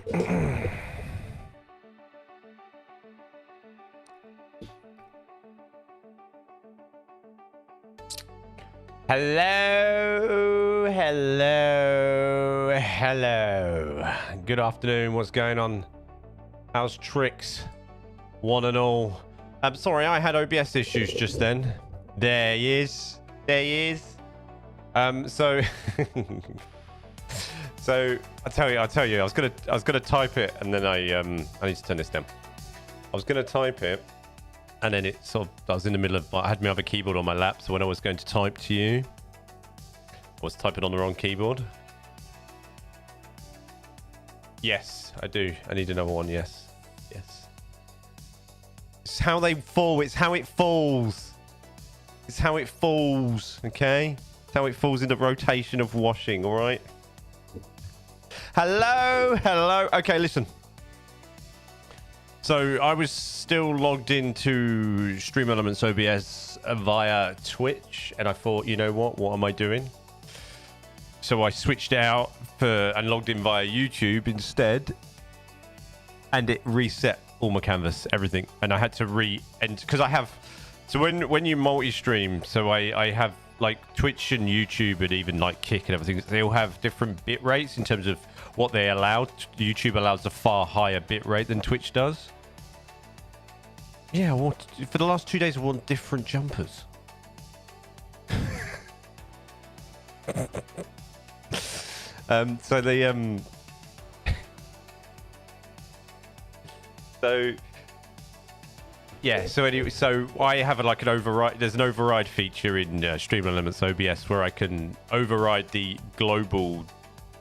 Hello, hello, hello. Good afternoon. What's going on? How's tricks? One and all. I'm sorry, I had OBS issues just then. There he is. There he is. So I tell you, I was gonna type it, and then I need to turn this down. I was gonna type it, and then it sort of, I was in the middle of, I had my other keyboard on my lap, so when I was going to type to you, I was typing on the wrong keyboard. Yes, I do. I need another one. Yes. Yes. It's how they fall. It's how it falls. It's how it falls. Okay? It's how it falls in the rotation of washing. All right? Hello. Hello. Okay, listen. So I was still logged into Stream Elements OBS via Twitch, and I thought, you know what am I doing? So I switched out and logged in via YouTube instead, and it reset all my canvas, everything, and I had to because I have, so when you multi-stream, so I have like Twitch and YouTube and even like Kick and everything, they all have different bit rates in terms of what they allow. YouTube allows a far higher bit rate than Twitch does. Yeah, for the last 2 days I want different jumpers. So yeah, so anyway, so I have like an override. There's an override feature in Stream Elements OBS where I can override the global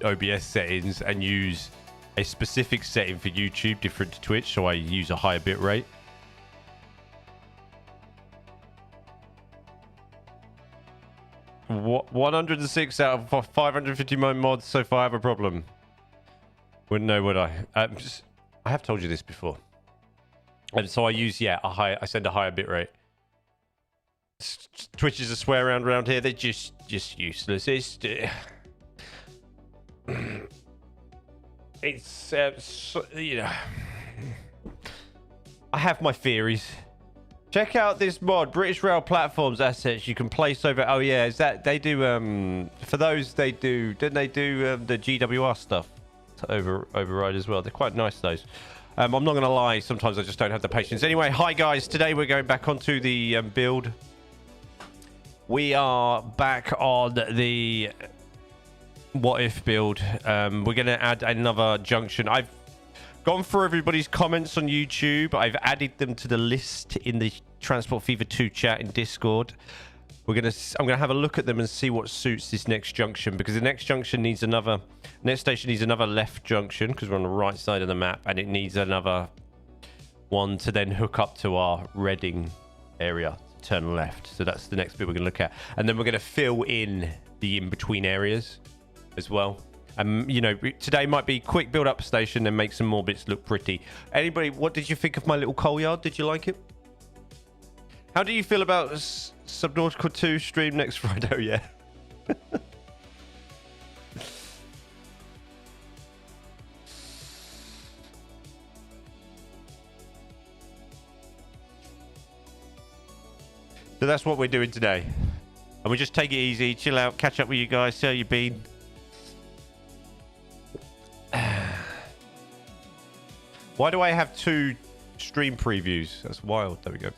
OBS settings and use a specific setting for YouTube different to Twitch, so I use a higher bit rate. What, 106 out of 559 mods so far have a problem? Wouldn't know, would I? I have told you this before. And so I use, I send a higher bit rate. Twitch is a swear around here. They're just useless. It's you know, I have my theories. Check out this mod, British Rail Platforms assets you can place over. Oh yeah, is that they do? For those they do. Didn't they do the GWR stuff to override as well? They're quite nice, those. I'm not gonna lie. Sometimes I just don't have the patience. Anyway, hi guys. Today we're going back onto the build. We are back on the what if build. We're gonna add another junction. I've gone through everybody's comments on YouTube. I've added them to the list in the Transport Fever 2 chat in Discord. I'm gonna have a look at them and see what suits this next junction, because the next junction needs next station needs another left junction because we're on the right side of the map, and it needs another one to then hook up to our Reading area, turn left. So that's the next bit we're gonna look at, and then we're gonna fill in the in-between areas as well. You know, today might be quick build up station and make some more bits look pretty. Anybody, what did you think of my little coal yard? Did you like it? How do you feel about Subnautica 2 stream next Friday? Oh, yeah. So that's what we're doing today. And we just take it easy, chill out, catch up with you guys, see how you've been. Why do I have 2 stream previews? That's wild. There we go.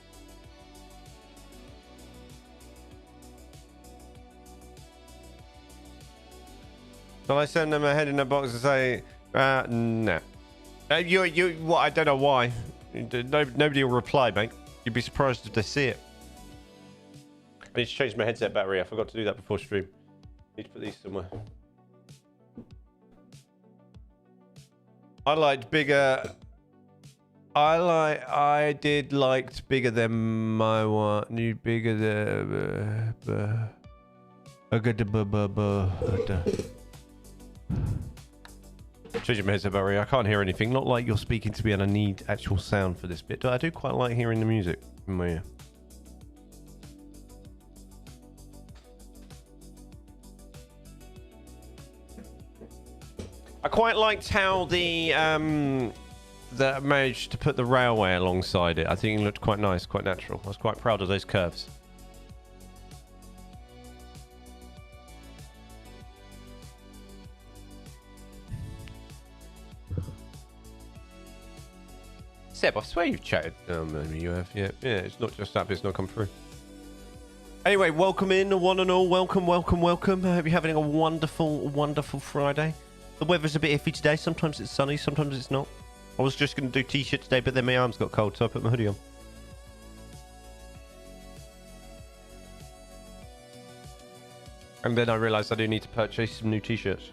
Shall I send them a head in a box and say, no. What? I don't know why. Nobody will reply, mate. You'd be surprised if they see it. I need to change my headset battery. I forgot to do that before stream. Need to put these somewhere. I liked bigger. I did liked bigger than my one. Need bigger than. Changing my headset battery. I can't hear anything. Not like you're speaking to me, and I need actual sound for this bit. But I do quite like hearing the music in my ear. I quite liked how the that managed to put the railway alongside it. I think it looked quite nice, quite natural. I was quite proud of those curves. Seb, I swear you've chatted. Maybe you have. Yeah, it's not just that bit's not come through. Anyway, welcome in, one and all. Welcome. I hope you're having a wonderful Friday. The weather's a bit iffy today. Sometimes it's sunny, sometimes it's not. I was just going to do t-shirt today, but then my arms got cold, so I put my hoodie on. And then I realised I do need to purchase some new t-shirts.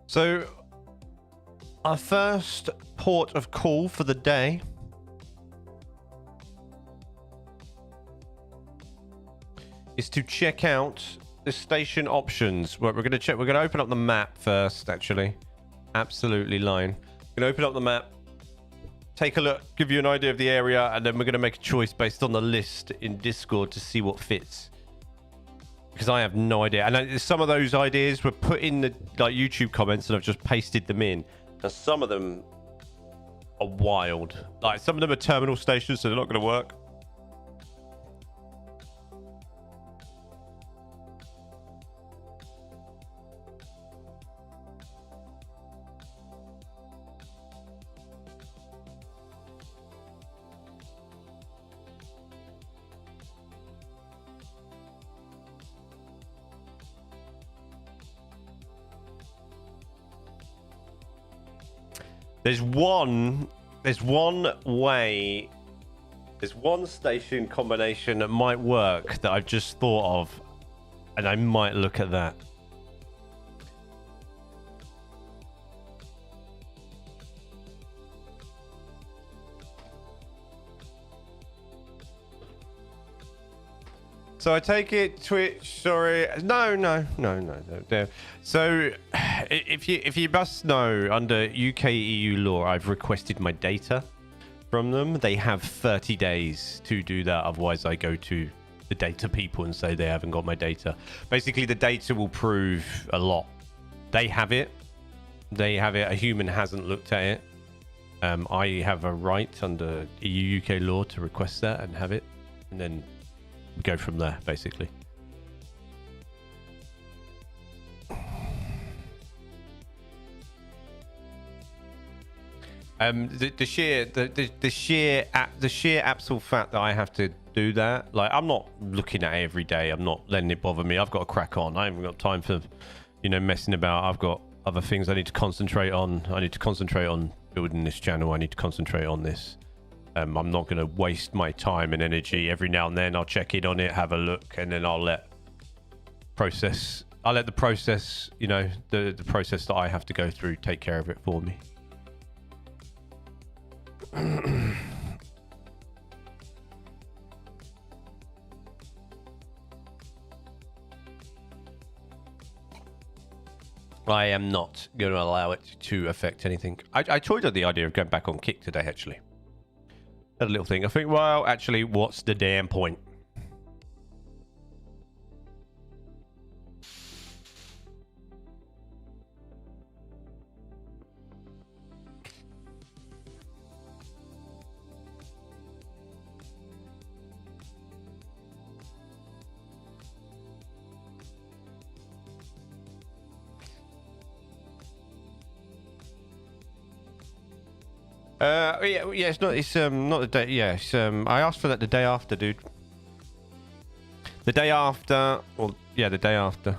So, our first port of call for the day is to check out the station options. We're going to check. We're going to open up the map first, actually. Absolutely lying. We're going to open up the map, take a look, give you an idea of the area, and then we're going to make a choice based on the list in Discord to see what fits. Because I have no idea. And some of those ideas were put in the YouTube comments and I've just pasted them in. And some of them are wild. Like, some of them are terminal stations, so they're not going to work. There's one station combination that might work that I've just thought of, and I might look at that. So I take it Twitch, sorry. No. So if you must know, under UK EU law, I've requested my data from them. They have 30 days to do that. Otherwise, I go to the data people and say they haven't got my data. Basically, the data will prove a lot. They have it. A human hasn't looked at it. I have a right under EU UK law to request that and have it. And then go from there, basically. The sheer absolute fact that I have to do that, like, I'm not looking at it every day. I'm not letting it bother me. I've got to crack on. I haven't got time for, messing about. I've got other things I need to concentrate on. I need to concentrate on building this channel. I need to concentrate on this. I'm not going to waste my time and energy. Every now and then I'll check in on it, have a look, and then I'll let the process, the process that I have to go through take care of it for me. I am not going to allow it to affect anything. I toyed with the idea of going back on Kick today, actually. A little thing. I think, well, actually, what's the damn point? It's not the day. Yeah, I asked for that the day after, dude. The day after, the day after.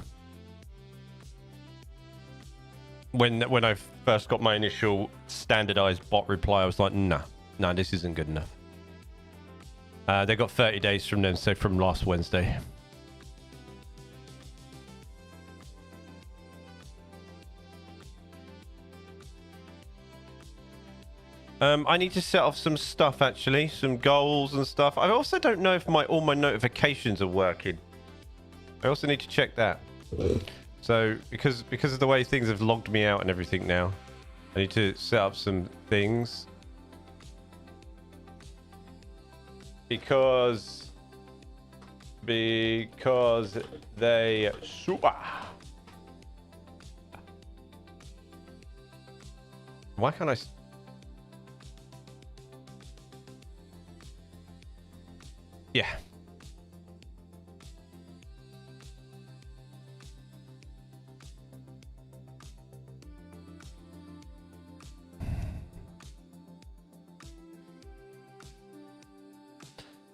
when I first got my initial standardized bot reply, I was like, nah, this isn't good enough. They got 30 days from then, so from last Wednesday. I need to set off some stuff, actually, some goals and stuff. I also don't know if all my notifications are working. I also need to check that. So because of the way things have logged me out and everything now, I need to set up some things. Because they why can't I? Yeah.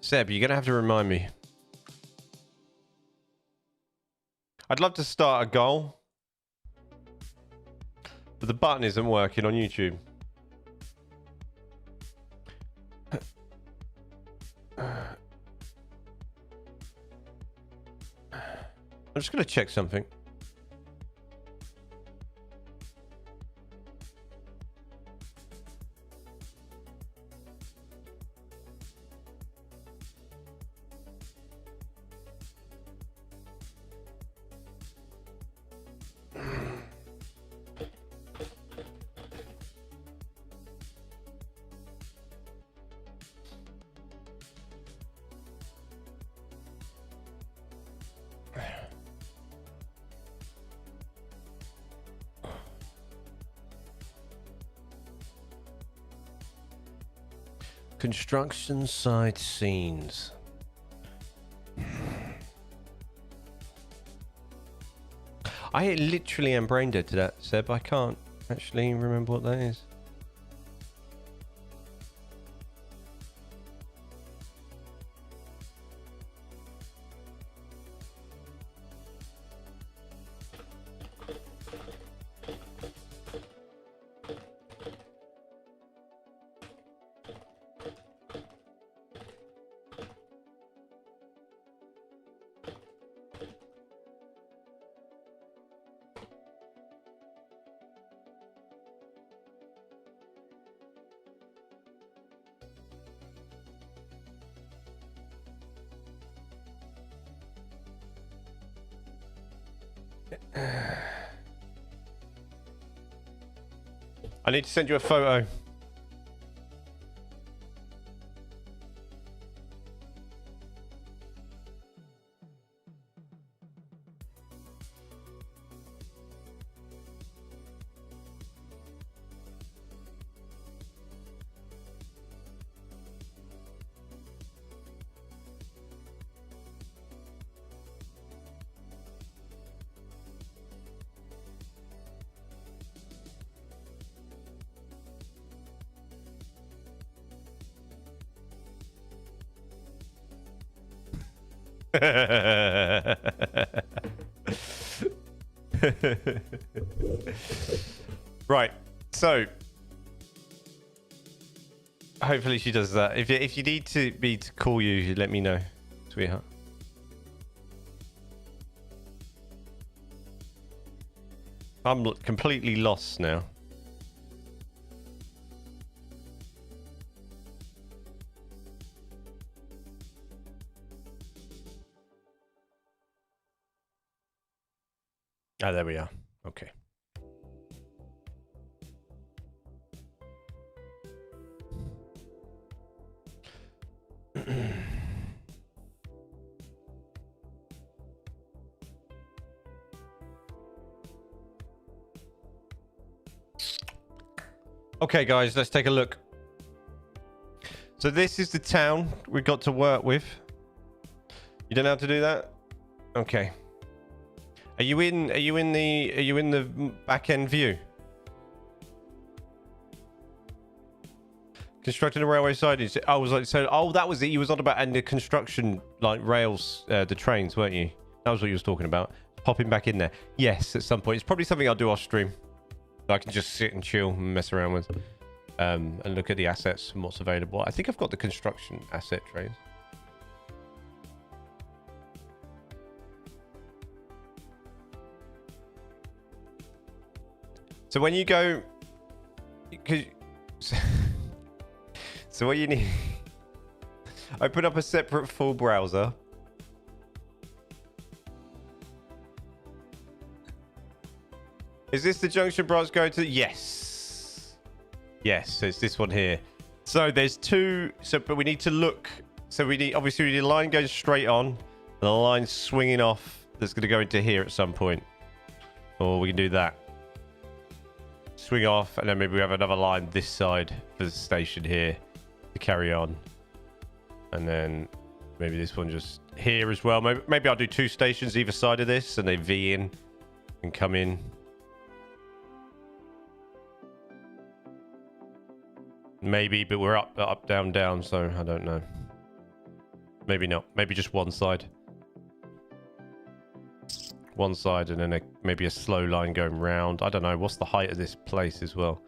Seb, you're going to have to remind me. I'd love to start a goal, but the button isn't working on YouTube. I'm just going to check something. Construction site scenes. I literally am brain dead to that, Seb. I can't actually remember what that is. I need to send you a photo. Right, so hopefully she does that. If you need me to call you, let me know, sweetheart. I'm completely lost now. Ah, there we are. Okay. Okay, guys, let's take a look. So this is the town we got to work with. You don't know how to do that? Okay. Are you in the back end view? Constructing a railway siding. I was like, so that was it. You was on about and the construction like rails, the trains, weren't you? That was what you was talking about. Popping back in there. Yes, at some point. It's probably something I'll do off stream. I can just sit and chill and mess around with, and look at the assets and what's available. I think I've got the construction asset trade. So when you go, so what you need, open up a separate full browser. Is this the junction branch going to? Yes. Yes, so it's this one here. So there's two, but we need to look. So we need, obviously we need a line going straight on and a line swinging off that's going to go into here at some point. Or we can do that. Swing off, and then maybe we have another line this side for the station here to carry on. And then maybe this one just here as well. Maybe I'll do two stations either side of this, and they V in and come in. Maybe, but we're up, down, down, so I don't know. Maybe not. Maybe just one side. One side, and then maybe a slow line going round. I don't know. What's the height of this place as well?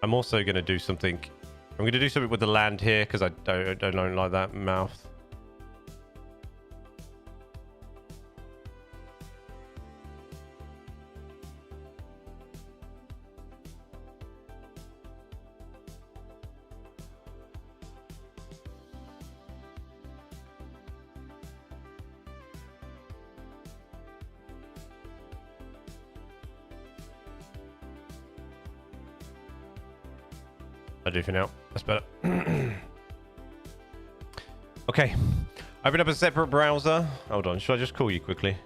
I'm also going to do something. I'm going to do something with the land here because I don't like that mouth. I do for now. That's better. Okay. Open up a separate browser. Hold on. Should I just call you quickly?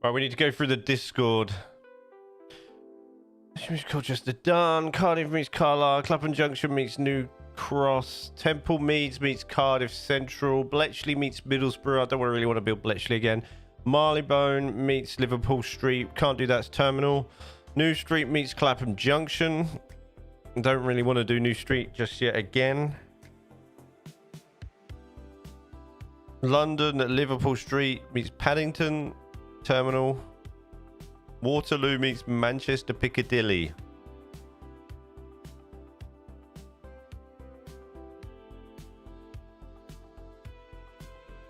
Right, we need to go through the Discord. Colchester done. Cardiff meets Carlisle. Clapham Junction meets New Cross. Temple Meads meets Cardiff Central. Bletchley meets Middlesbrough. I don't really want to build Bletchley again. Marylebone meets Liverpool Street. Can't do that. It's Terminal. New Street meets Clapham Junction. Don't really want to do New Street just yet again. London at Liverpool Street meets Paddington Terminal. Waterloo meets Manchester Piccadilly.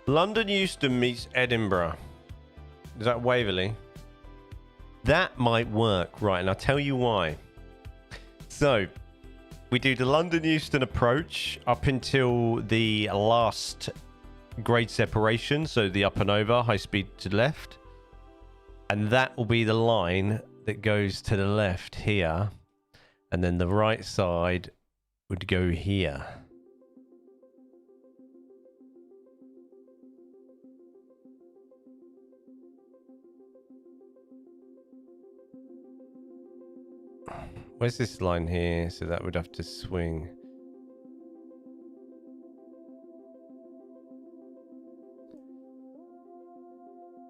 London Euston meets Edinburgh. Is that Waverley? That might work, right? And I'll tell you why. So we do the London Euston approach up until the last grade separation, so the up and over, high speed to left. And that will be the line that goes to the left here. And then the right side would go here. Where's this line here? So that would have to swing.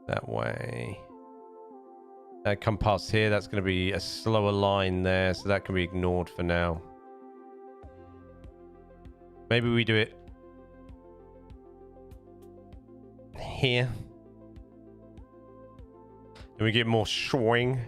That way. Come past here. That's going to be a slower line there, so that can be ignored for now. Maybe we do it here. And we get more swing.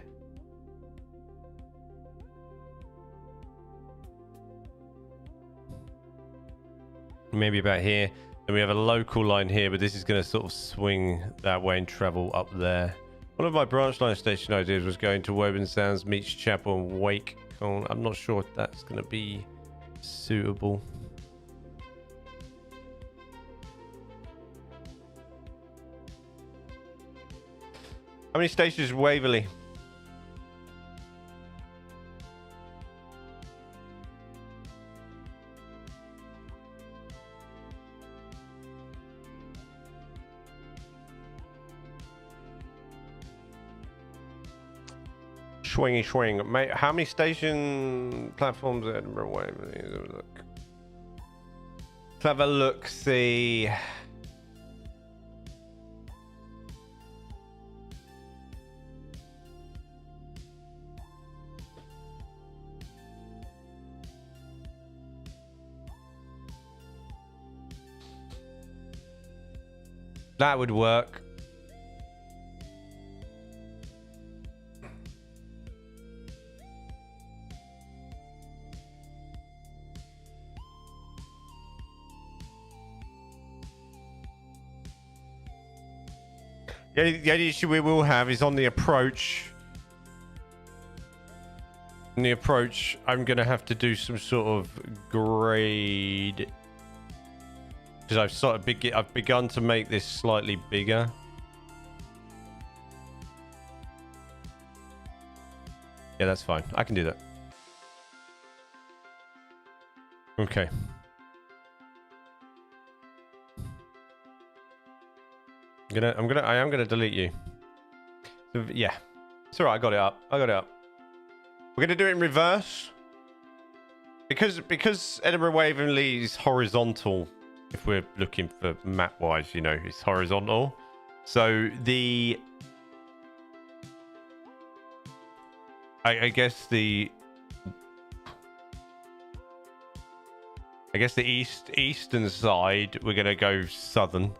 Maybe about here. Then we have a local line here, but this is going to sort of swing that way and travel up there. One of my branch line station ideas was going to Woburn Sands, Meets Chapel and Wake. I'm not sure if that's going to be suitable. How many stations is Waverley? Swingy swing. Mate, how many station platforms at Edinburgh Waverley? Look. Let's have a look, see. That would work. The only issue we will have is on the approach. On the approach, I'm going to have to do some sort of grade. Because I've begun to make this slightly bigger. Yeah, that's fine. I can do that. Okay. I am gonna delete you. So, yeah, it's all right. I got it up. We're gonna do it in reverse because Edinburgh Waverley is horizontal. If we're looking for map wise, you know, it's horizontal. So I guess the eastern side, we're gonna go southern.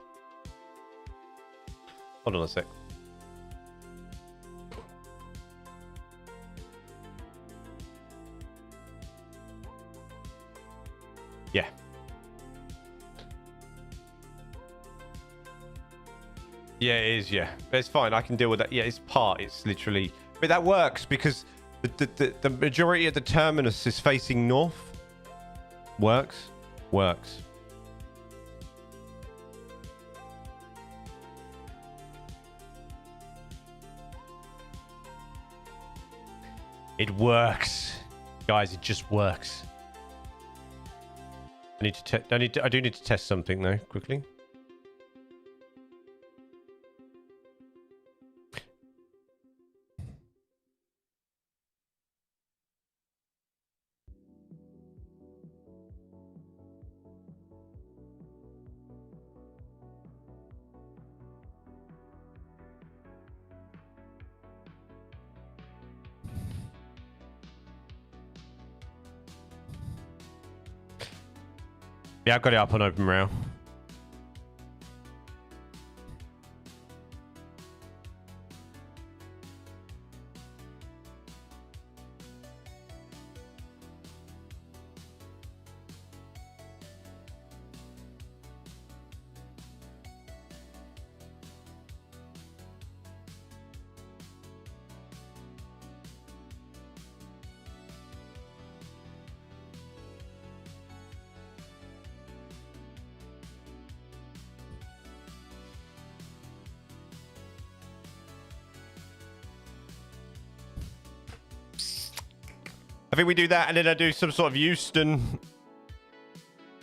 Hold on a sec. Yeah. Yeah, it is, yeah. It's fine. I can deal with that. Yeah, it's literally... But that works because the majority of the terminus is facing north. Works. It works. Guys, it just works. I do need to test something though, quickly. Yeah, I've got it up on Open Rail. I think we do that and then I do some sort of Euston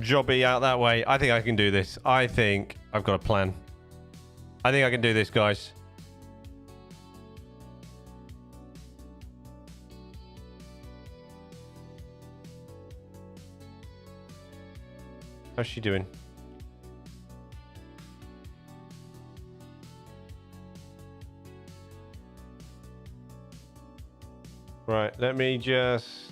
jobby out that way. I think I can do this. I think I've got a plan. I think I can do this, guys. How's she doing? Right, let me just...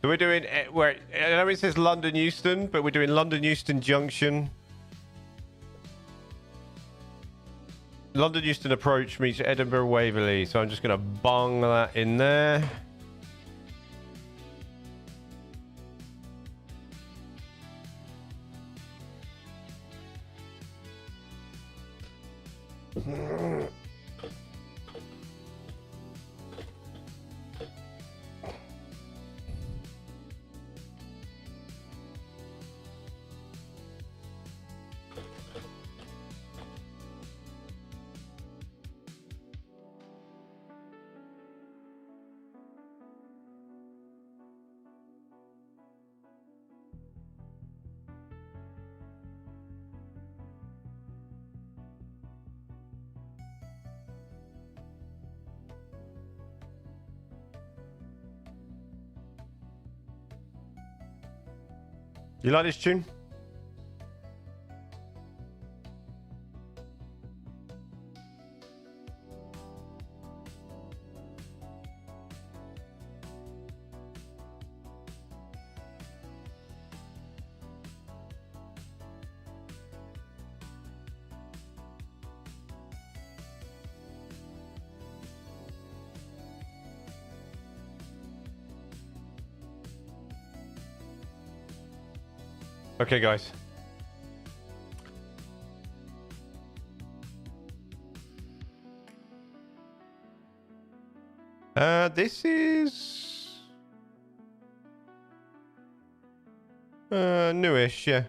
So we're doing... Where, I know it says London Euston, but we're doing London Euston Junction. London Euston approach meets Edinburgh Waverley. So I'm just going to bung that in there. You like this tune? Okay, guys. This is newish, yeah.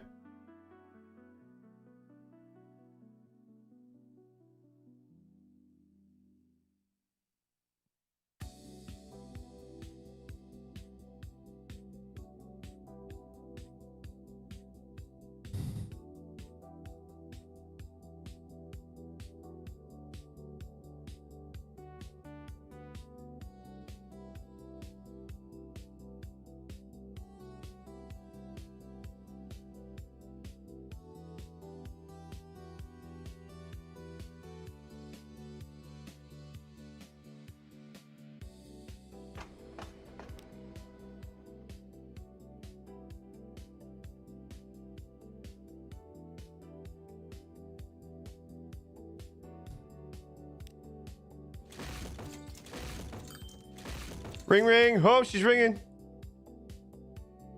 Ring, ring. Oh, she's ringing.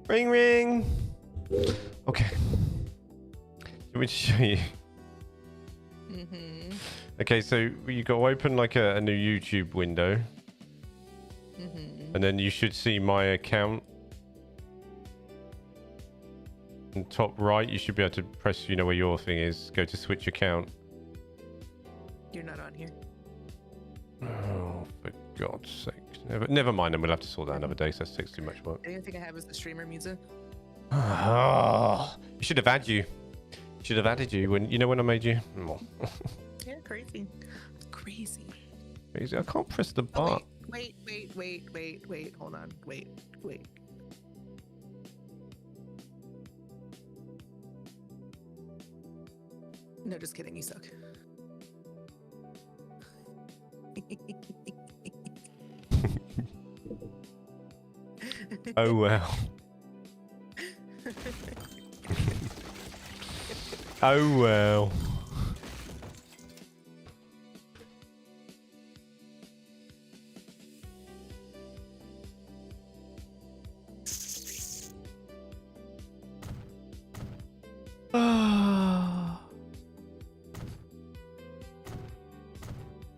Ring, ring. Okay. Let me show you. Mm-hmm. Okay, so you got to open like a new YouTube window. Mm-hmm. And then you should see my account. In top right, you should be able to press, you know, where your thing is. Go to switch account. You're not on here. Oh, for God's sake. Never mind, and we'll have to sort that another day, so that takes too much work. The only thing I have is the streamer music. Oh, you should have added you. Should have added you when, you know, when I made you? Yeah, crazy. Crazy. Crazy. I can't press the Oh, bar. wait. Hold on. Wait. No, just kidding. You suck. Oh, well. Oh, well.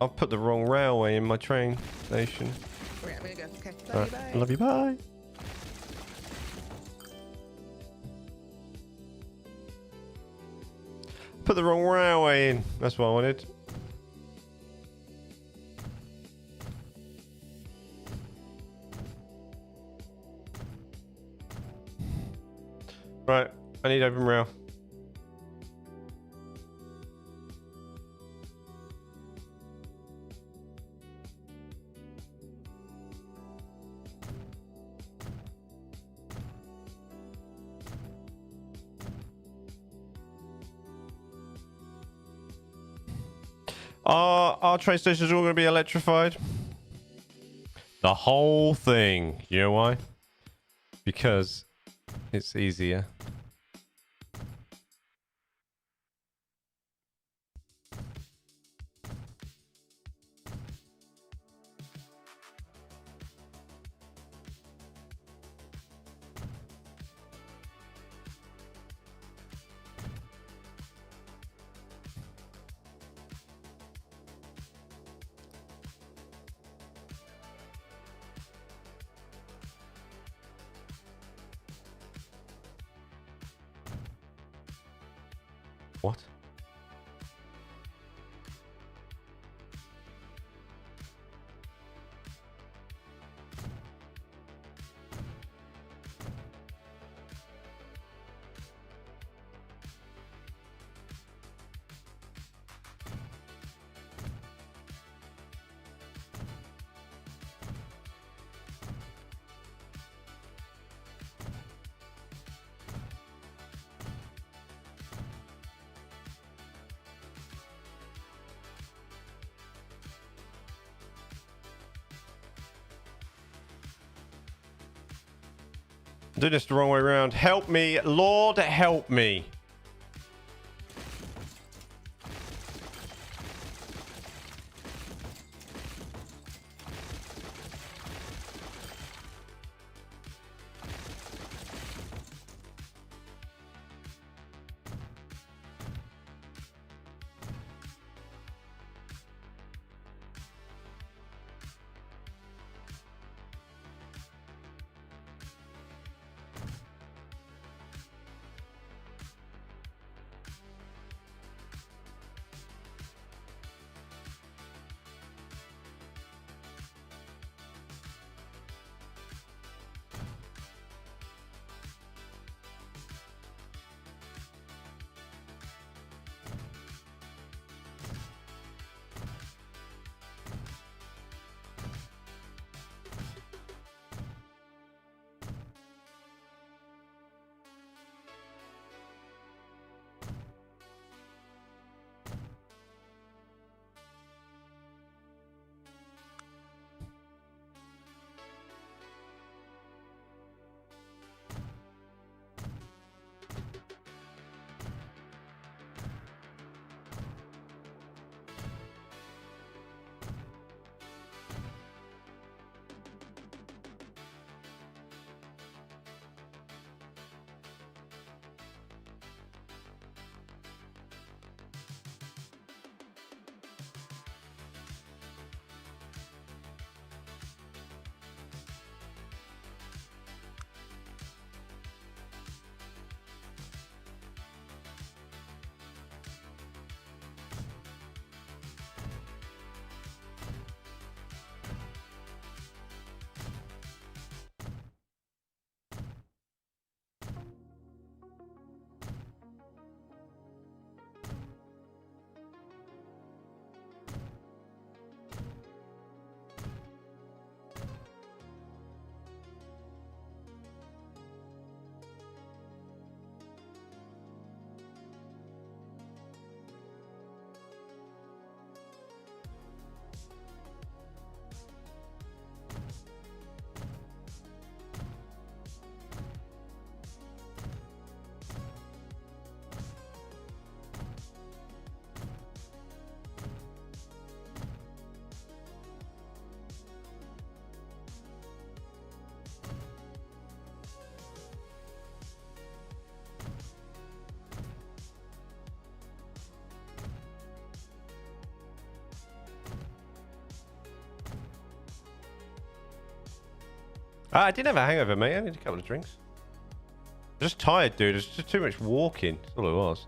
I've put the wrong railway in my train station. Okay, I'm gonna go. Okay. Love you, bye. Love you, bye. Put the wrong railway in. That's what I wanted. Right, I need open rail. Our train stations are all going to be electrified. The whole thing. You know why? Because it's easier. What? doing this the wrong way around. Help me. Lord, help me. I didn't have a hangover, mate. I need a couple of drinks. I'm just tired, dude. It's just too much walking. That's all it was.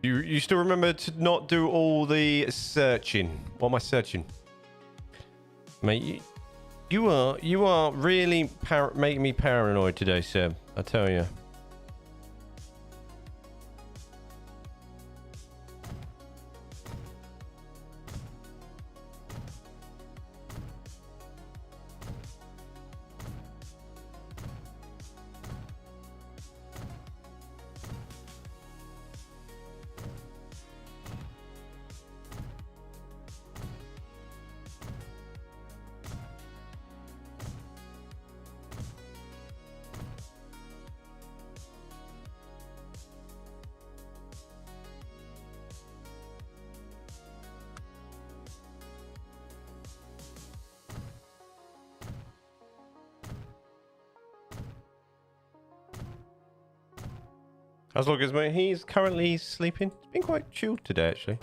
You still remember to not do all the searching? What am I searching? Mate, you are really making me paranoid today, Seb. I tell you. How's Loggers, mate? He's currently sleeping. It's been quite chilled today, actually.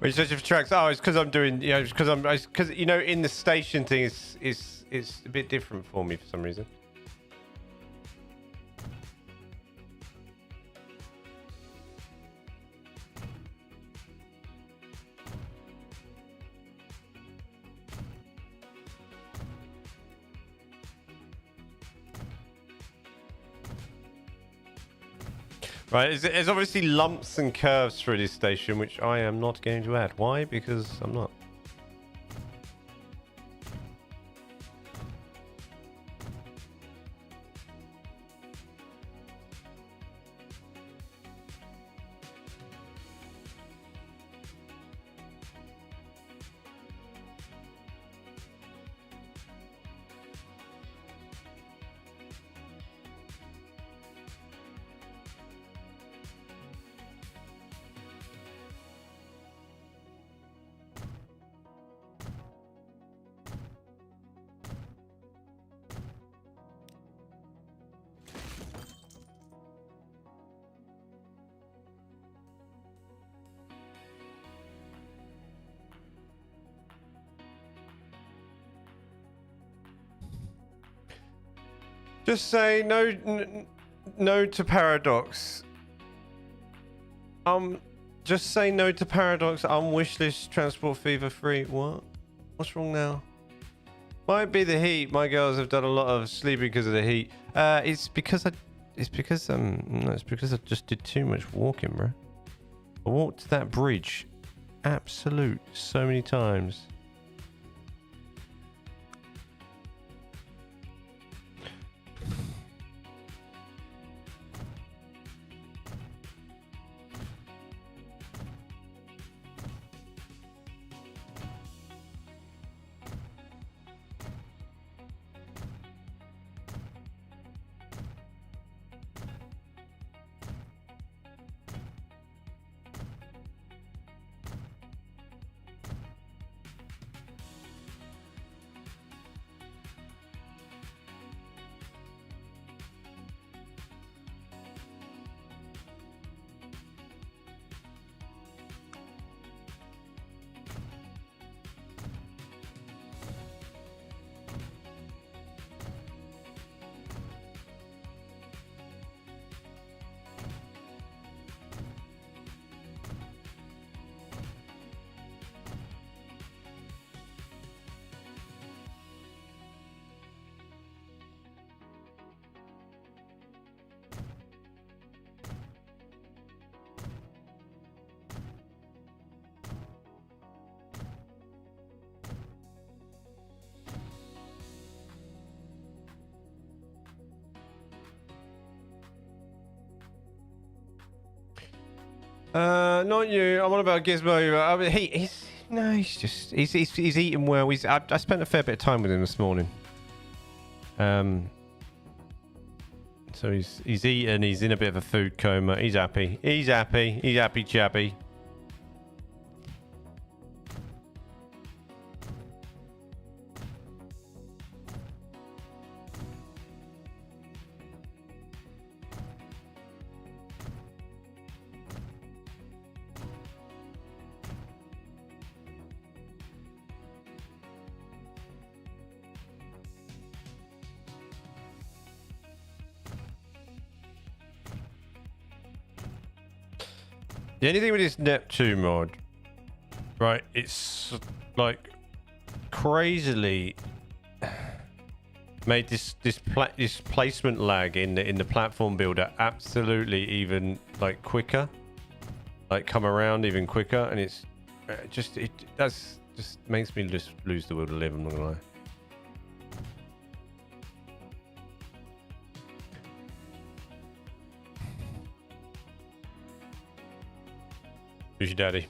Which searching for tracks? Oh, it's because I'm doing, you know, because you know, in the station thing it's a bit different for me for some reason. Right, there's obviously lumps and curves through this station, which I am not going to add. Why? Because I'm not. Just say no to paradox. Just say no to paradox. Wishlist transport fever free. What? What's wrong now? Might be the heat. My girls have done a lot of sleeping because of the heat. It's because I just did too much walking, bro. I walked that bridge, so many times. Not you. I'm on about Gizmo. I mean, he's eating well. I spent a fair bit of time with him this morning. So he's eating. He's in a bit of a food coma. He's happy. He's happy chappy. The only thing with this Neptune mod, right, it's like crazily made this placement lag in the platform builder absolutely even like quicker, like come around even quicker, and it's just makes me just lose the will to live. I'm not gonna lie. Who's your daddy?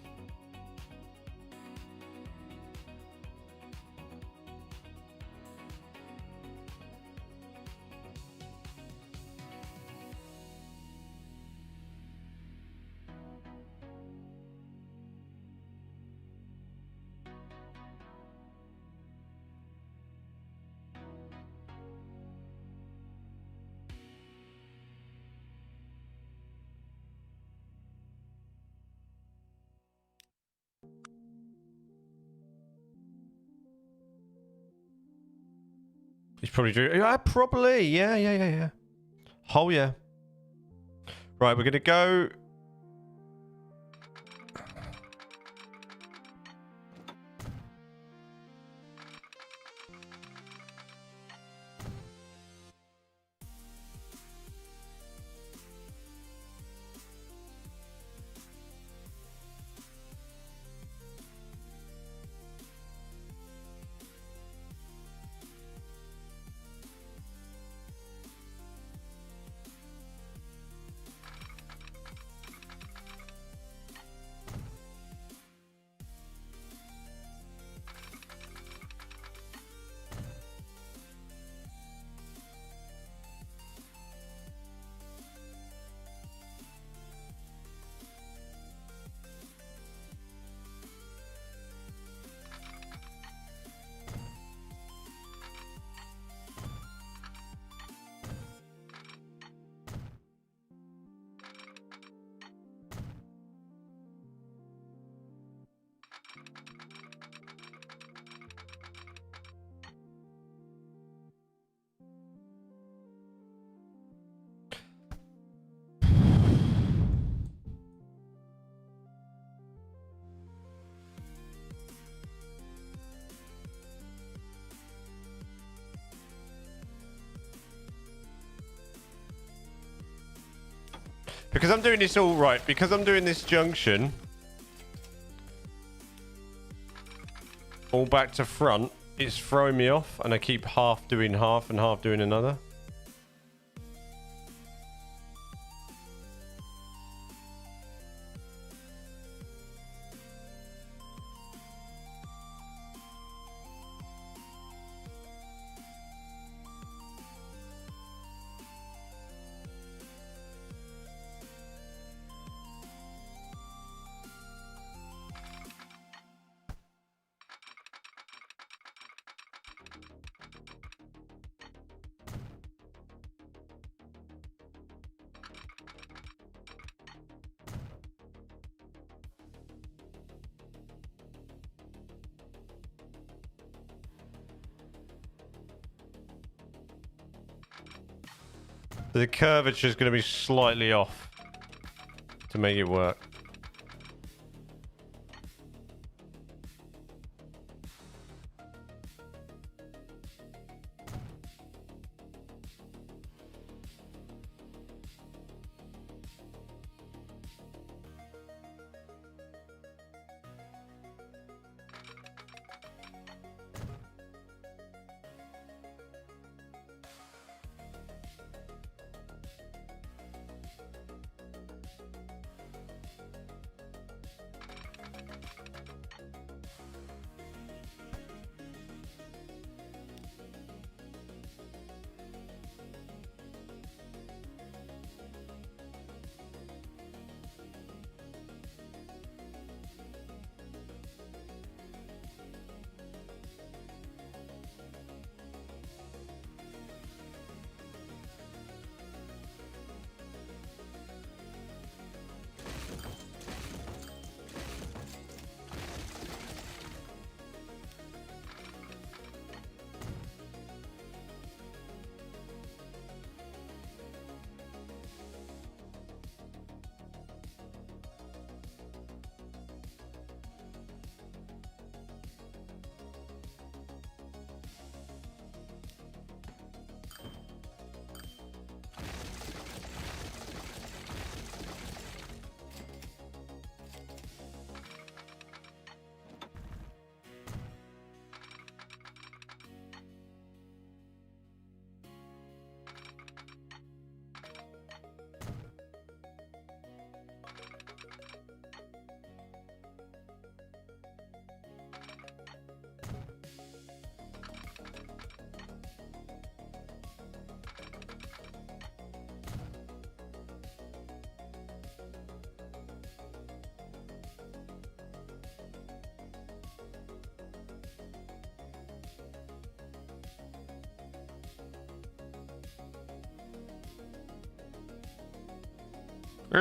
He's probably doing. Yeah, probably. Yeah. Oh yeah. Right, we're gonna go. Because I'm doing this all right. Because I'm doing this junction all back to front, it's throwing me off, and I keep half doing half and half doing another. The curvature is going to be slightly off to make it work.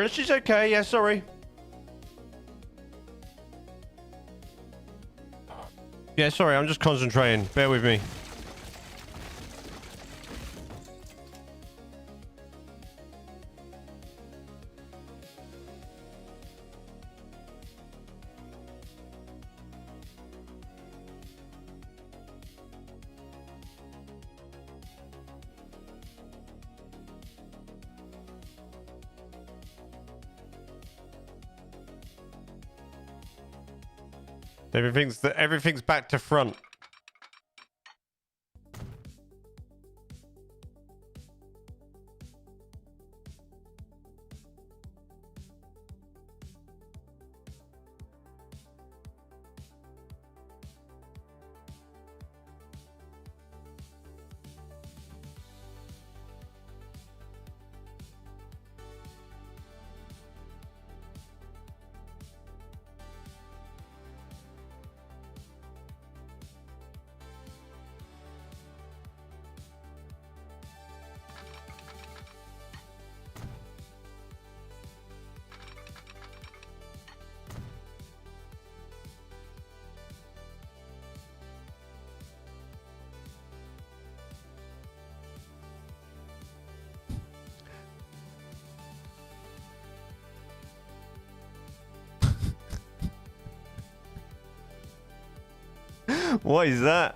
She's okay. Yeah, sorry. Yeah, sorry. I'm just concentrating. Bear with me. Everything's back to front. What is that?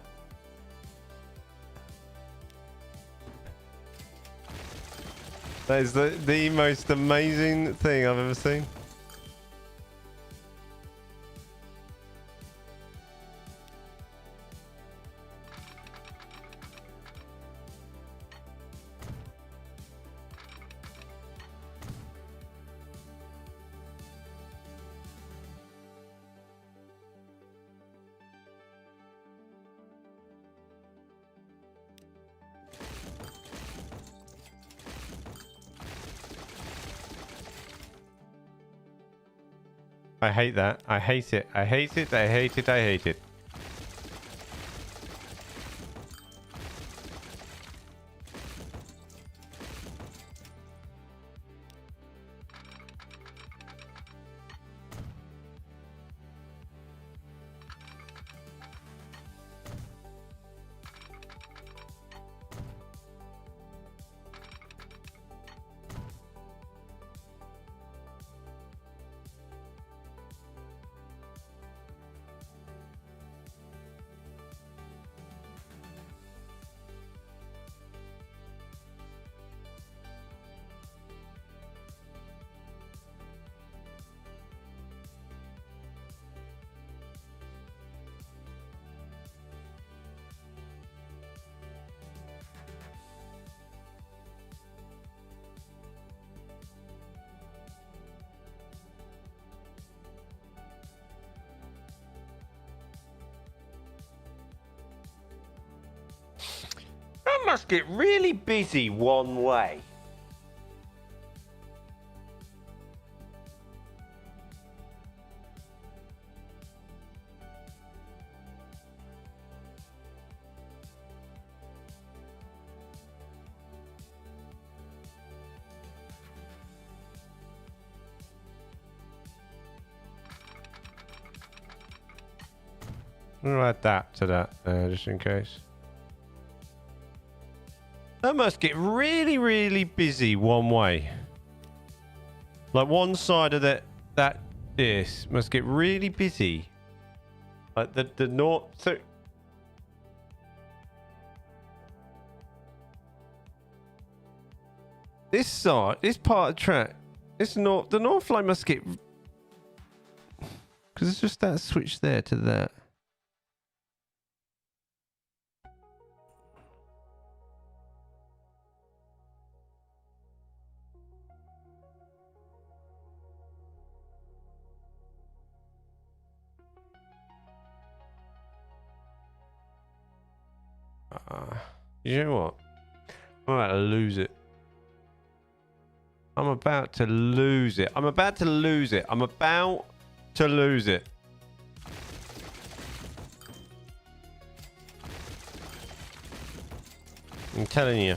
That is the most amazing thing I've ever seen. I hate that. I hate it. I hate it. I hate it. I hate it. That must get really busy one way. I'm gonna add that to that, just in case. That must get really, really busy one way. Like one side of this must get really busy. Like the north. So this side, this part of the track, the north line must get, because it's just that switch there to that. You know what? I'm about to lose it. I'm about to lose it. I'm about to lose it. I'm about to lose it. I'm telling you.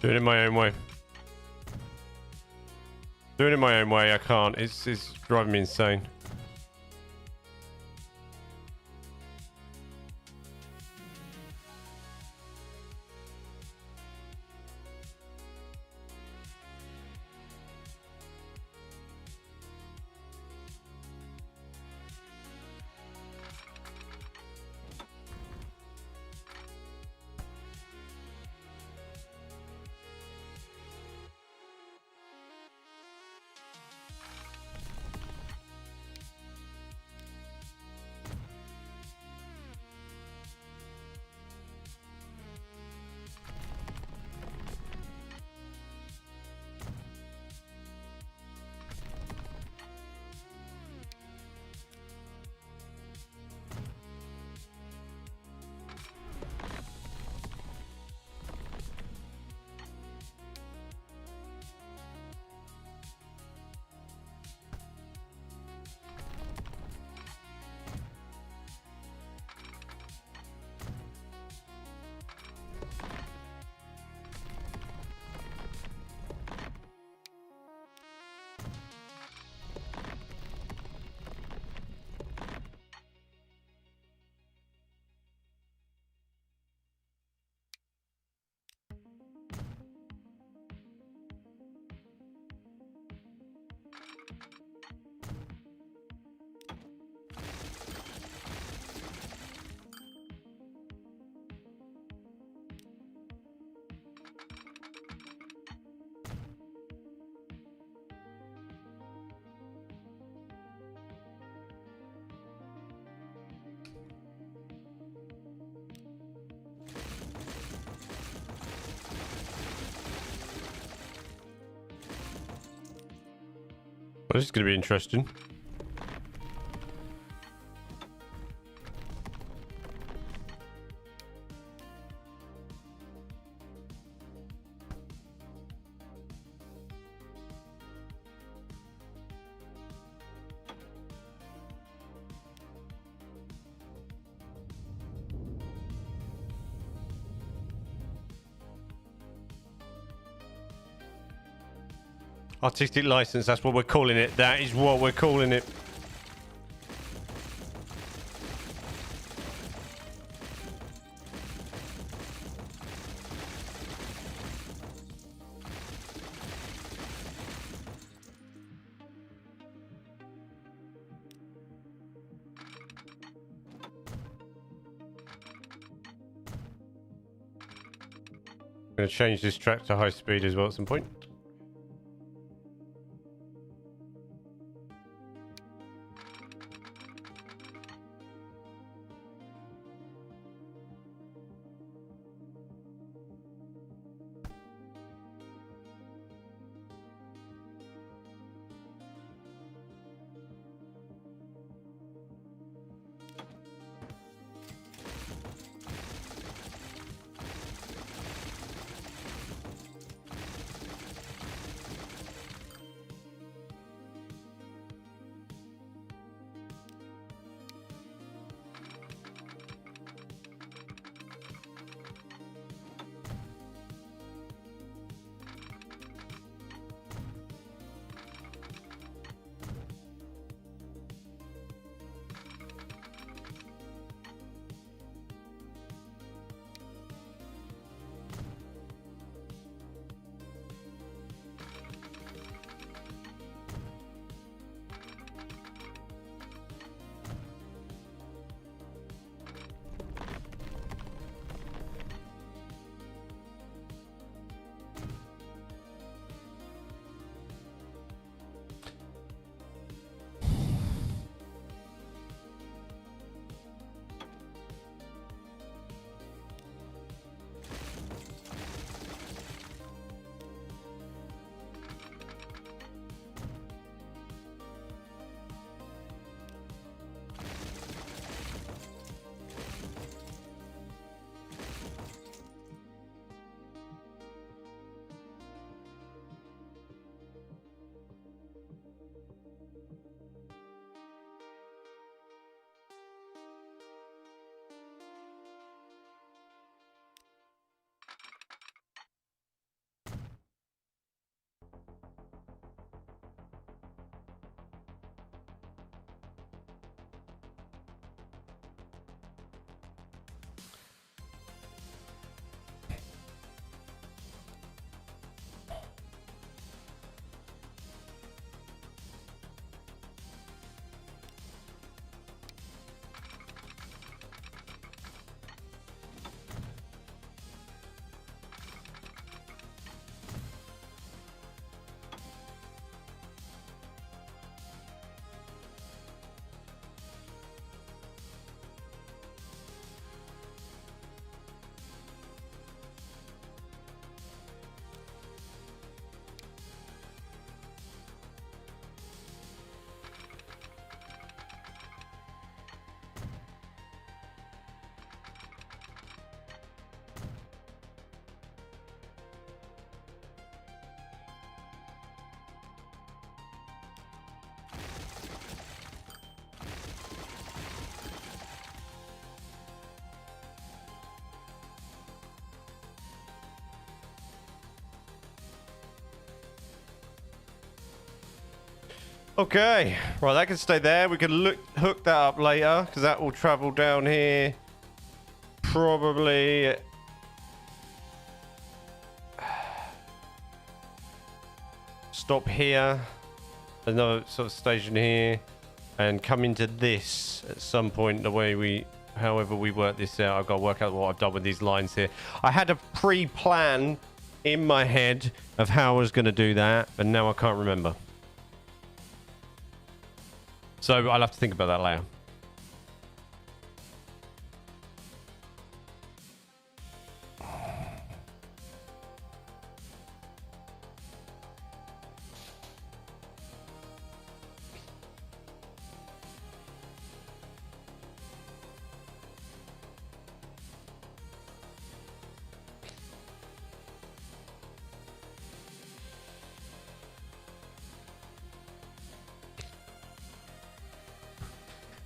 Doing it my own way. Doing it my own way, I can't. It's driving me insane. Well, this is going to be interesting. Artistic license, that's what we're calling it. That is what we're calling it. I'm going to change this track to high speed as well at some point. Okay, right, that can stay there. We can hook that up later because that will travel down here. Probably stop here, another sort of station here, and come into this at some point. The way we, however we work this out, I've got to work out what I've done with these lines here. I had a pre-plan in my head of how I was going to do that, but now I can't remember. So I'll have to think about that later.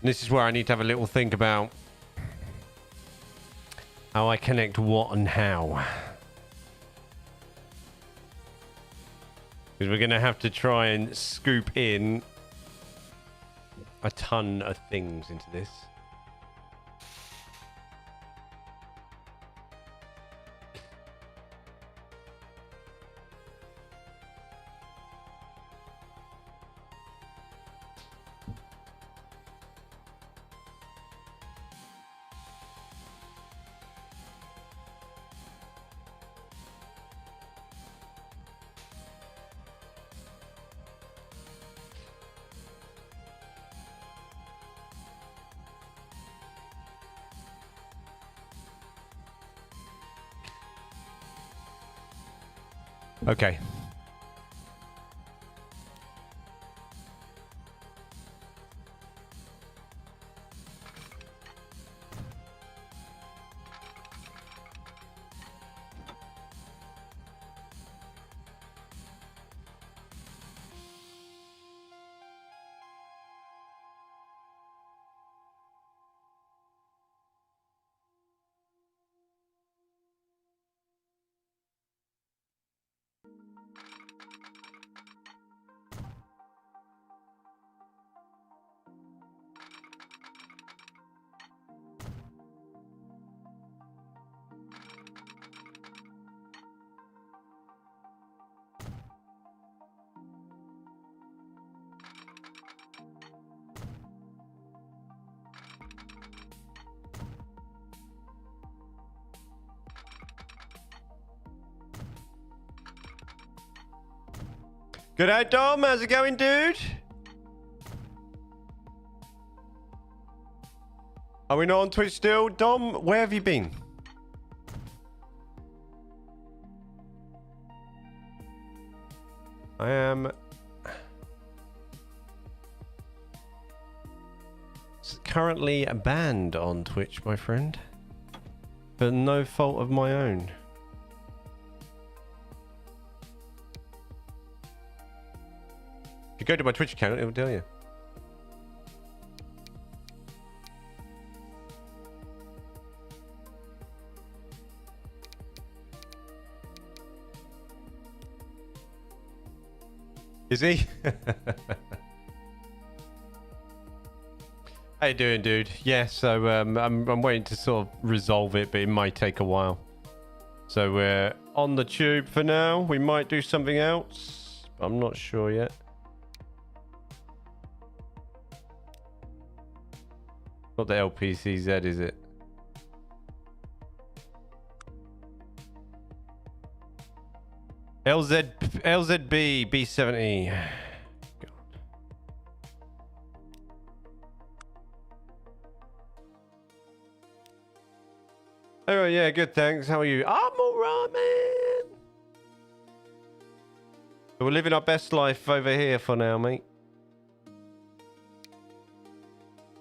This is where I need to have a little think about how I connect what and how. Because we're going to have to try and scoop in a ton of things into this. Okay. Good day, Dom. How's it going, dude? Are we not on Twitch still? Dom, where have you been? I am currently banned on Twitch, my friend. For no fault of my own. If you go to my Twitch account, it'll tell you. Is he? How you doing, dude? Yeah, so I'm waiting to sort of resolve it, but it might take a while. So we're on the tube for now. We might do something else. I'm not sure yet. Not the LPCZ, is it? LZB B70. God. Oh yeah, good. Thanks. How are you? I'm alright, man. We're living our best life over here for now, mate.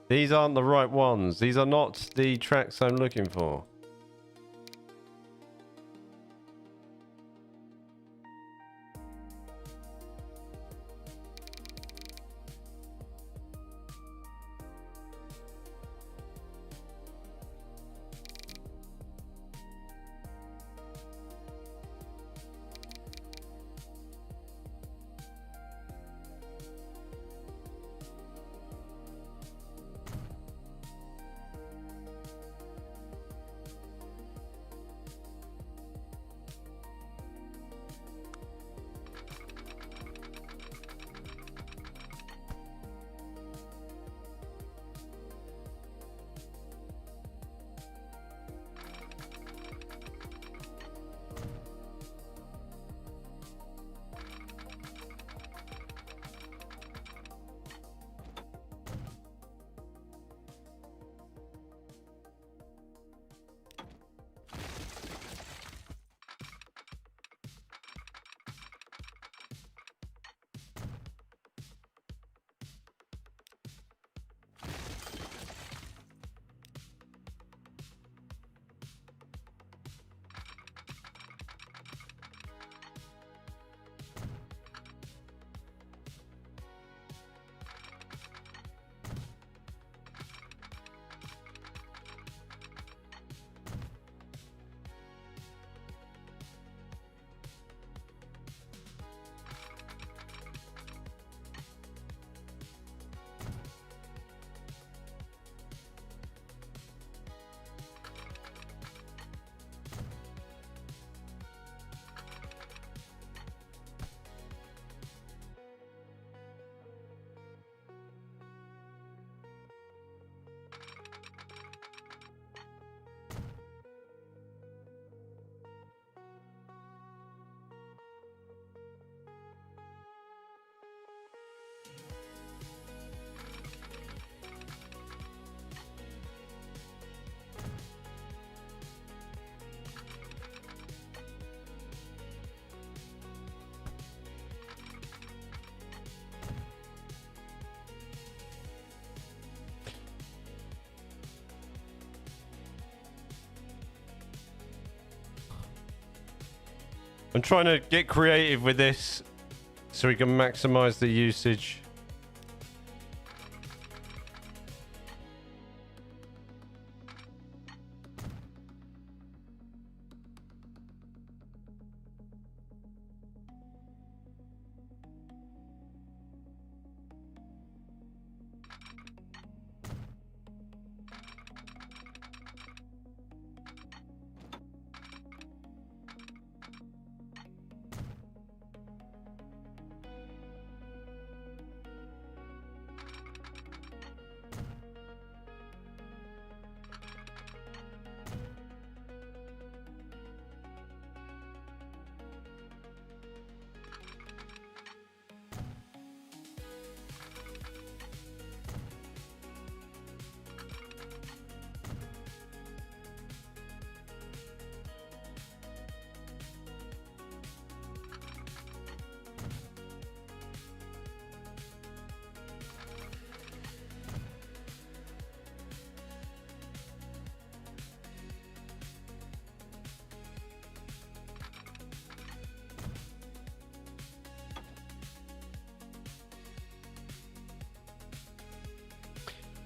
These aren't the right ones. These are not the tracks I'm looking for. I'm trying to get creative with this so we can maximize the usage.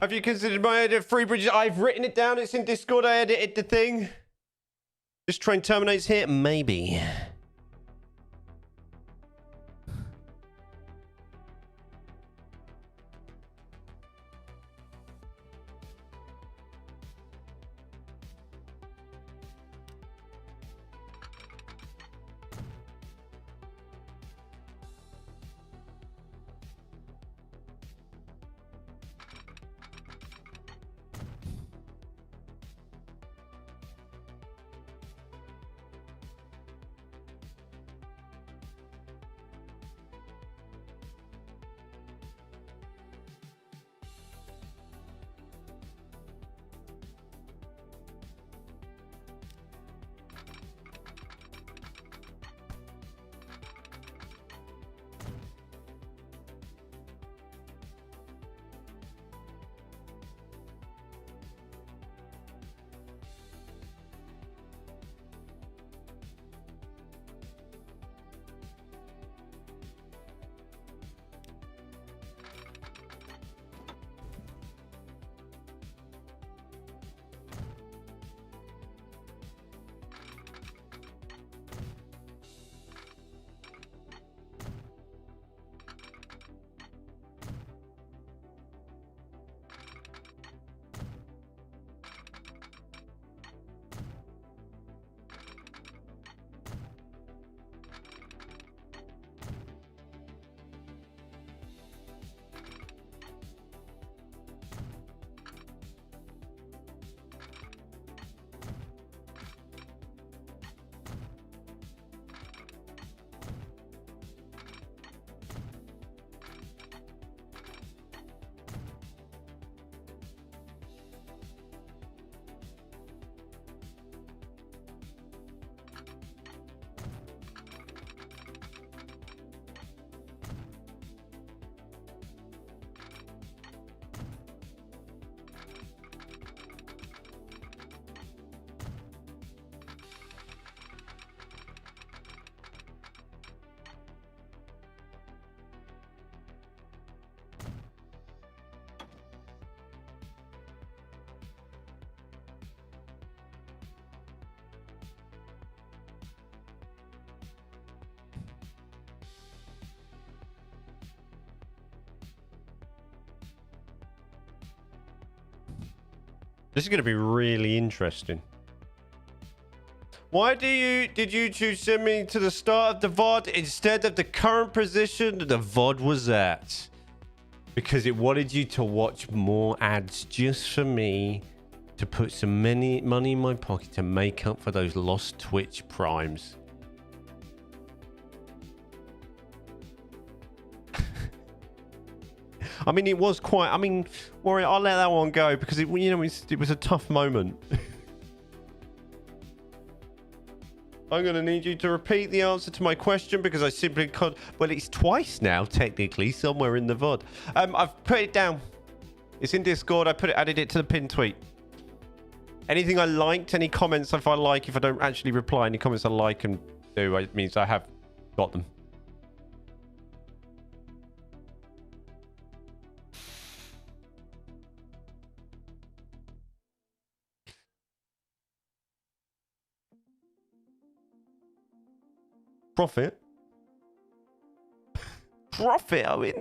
Have you considered my edit free bridges? I've written it down. It's in Discord. I edited the thing. This train terminates here? Maybe. This is going to be really interesting. Why did you choose send me to the start of the VOD instead of the current position the VOD was at? Because it wanted you to watch more ads just for me to put some money in my pocket to make up for those lost Twitch primes. I mean, it was quite... I mean, Warrior, I'll let that one go because, it was a tough moment. I'm going to need you to repeat the answer to my question because I simply can't... Well, it's twice now, technically, somewhere in the VOD. I've put it down. It's in Discord. Added it to the pinned tweet. Anything I liked, any comments if I don't actually reply, any comments I like and do, it means I have got them. Profit? Profit, Owen?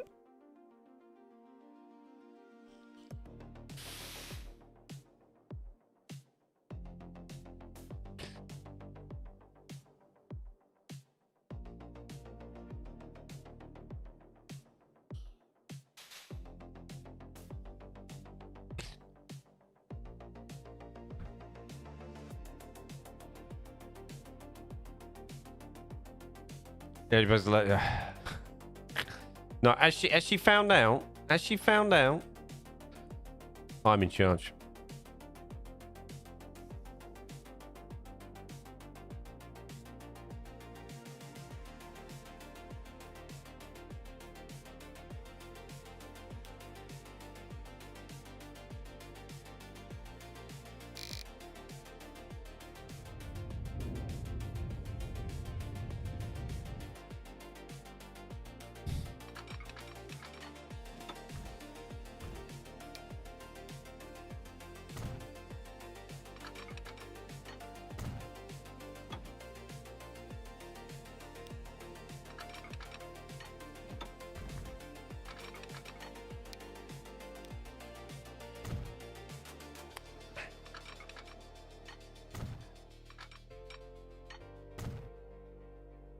Yeah, you supposed to let. No, as she found out, I'm in charge.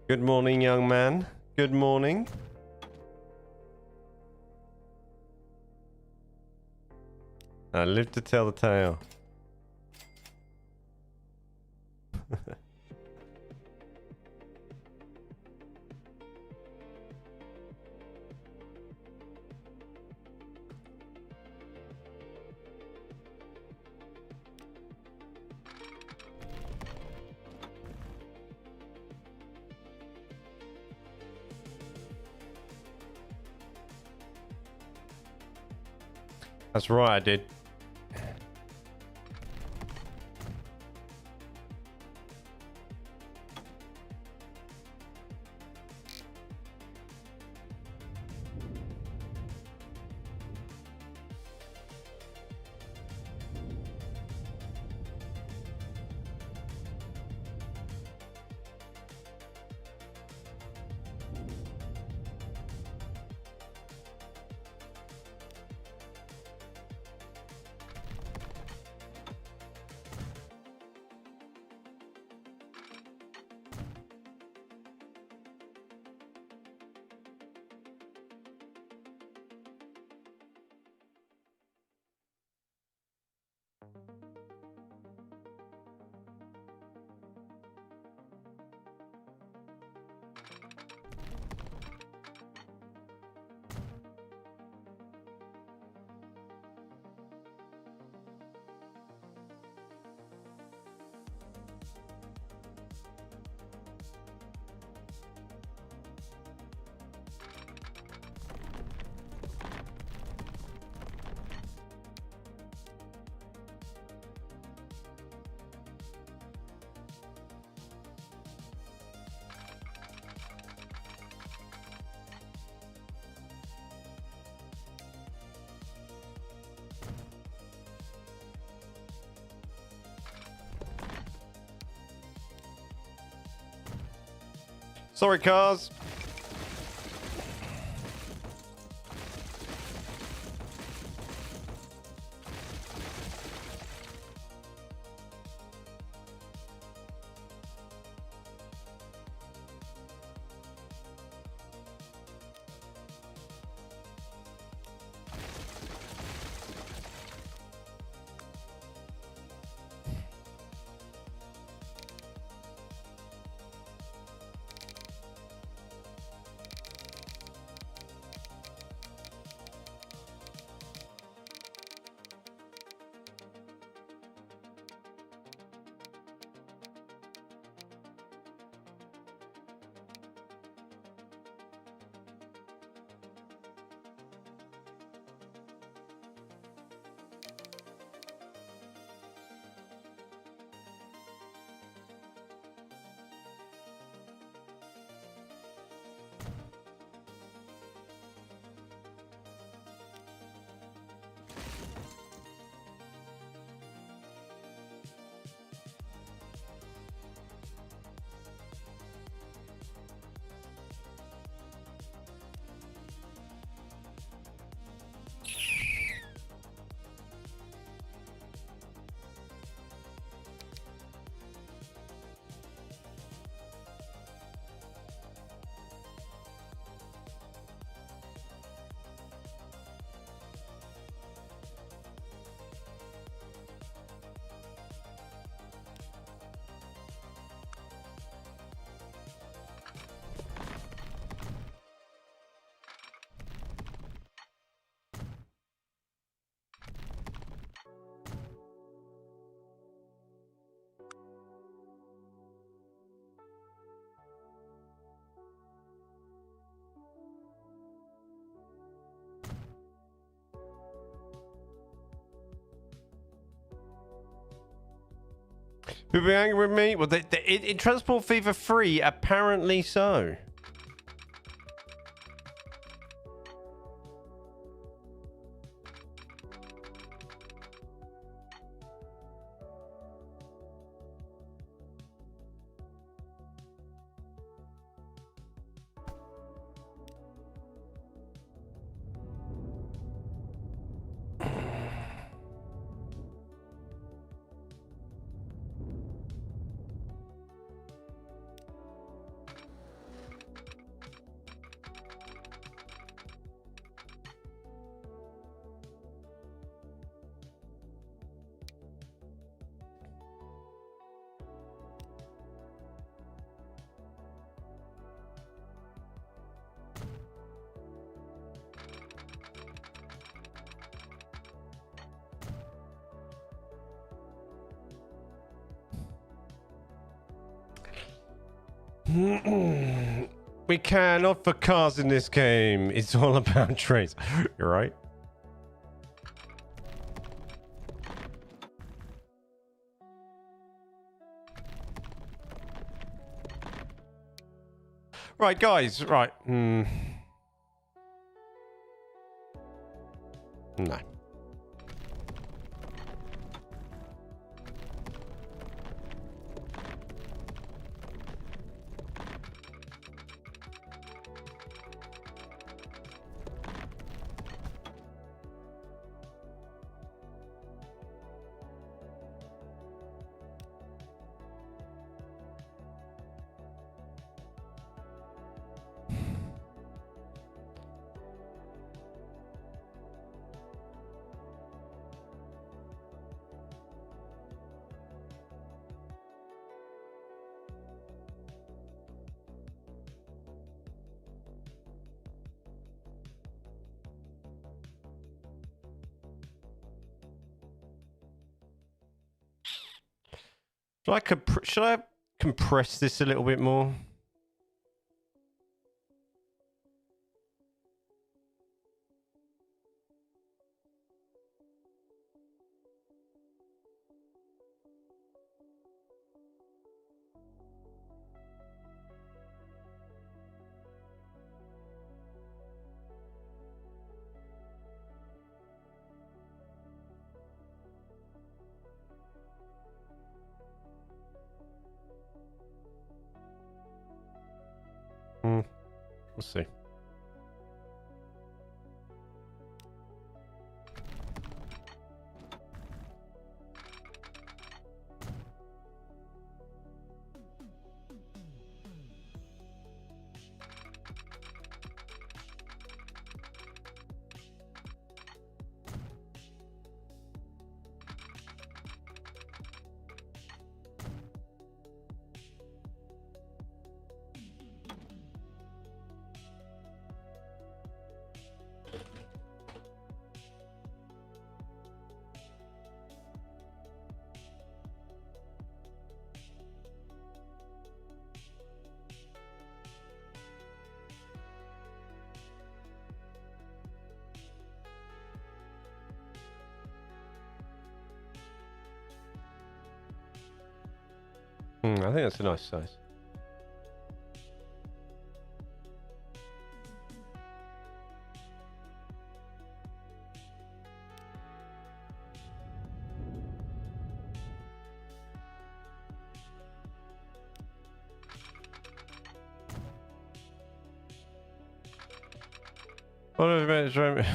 Good morning, young man. Good morning. I live to tell the tale. That's right, I did. Sorry, cars. People be angry with me? Well, in Transport Fever 3, apparently so. We cannot for cars in this game. It's all about trains. You're right. Right, guys. Right. No. Should I compress this a little bit more? We'll see. I think that's a nice size. What are the minutes?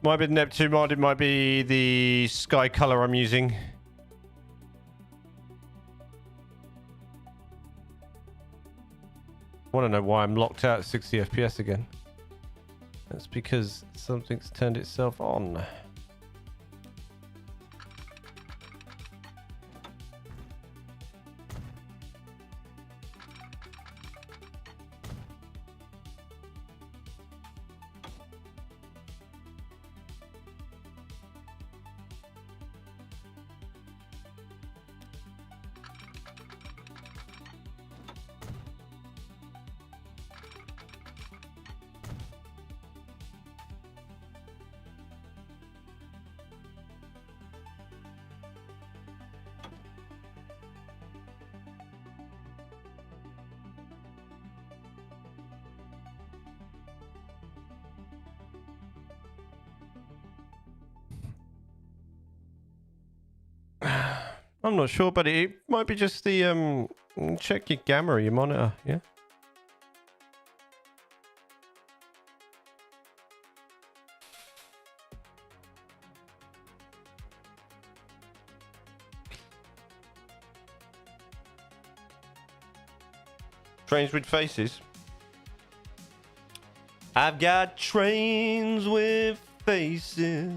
Might be the Neptune mod. It might be the sky color I'm using. I want to know why I'm locked out at 60 FPS again. That's because something's turned itself on. I'm not sure, but it might be just the check your gamma, your monitor, yeah. Trains with faces. I've got trains with faces.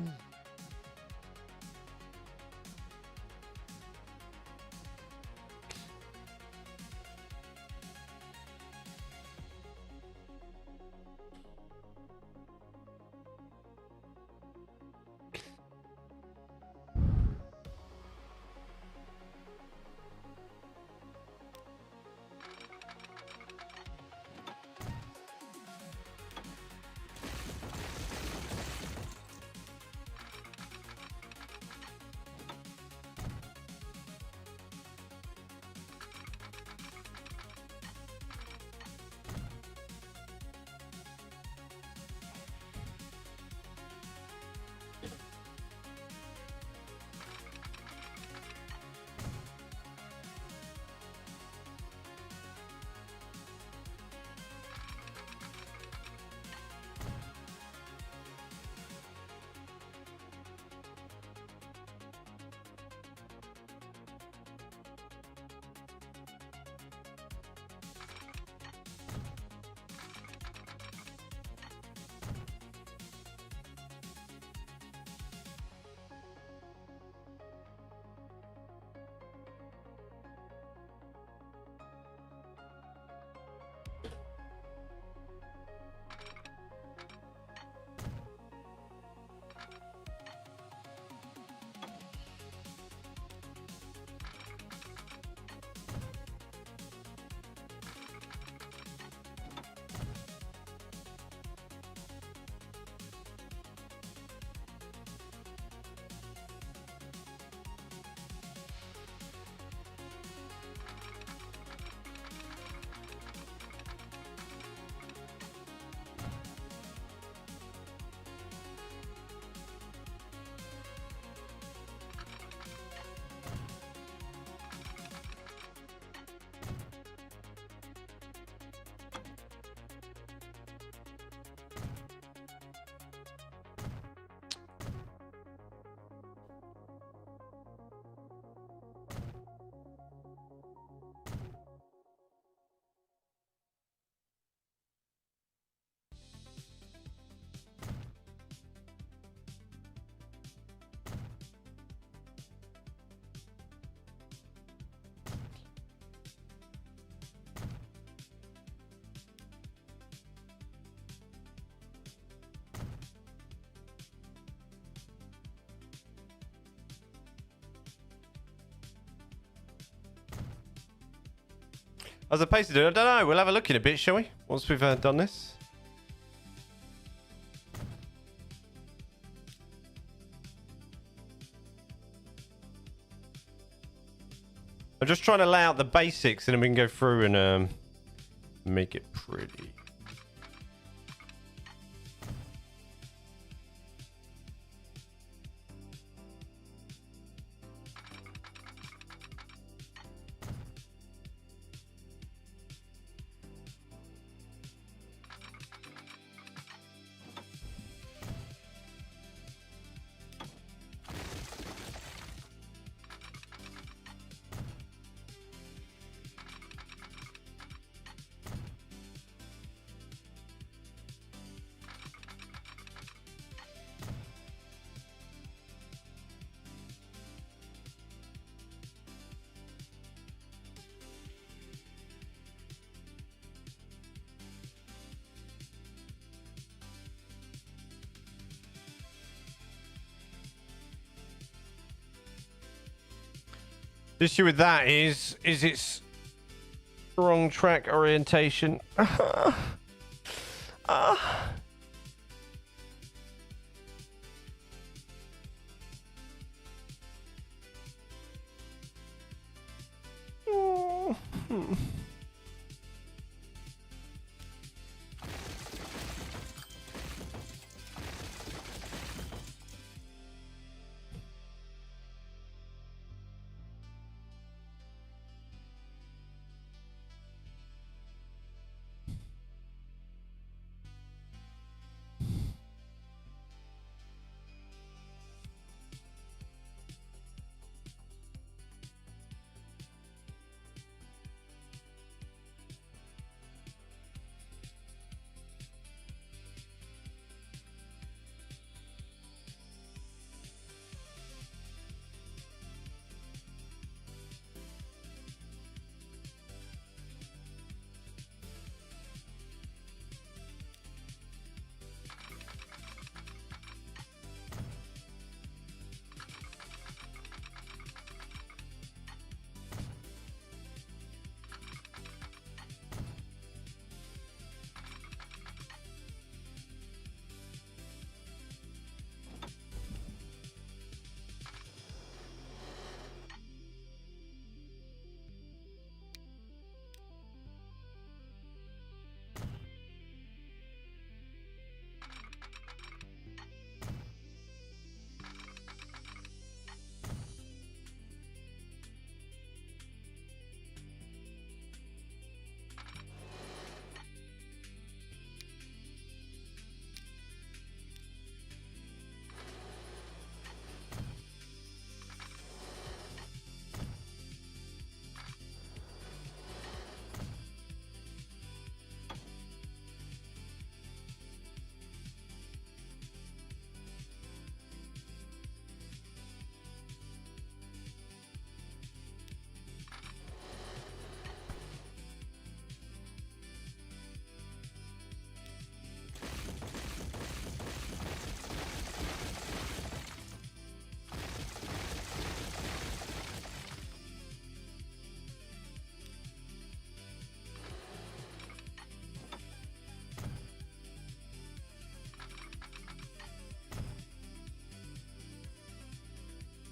As opposed to do, I don't know. We'll have a look in a bit, shall we? Once we've done this. I'm just trying to lay out the basics, and then we can go through and make it pretty. The issue with that is its wrong track orientation.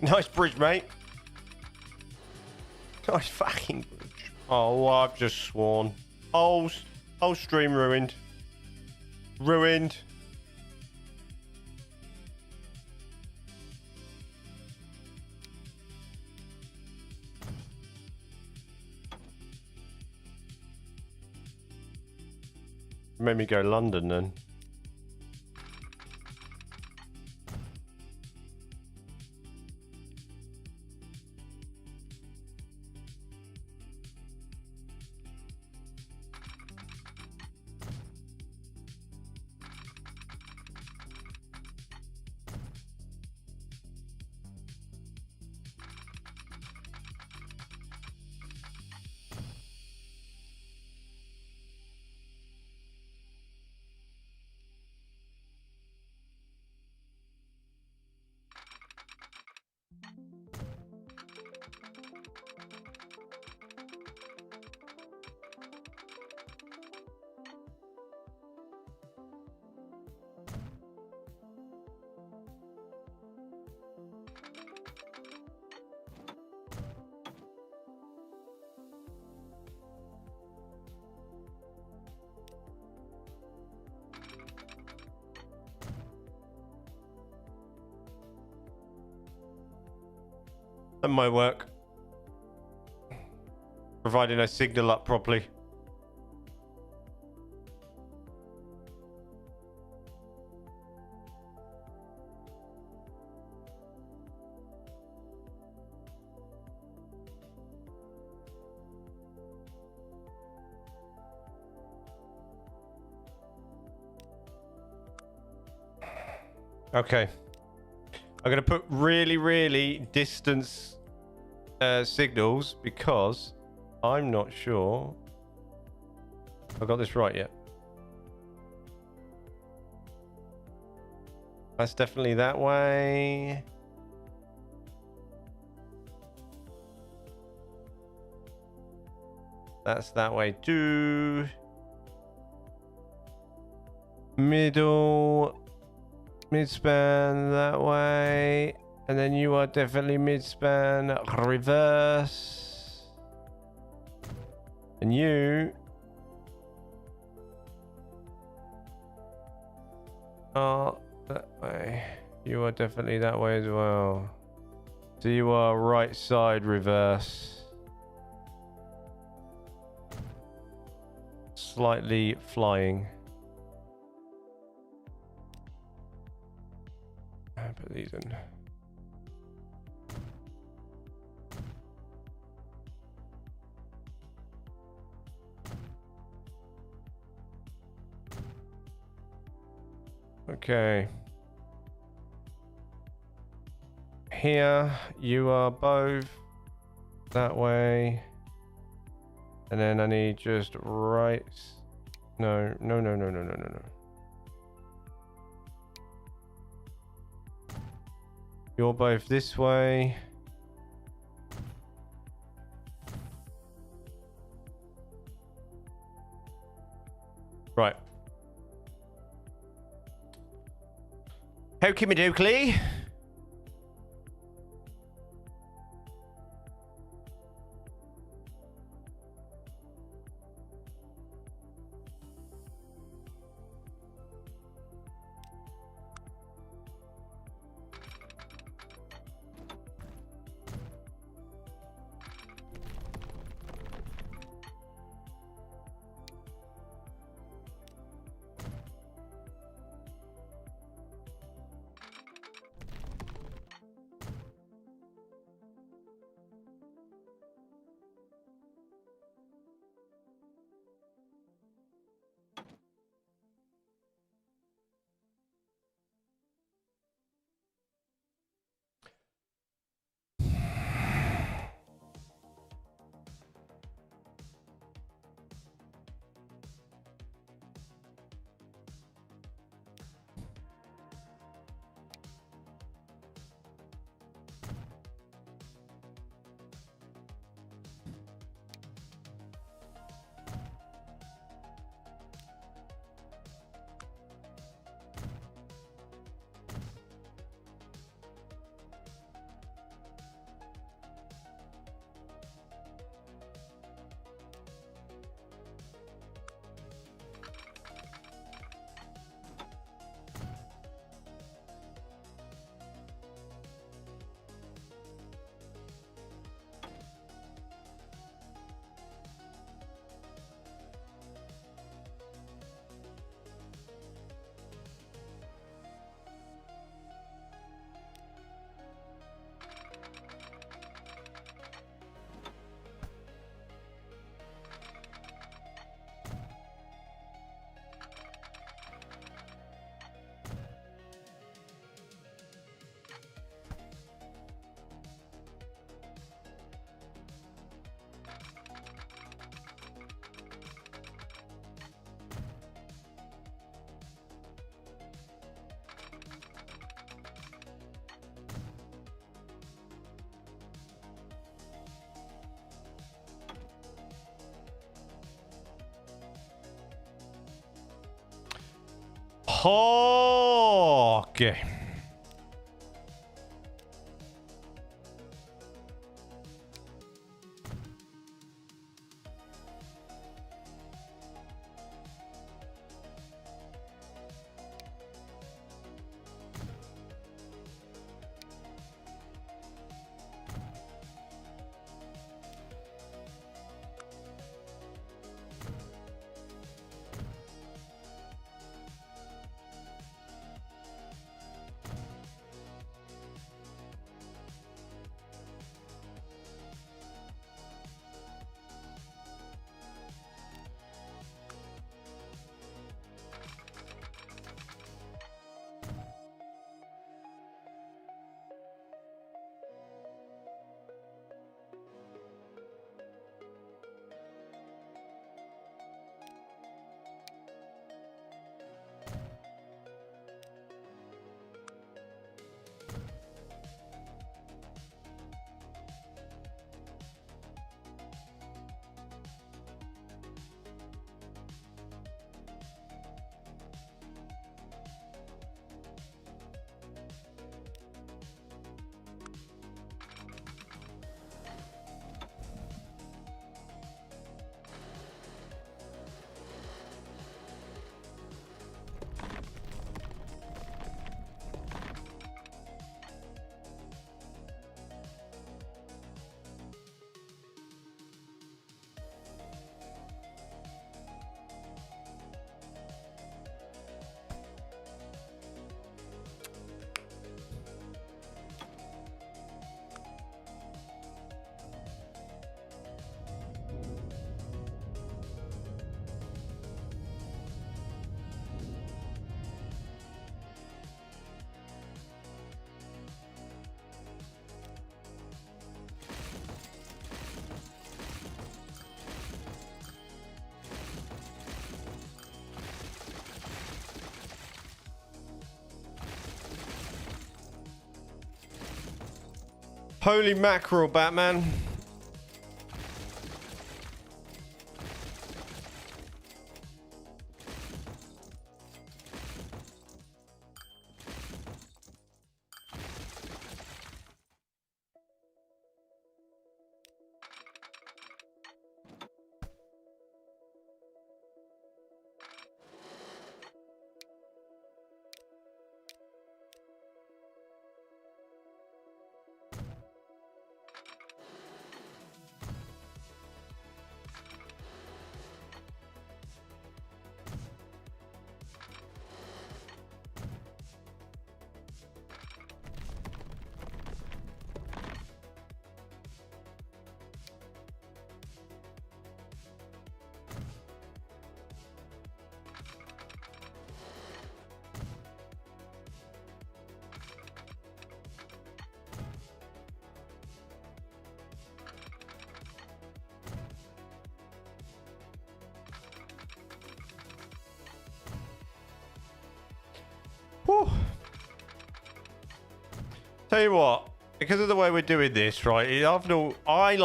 Nice bridge, mate. Nice fucking bridge. Oh, I've just sworn. Whole stream ruined. Ruined. Made me go London then. That might work. Providing I signal up properly. Okay. I'm going to put really distance signals because I'm not sure I got this right yet. That's definitely that way. That's that way too. Middle. Mid-span that way. And then you are definitely mid-span. Reverse. And you are that way. You are definitely that way as well. So you are right side reverse. Slightly flying. I'll put these in. Okay. Here you are both that way. And then I need just right. No. You're both this way. Right. Hokey Madokely. Okay. Holy mackerel, Batman. Whew. Tell you what, because of the way we're doing this, right? After all, I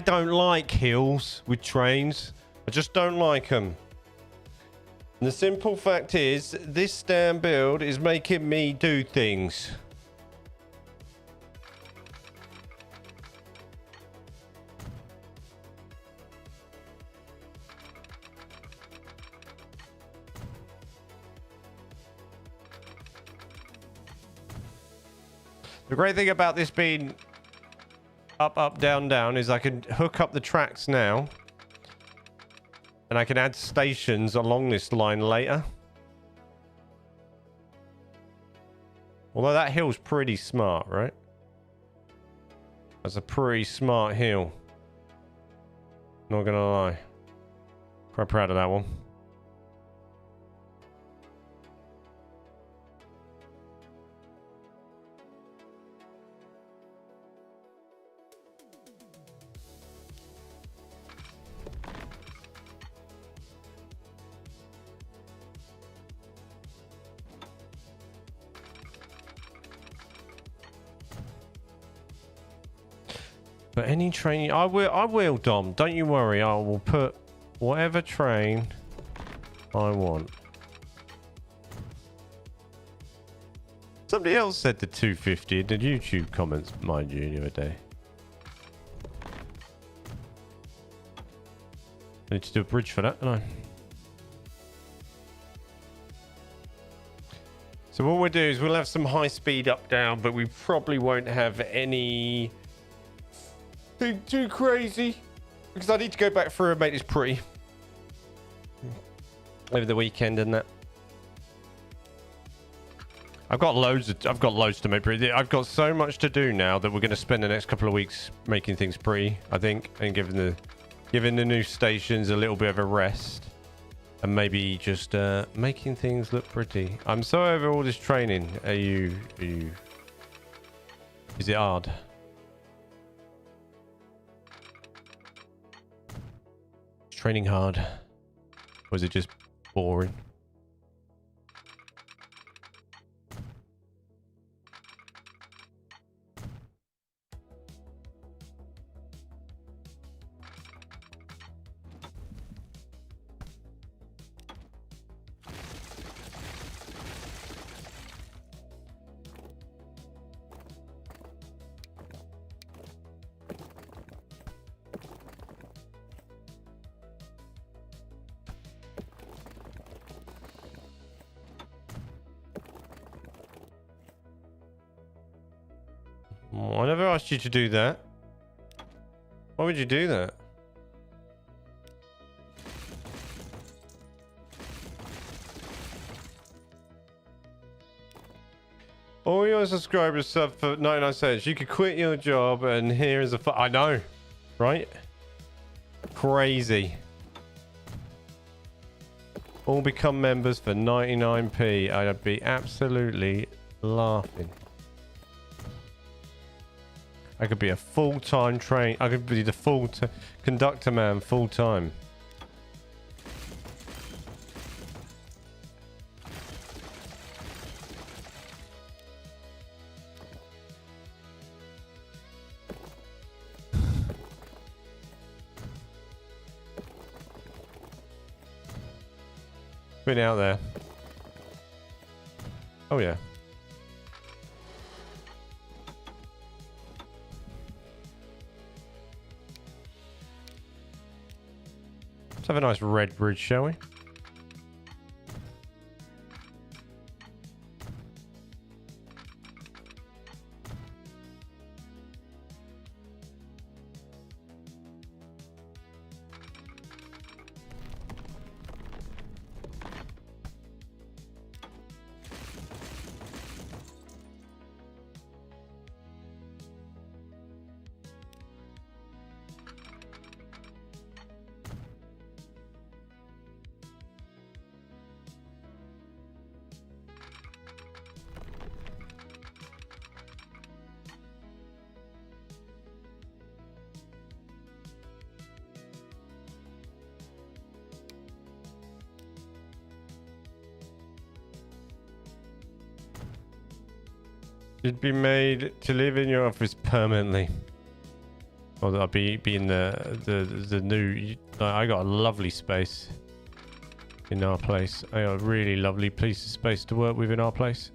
don't like hills with trains. I just don't like them. And the simple fact is, this damn build is making me do things. The great thing about this being up, up, down, down is I can hook up the tracks now. And I can add stations along this line later. Although that hill's pretty smart, right? That's a pretty smart hill. Not gonna lie. Quite proud of that one. But any train, I will, Dom. Don't you worry. I will put whatever train I want. Somebody else said the 250 in the YouTube comments, mind you, the other day. I need to do a bridge for that, don't I? So what we'll do is we'll have some high speed up down, but we probably won't have any too crazy, because I need to go back through and make this pretty over the weekend and that. I've got loads to make pretty. I've got so much to do now that we're going to spend the next couple of weeks making things pretty, I think, and giving the new stations a little bit of a rest, and maybe just making things look pretty. I'm so over all this training. Are you is it hard? Training hard, or is it just boring? I never asked you to do that. Why would you do that? All your subscribers sub for 99 cents. You could quit your job and here is a I know, right? Crazy. All become members for 99p. I'd be absolutely laughing. I could be a full-time train. I could be the conductor man full-time. spin out there. Oh, yeah. Let's have a nice red bridge, shall we? You'd be made to live in your office permanently. Or that'll be in the new. I got a lovely space in our place. I got a really lovely piece of space to work with in our place.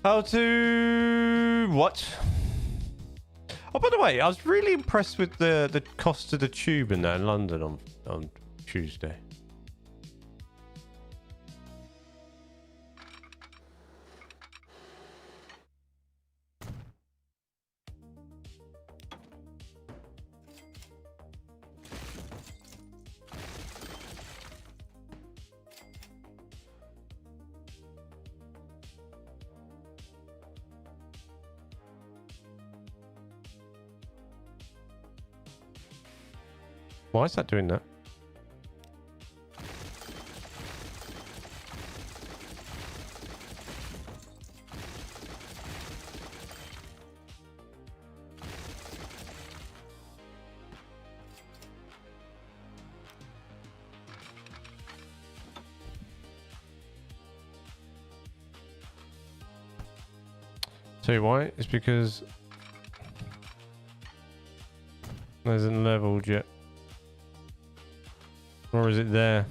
How to what? Oh, by the way, I was really impressed with the cost of the tube in there in London on Tuesday. Why is that doing that? Tell you why? It's because it isn't leveled yet. Or is it there?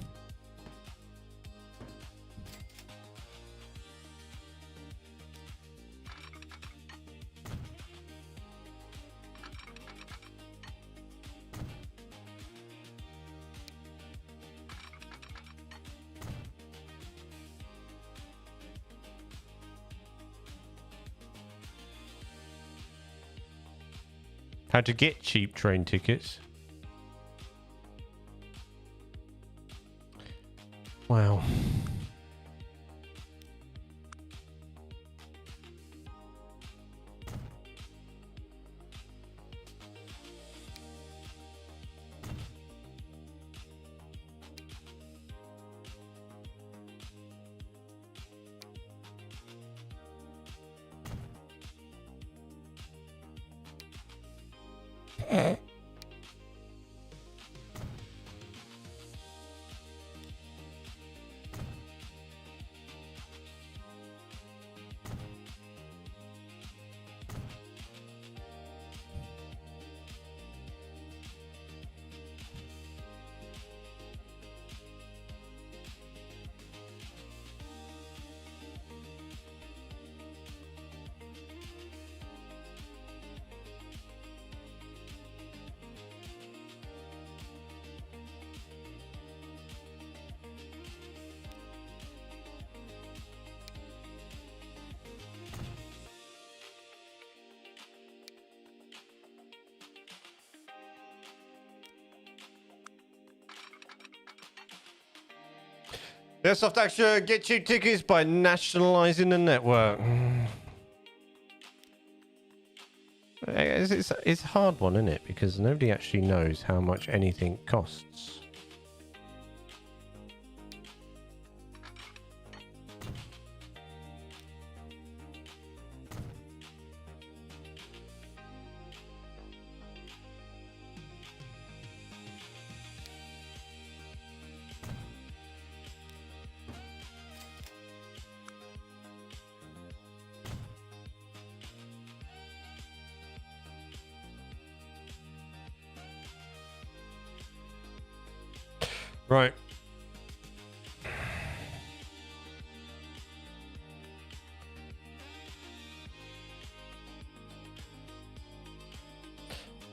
How to get cheap train tickets. Wow. Airsoft Action, get cheap tickets by nationalising the network. It's a hard one, isn't it? Because nobody actually knows how much anything costs. Right.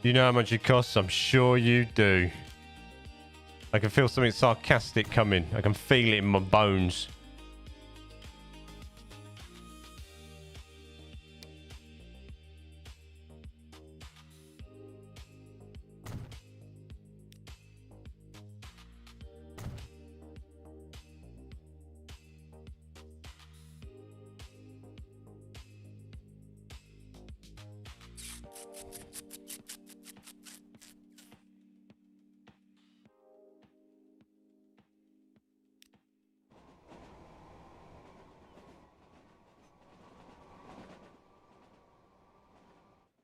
You know how much it costs? I'm sure you do. I can feel something sarcastic coming. I can feel it in my bones.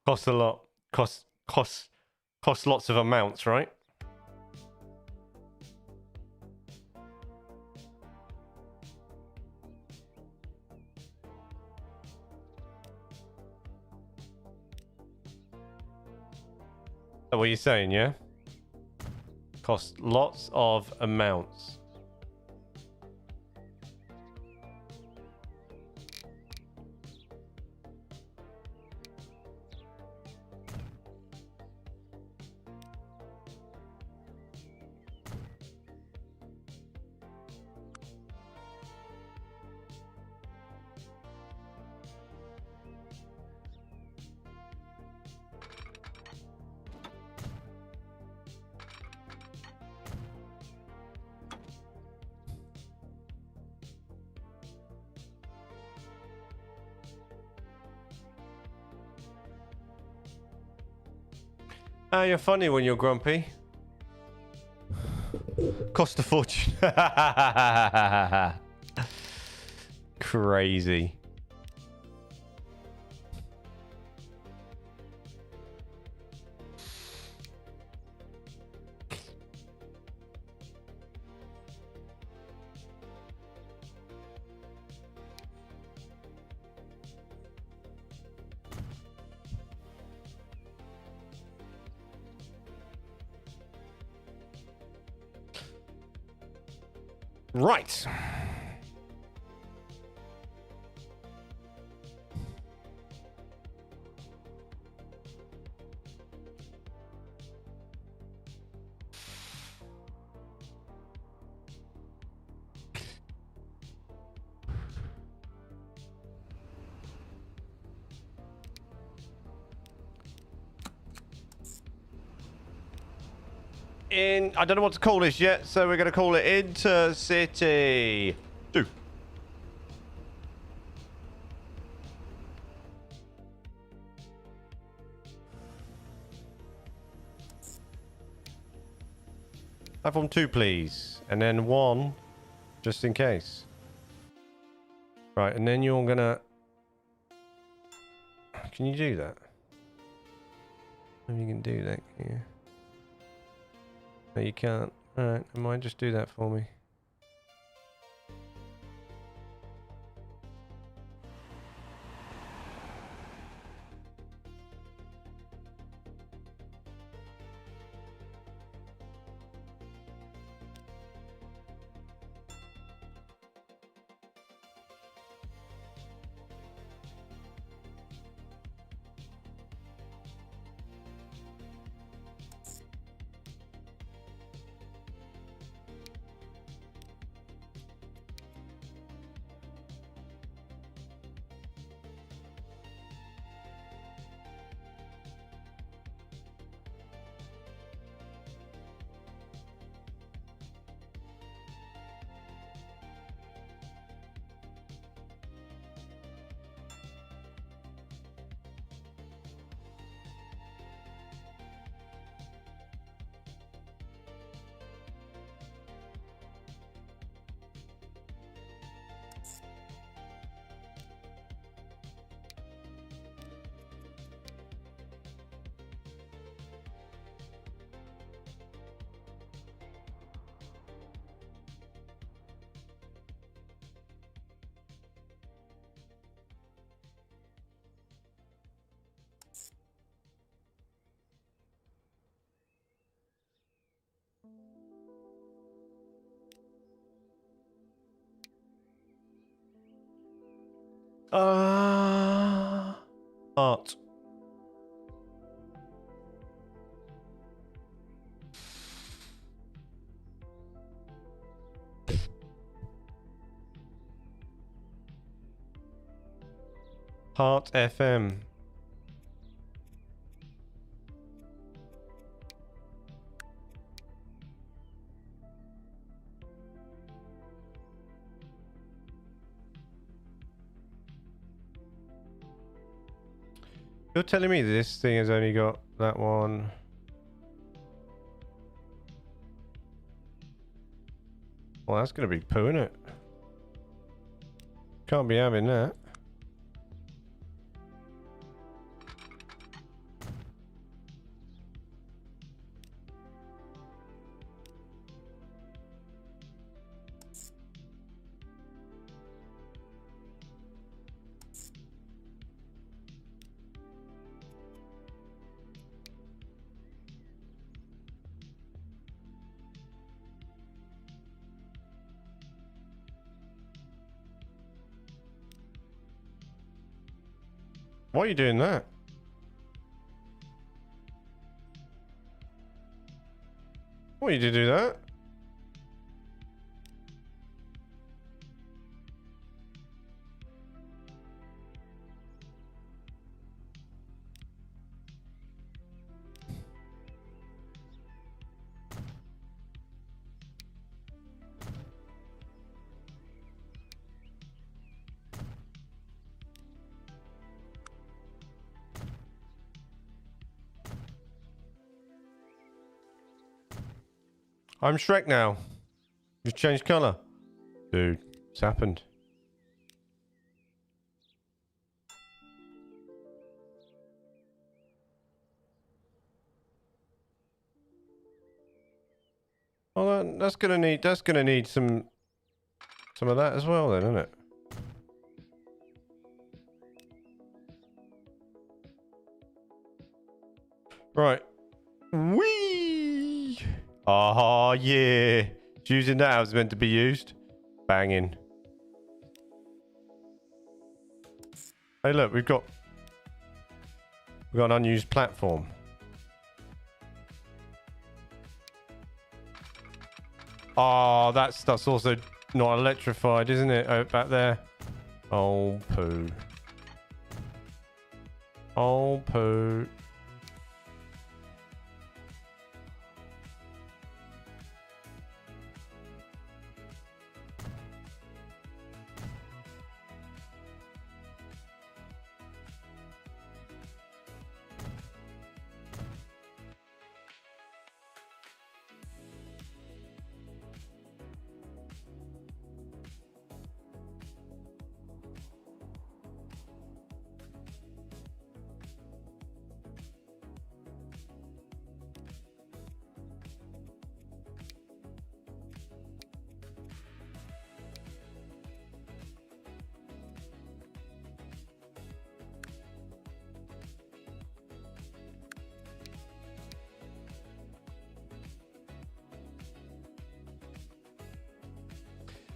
Costs a lot. Costs lots of amounts, right? Is that what you're saying, yeah? Cost lots of amounts. Oh, you're funny when you're grumpy. Cost a fortune. Crazy. Right. I don't know what to call this yet, so we're going to call it Intercity 2. Platform 2, please. And then 1, just in case. Right, and then you're going to... Can you do that? Maybe you can do that, can you? No, you can't. Alright, I might just do that for me. Art. Heart FM. You're telling me this thing has only got that one? Well, that's going to be poo, isn't it? Can't be having that. Why are you doing that? Why did you do that? I'm Shrek now. You've changed colour. Dude, what's happened? Well, that's gonna need some of that as well, then, isn't it? Right. Whee! Oh yeah, it's using that how it's meant to be used. Banging. Hey, look, we've got an unused platform. Oh, that's also not electrified, isn't it? Oh, back there. Oh poo. Oh poo.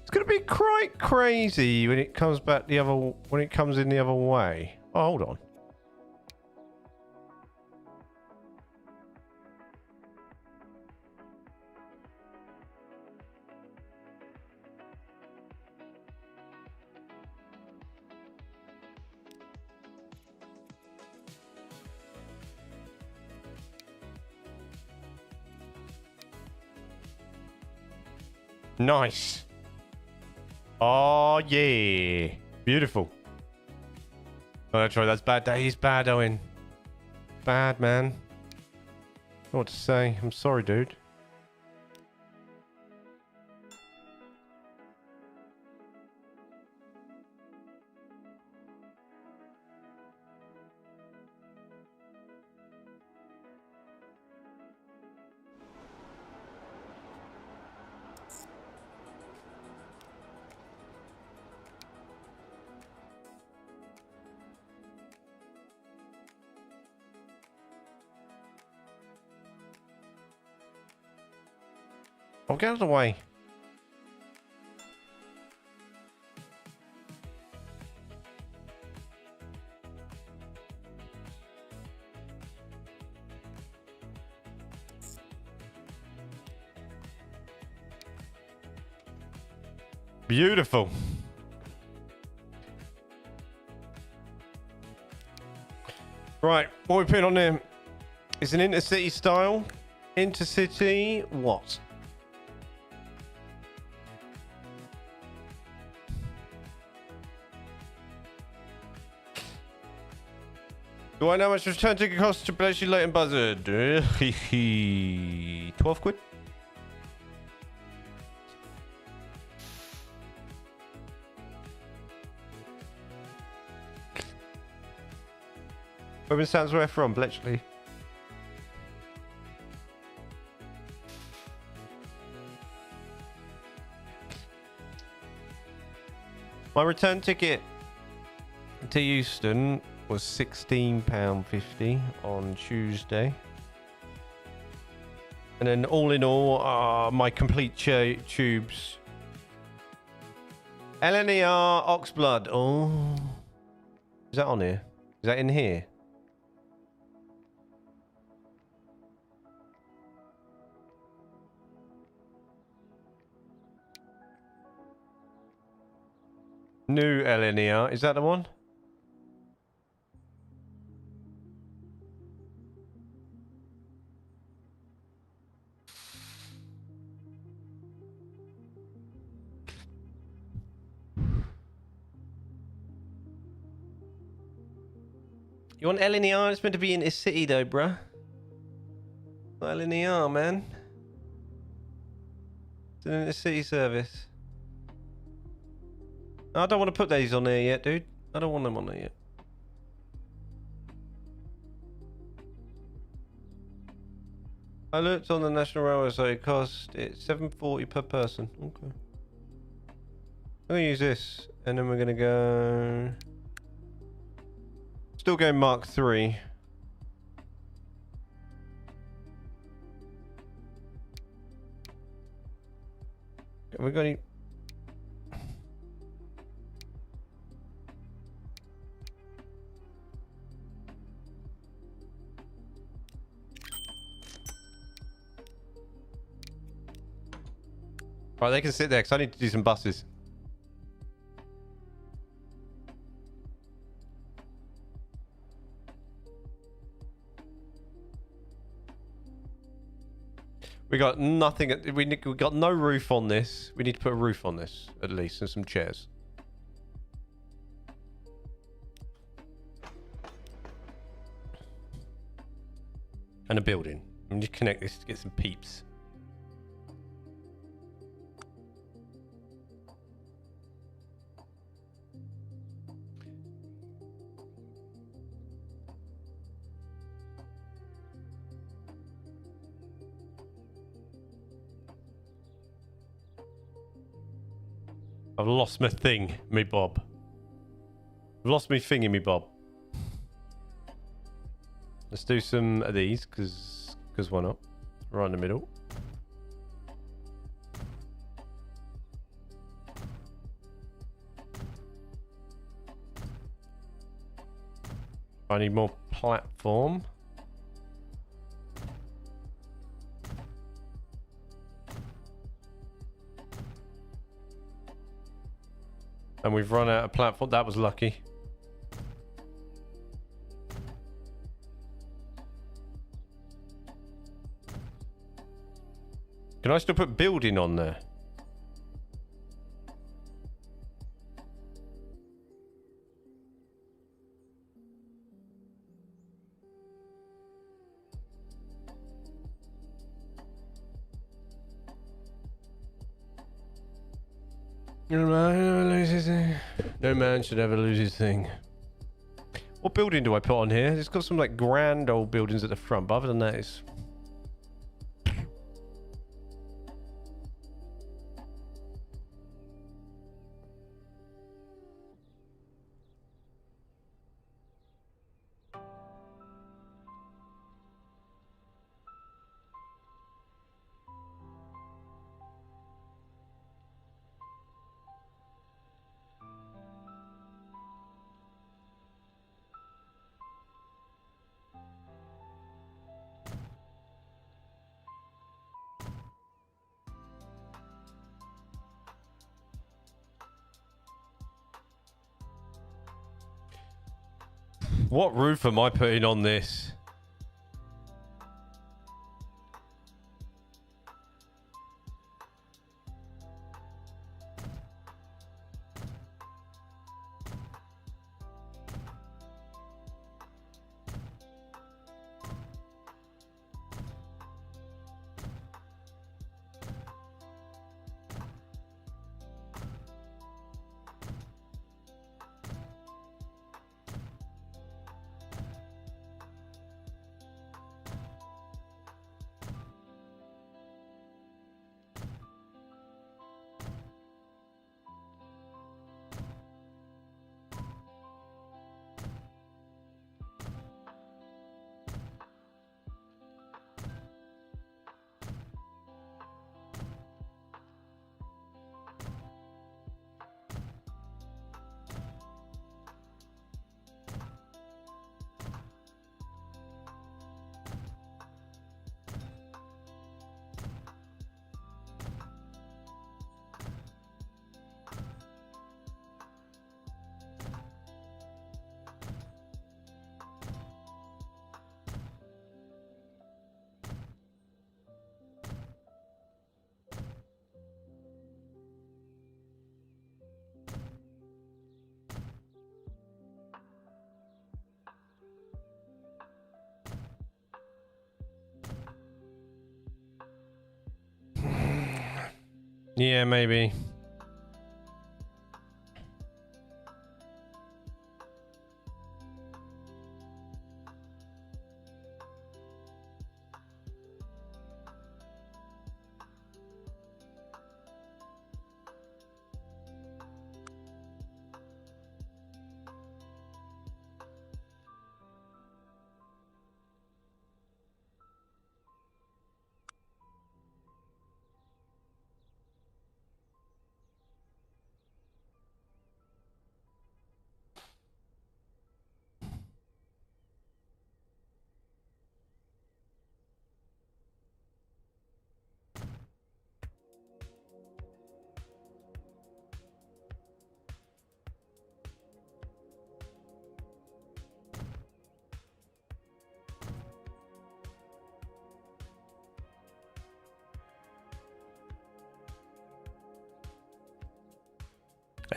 It's gonna be quite crazy when it comes back when it comes in the other way. Oh, hold on. Nice. Oh yeah, beautiful. Oh, that's right. That's bad. That is bad, Owen. Bad, man. What to say? I'm sorry, dude. Oh, get out of the way. Beautiful. Right, what we put on there? It's an intercity style. Intercity what? Do I know how much return ticket costs to Bletchley Leighton Buzzard? 12 quid? Where sounds where from? Bletchley. My return ticket to Euston was £16.50 on Tuesday. And then all in all, my complete tubes. LNER Oxblood. Oh. Is that on here? Is that in here? New LNER. Is that the one? You want LNER? It's meant to be in this city though, bruh. Not LNER, man. It's an city service. I don't want to put these on there yet, dude. I don't want them on there yet. I looked on the National Railway, so it cost £7.40 per person. Okay. I'm gonna use this, and then we're gonna go. Still going Mark 3. Have we got any? Right, they can sit there because I need to do some buses. We got nothing. We got no roof on this. We need to put a roof on this at least, and some chairs. And a building. We need to connect this to get some peeps. I've lost my thing, me bob. I've lost me thingy, me bob. Let's do some of these, because why not? Right in the middle. I need more platform. And we've run out of platform. That was lucky. Can I still put building on there? No man should ever lose his thing. What building do I put on here? It's got some like grand old buildings at the front, but other than that, it's. What roof am I putting on this? Yeah, maybe.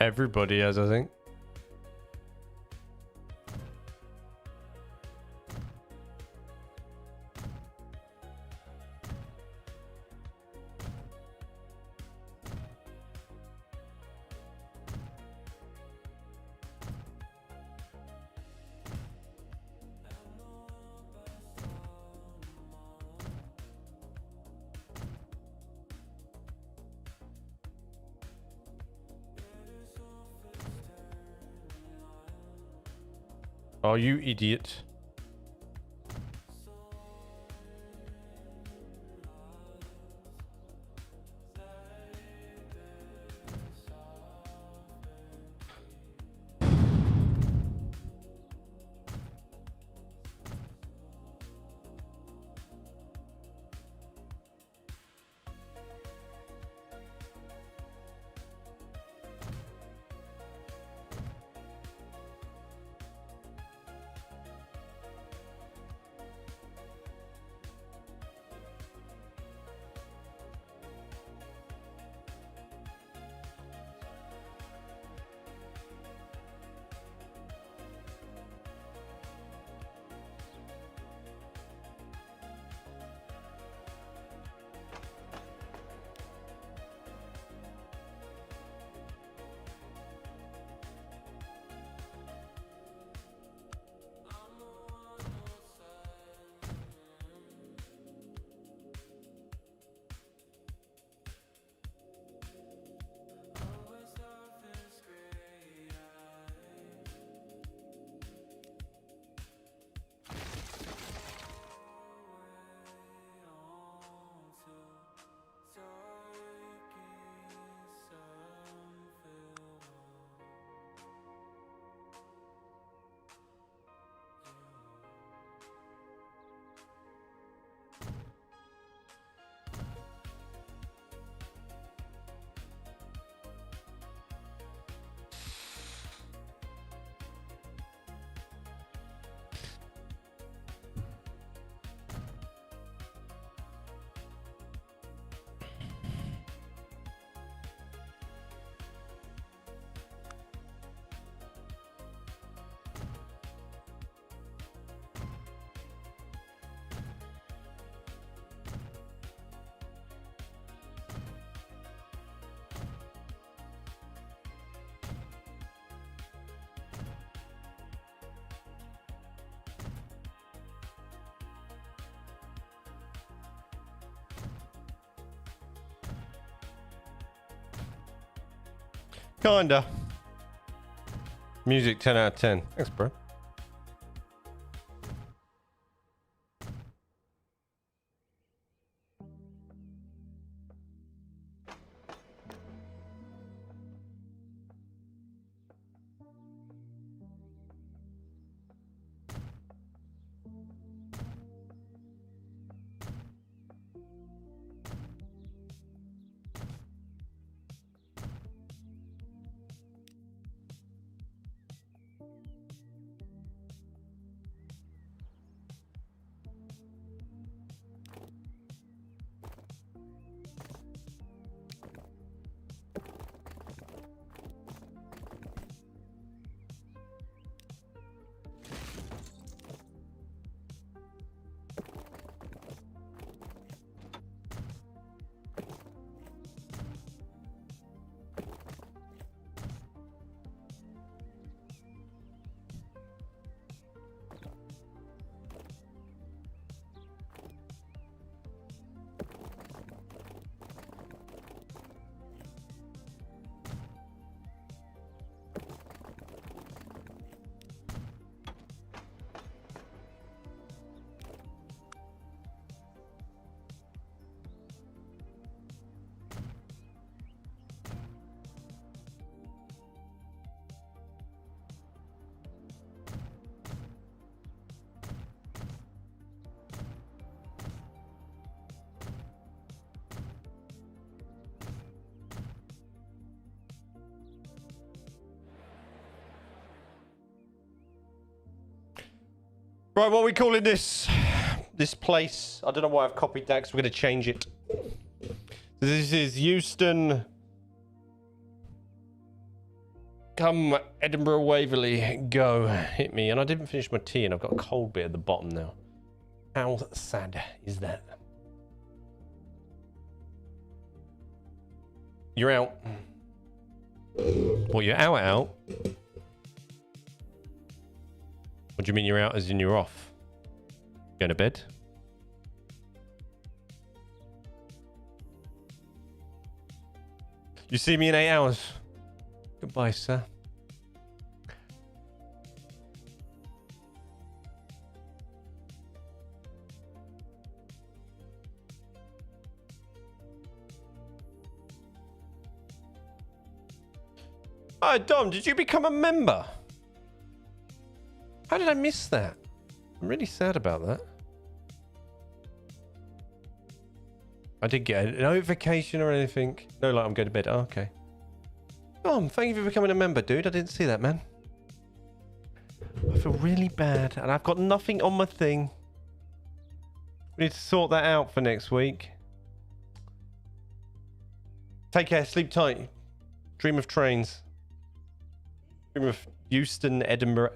Everybody has, I think. Oh, you idiot. Kinda. Music 10 out of 10. Thanks, bro. Right, what are we calling this? This place? I don't know why I've copied that because we're going to change it. This is Euston. Come, Edinburgh Waverley, go. Hit me. And I didn't finish my tea and I've got a cold bit at the bottom now. How sad is that? You're out. What, you're out? What do you mean you're out as in you're off? Going to bed? You see me in 8 hours. Goodbye, sir. Oh, Dom, did you become a member? How did I miss that? I'm really sad about that. I didn't get a notification or anything. No, like I'm going to bed. Oh, okay. Dom, thank you for becoming a member, dude. I didn't see that, man. I feel really bad. And I've got nothing on my thing. We need to sort that out for next week. Take care. Sleep tight. Dream of trains. Dream of Euston, Edinburgh,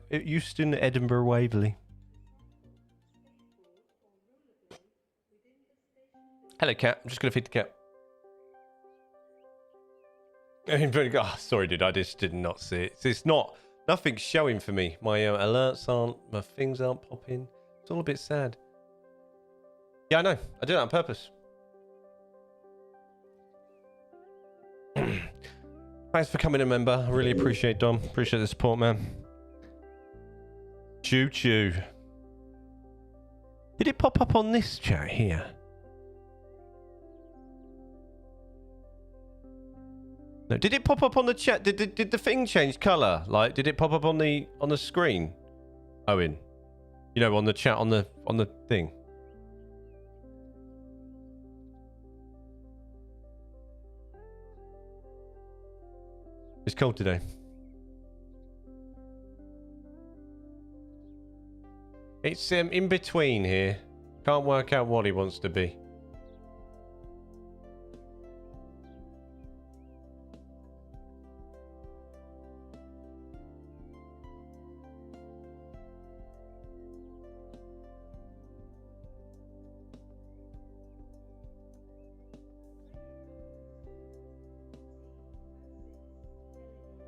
Waverley. Hello, cat. I'm just going to feed the cat. Oh, sorry, dude. I just did not see it. It's not... Nothing's showing for me. My alerts aren't... My things aren't popping. It's all a bit sad. Yeah, I know. I did that on purpose. Thanks for coming in, member. I really appreciate Dom. Appreciate the support, man. Choo choo. Did it pop up on this chat here? No. Did it pop up on the chat? Did the thing change colour? Like, did it pop up on the screen? Owen, you know, on the chat on the thing. It's cold today. It's in between here. Can't work out what he wants to be.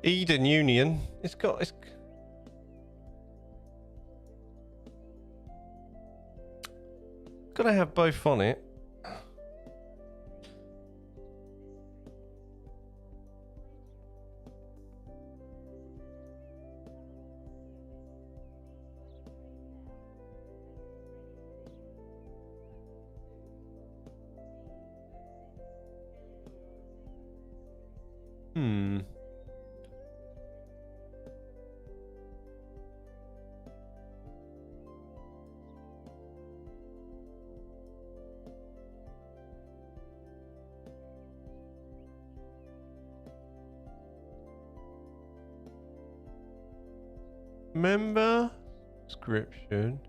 Eden Union. It's got to have both on it. Member description.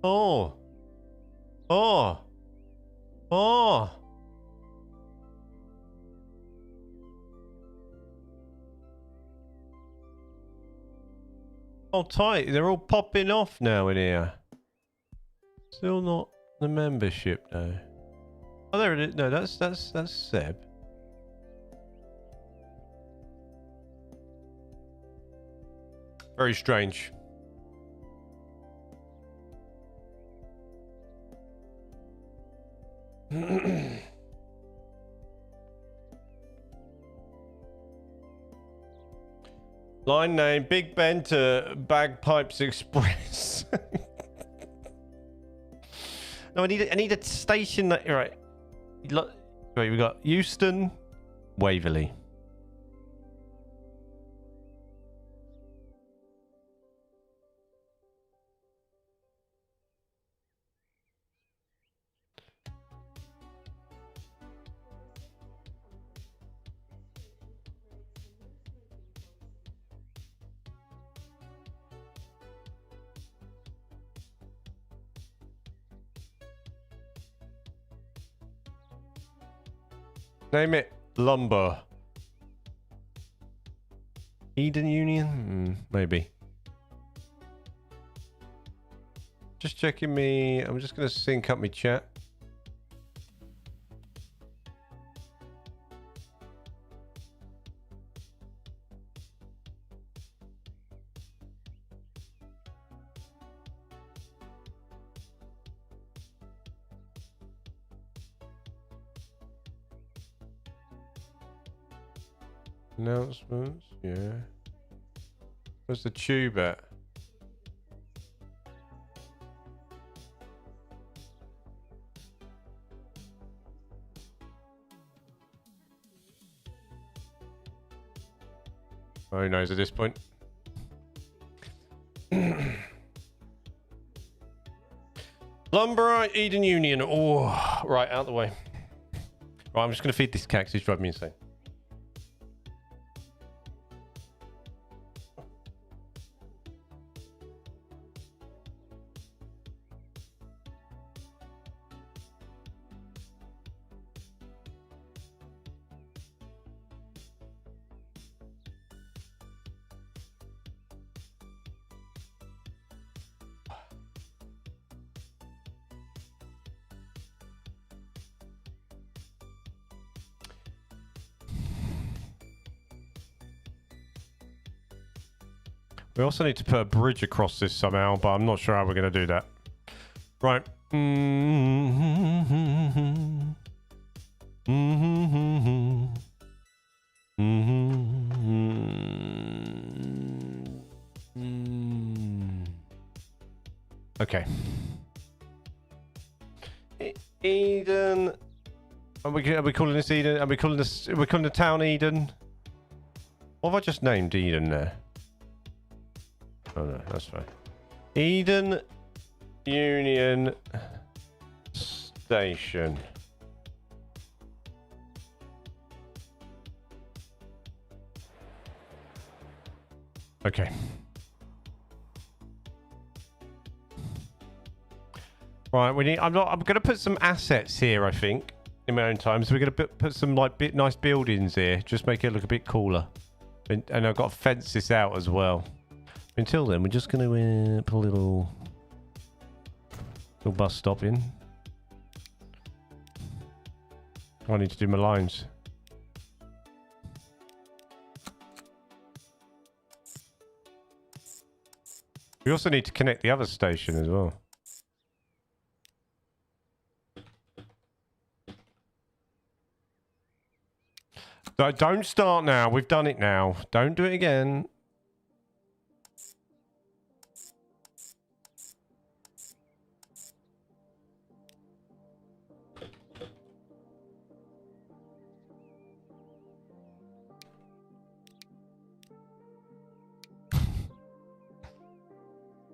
Oh. Oh. Oh. Oh, tight. They're all popping off now in here. Still not the membership though. Oh, there it is. No, that's Seb. Very strange. Line name: Big Ben to Bagpipes Express. No, I need a station that. Right. Wait, we got Euston, Waverley. Name it Lumber. Eden Union? Maybe. Just checking me. I'm just going to sync up my chat. Announcements, yeah. Where's the tube at? Oh, who knows at this point? Lumber, Eden Union. Oh, right, out the way. Right, I'm just going to feed this cat because he's driving me insane. We also need to put a bridge across this somehow, but I'm not sure how we're going to do that. Right. Okay. Eden. Are we calling this Eden? Are we calling the town Eden? What have I just named Eden there? Oh no, that's fine. Eden Union Station. Okay. Right, we need. I'm going to put some assets here. I think in my own time. So we're going to put some like nice buildings here. Just make it look a bit cooler. And I've got to fence this out as well. Until then, we're just going to put a little bus stop in. I need to do my lines. We also need to connect the other station as well. Don't start now. We've done it now. Don't do it again.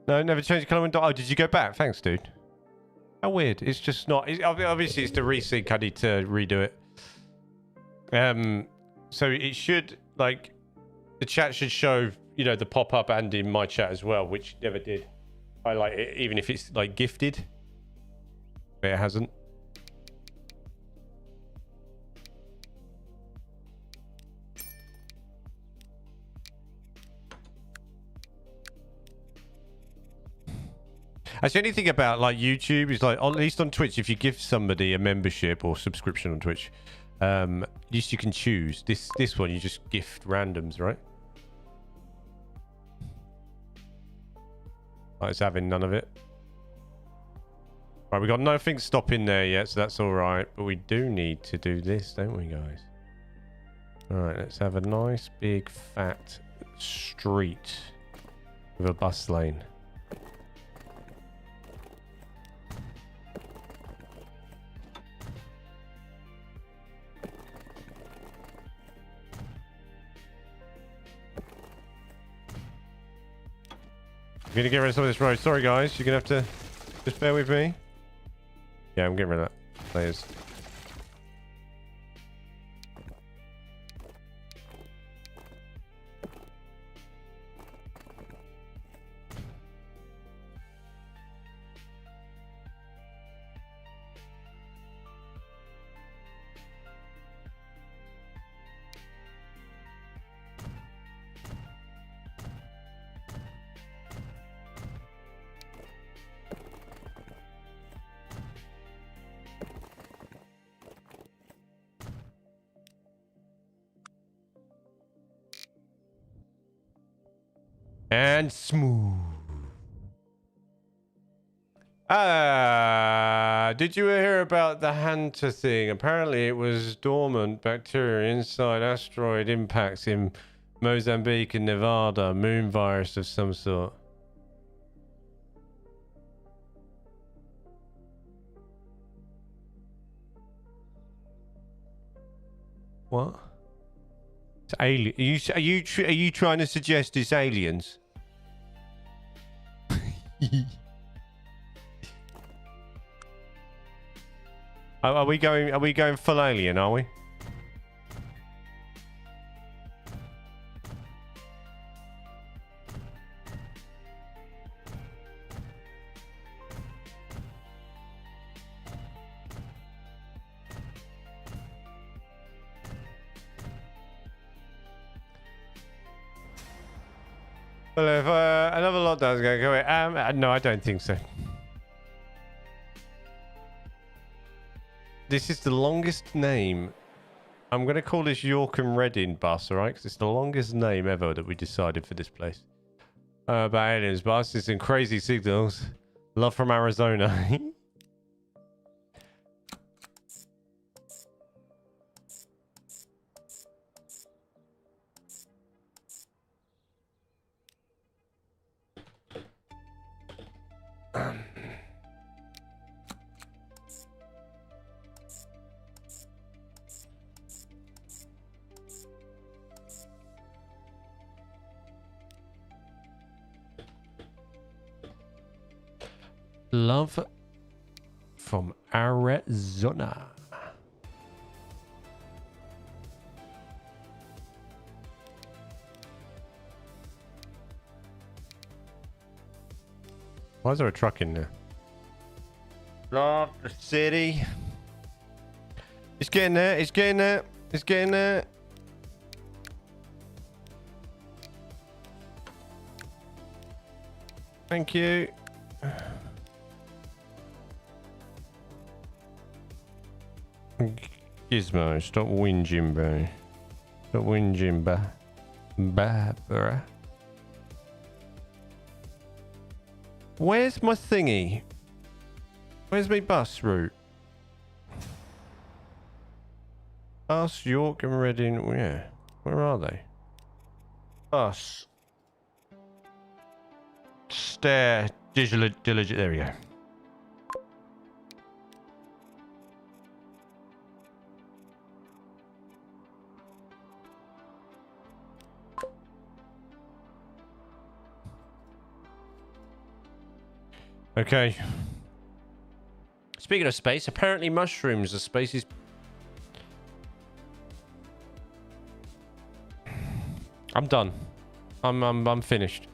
No, never change the colour. Oh, did you go back? Thanks, dude. How weird. It's just not. Obviously, it's the resync. I need to redo it. So it should, like, the chat should show, you know, the pop-up and in my chat as well, which it never did. I like it, even if it's, like, gifted. But it hasn't. That's the only thing about, like, YouTube is, like, at least on Twitch, if you give somebody a membership or subscription on Twitch, at least you can choose. This one, you just gift randoms, right? Like, it's having none of it. Right, we got nothing stopping there yet, so that's all right. But we do need to do this, don't we, guys? All right, let's have a nice, big, fat street with a bus lane. I'm gonna get rid of some of this road. Sorry, guys. You're gonna have to just bear with me. Yeah, I'm getting rid of that. Players. And smooth. Did you hear about the Hunter thing? Apparently it was dormant bacteria inside asteroid impacts in Mozambique and Nevada. Moon virus of some sort. What? It's alien. Are you trying to suggest it's aliens? Are we going full alien, are we? Well, if another lockdown's going to go away, no, I don't think so. This is the longest name. I'm going to call this York and Reading bus, all right? Because it's the longest name ever that we decided for this place. About aliens bus, it's in crazy signals. Love from Arizona. Love from Arizona. Why is there a truck in there? Love the city. It's getting there. It's getting there. It's getting there. Thank you. Gizmo, stop whinging, bro. Stop whinging, bruh. Where's my thingy? Where's my bus route? Bus, York and Reading. Yeah. Where are they? Bus. Stair. Diligent. There we go. Okay. Speaking of space, apparently mushrooms are space's... I'm done. I'm finished.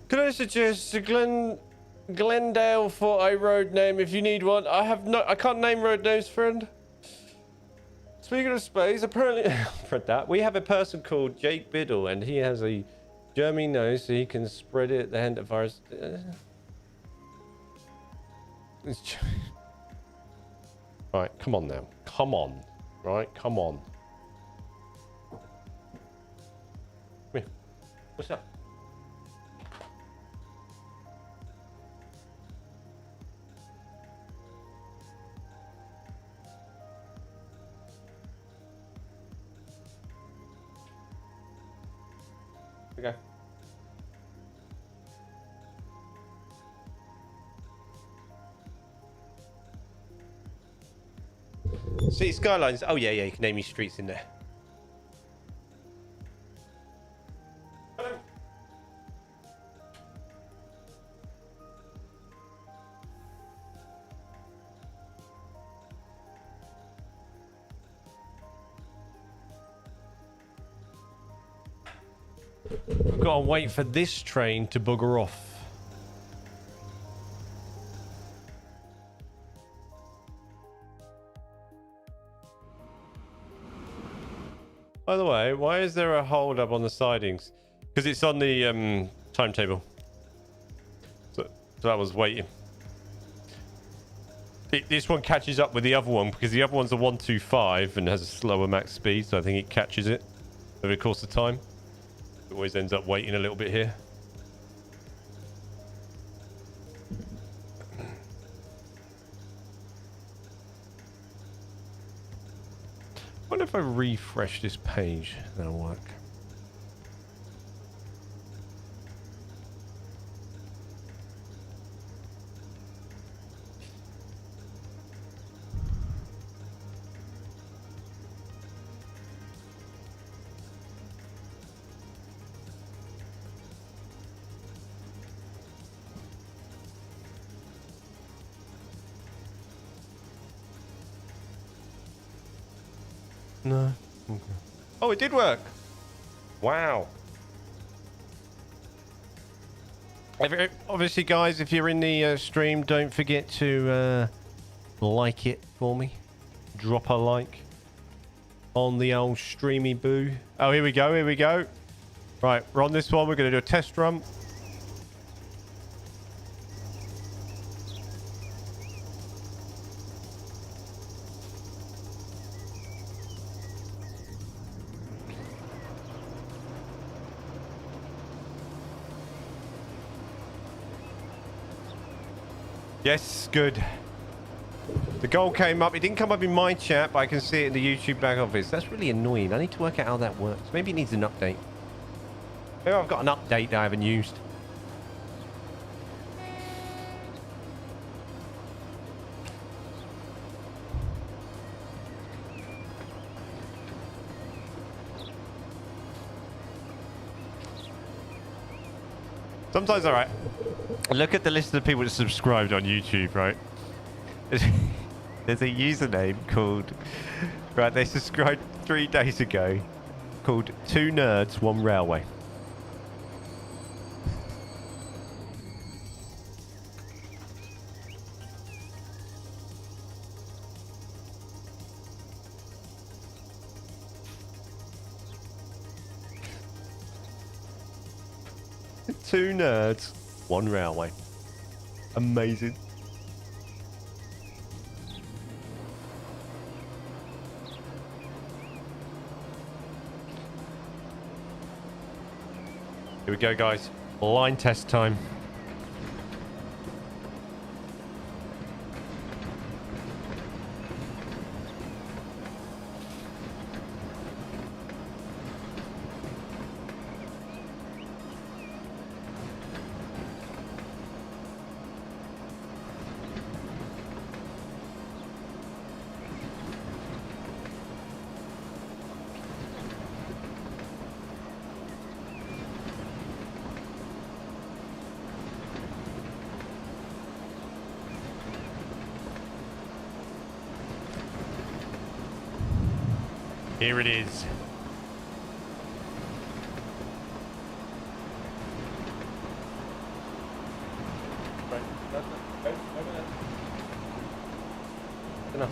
Could I suggest a Glendale for a road name if you need one? I can't name road names, friend. Speaking of space, apparently for that we have a person called Jake Biddle, and he has a germy nose, so he can spread it at the hand of virus. Right, come on now, come on, right, come on. Come here. What's up? Okay. See, Skylines. Oh, yeah, you can name your streets in there. I've got to wait for this train to bugger off. By the way, why is there a hold up on the sidings? Because it's on the timetable. So that was waiting. This one catches up with the other one because the other one's a 125 and has a slower max speed, so I think it catches it over the course of time. It always ends up waiting a little bit here. I wonder if I refresh this page, that'll work. No. Okay. Oh, it did work. Wow. Obviously, guys, if you're in the stream, don't forget to like it for me. Drop a like on the old streamy boo. Oh, here we go. Here we go. Right, we're on this one. We're going to do a test run. Yes, good. The goal came up. It didn't come up in my chat, but I can see it in the YouTube back office. That's really annoying. I need to work out how that works. Maybe it needs an update. Maybe I've got an update that I haven't used. Sometimes, all right. Look at the list of people that subscribed on YouTube, right? There's a username called... Right, they subscribed 3 days ago called 2 Nerds, 1 Railway. Two nerds, one railway. Amazing. Here we go, guys. Line test time. Here it is. Enough.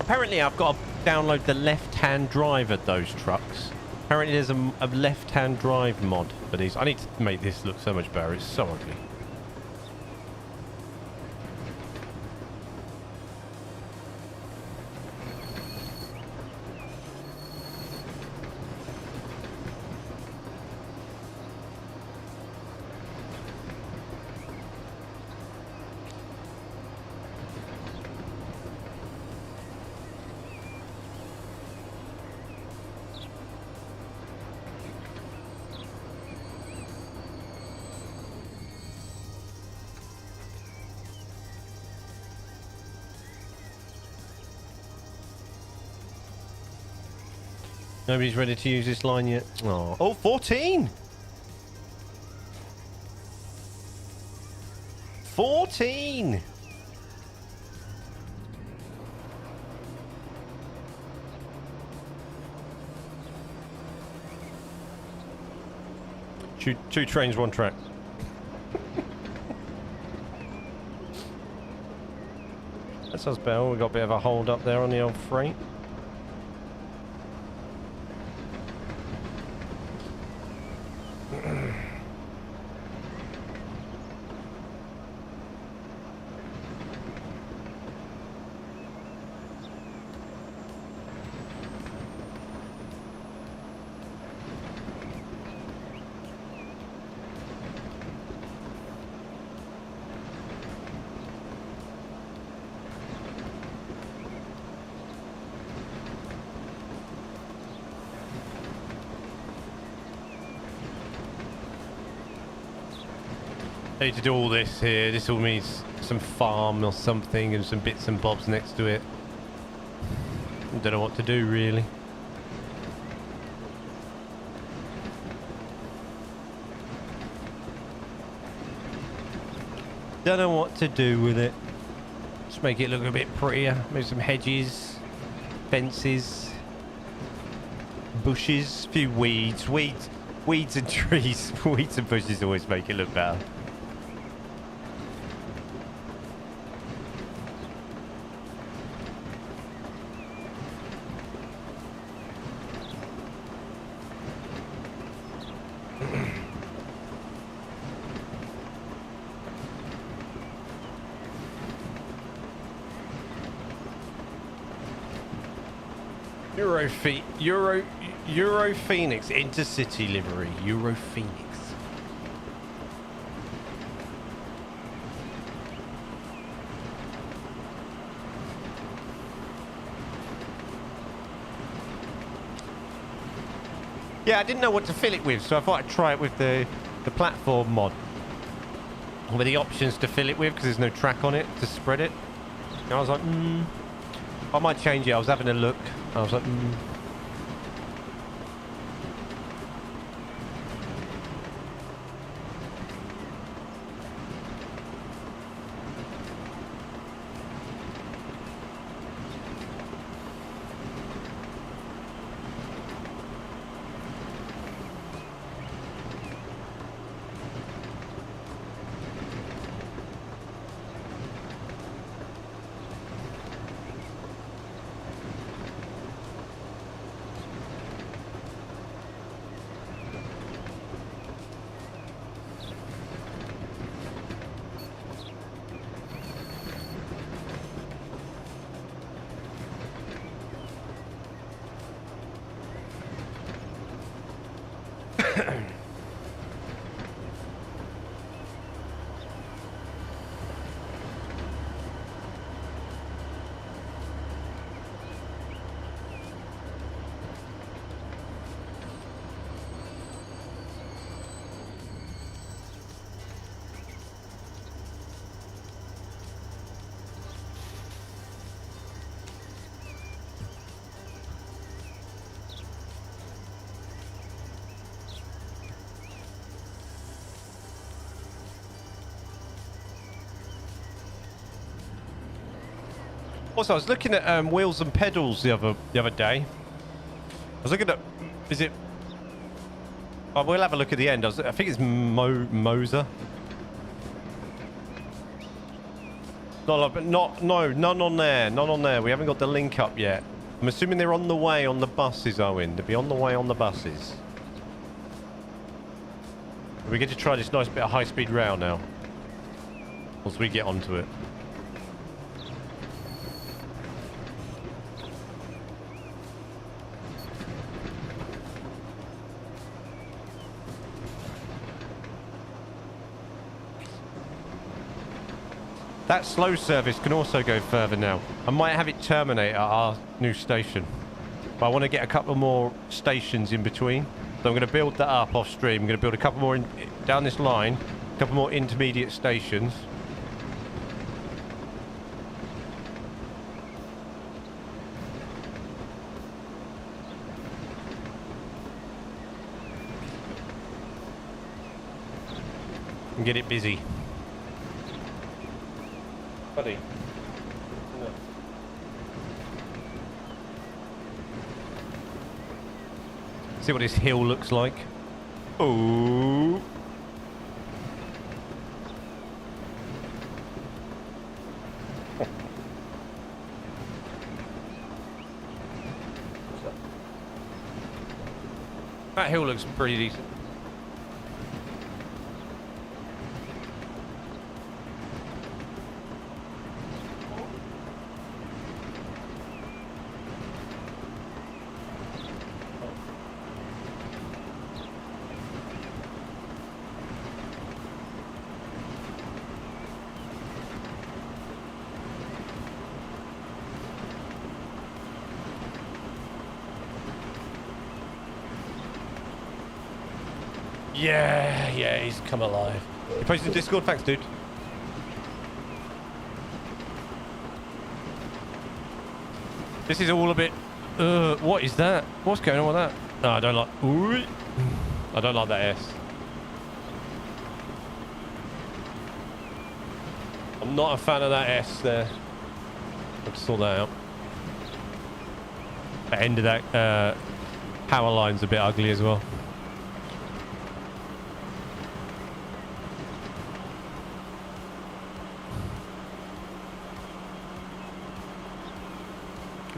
Apparently, I've got to download the left-hand drive of those trucks. Apparently, there's a left-hand drive mod for these. I need to make this look so much better. It's so ugly. Nobody's ready to use this line yet. Oh, 14! 14! Two trains, one track. That sounds better. We've got a bit of a hold up there on the old freight. I need to do all this here. This all means some farm or something and some bits and bobs next to it. I don't know what to do really. Don't know what to do with it. Just make it look a bit prettier. Maybe some hedges, fences, bushes, a few weeds and trees. Weeds and bushes always make it look better. Euro Phoenix Intercity livery. Euro Phoenix. Yeah, I didn't know what to fill it with, so I thought I'd try it with the platform mod. With the options to fill it with, because there's no track on it to spread it. And I was like, I might change it. I was having a look. I was like, Also, I was looking at wheels and pedals the other day. I was looking at, is it? Oh, we'll have a look at the end. I think it's Moser. None on there. None on there. We haven't got the link up yet. I'm assuming they're on the way on the buses, Owen. They'll be on the way on the buses. We get to try this nice bit of high-speed rail now. Once we get onto it. That slow service can also go further now. I might have it terminate at our new station. But I want to get a couple more stations in between. So I'm going to build that up off stream. I'm going to build a couple more down this line. A couple more intermediate stations. And get it busy. Buddy. No. See what this hill looks like. Oh. That hill looks pretty decent. Yeah, he's come alive. You posted in Discord? Thanks, dude. This is all a bit... what is that? What's going on with that? No, I don't like... Ooh. I don't like that S. I'm not a fan of that S there. Let's sort that out. The end of that power line's a bit ugly as well.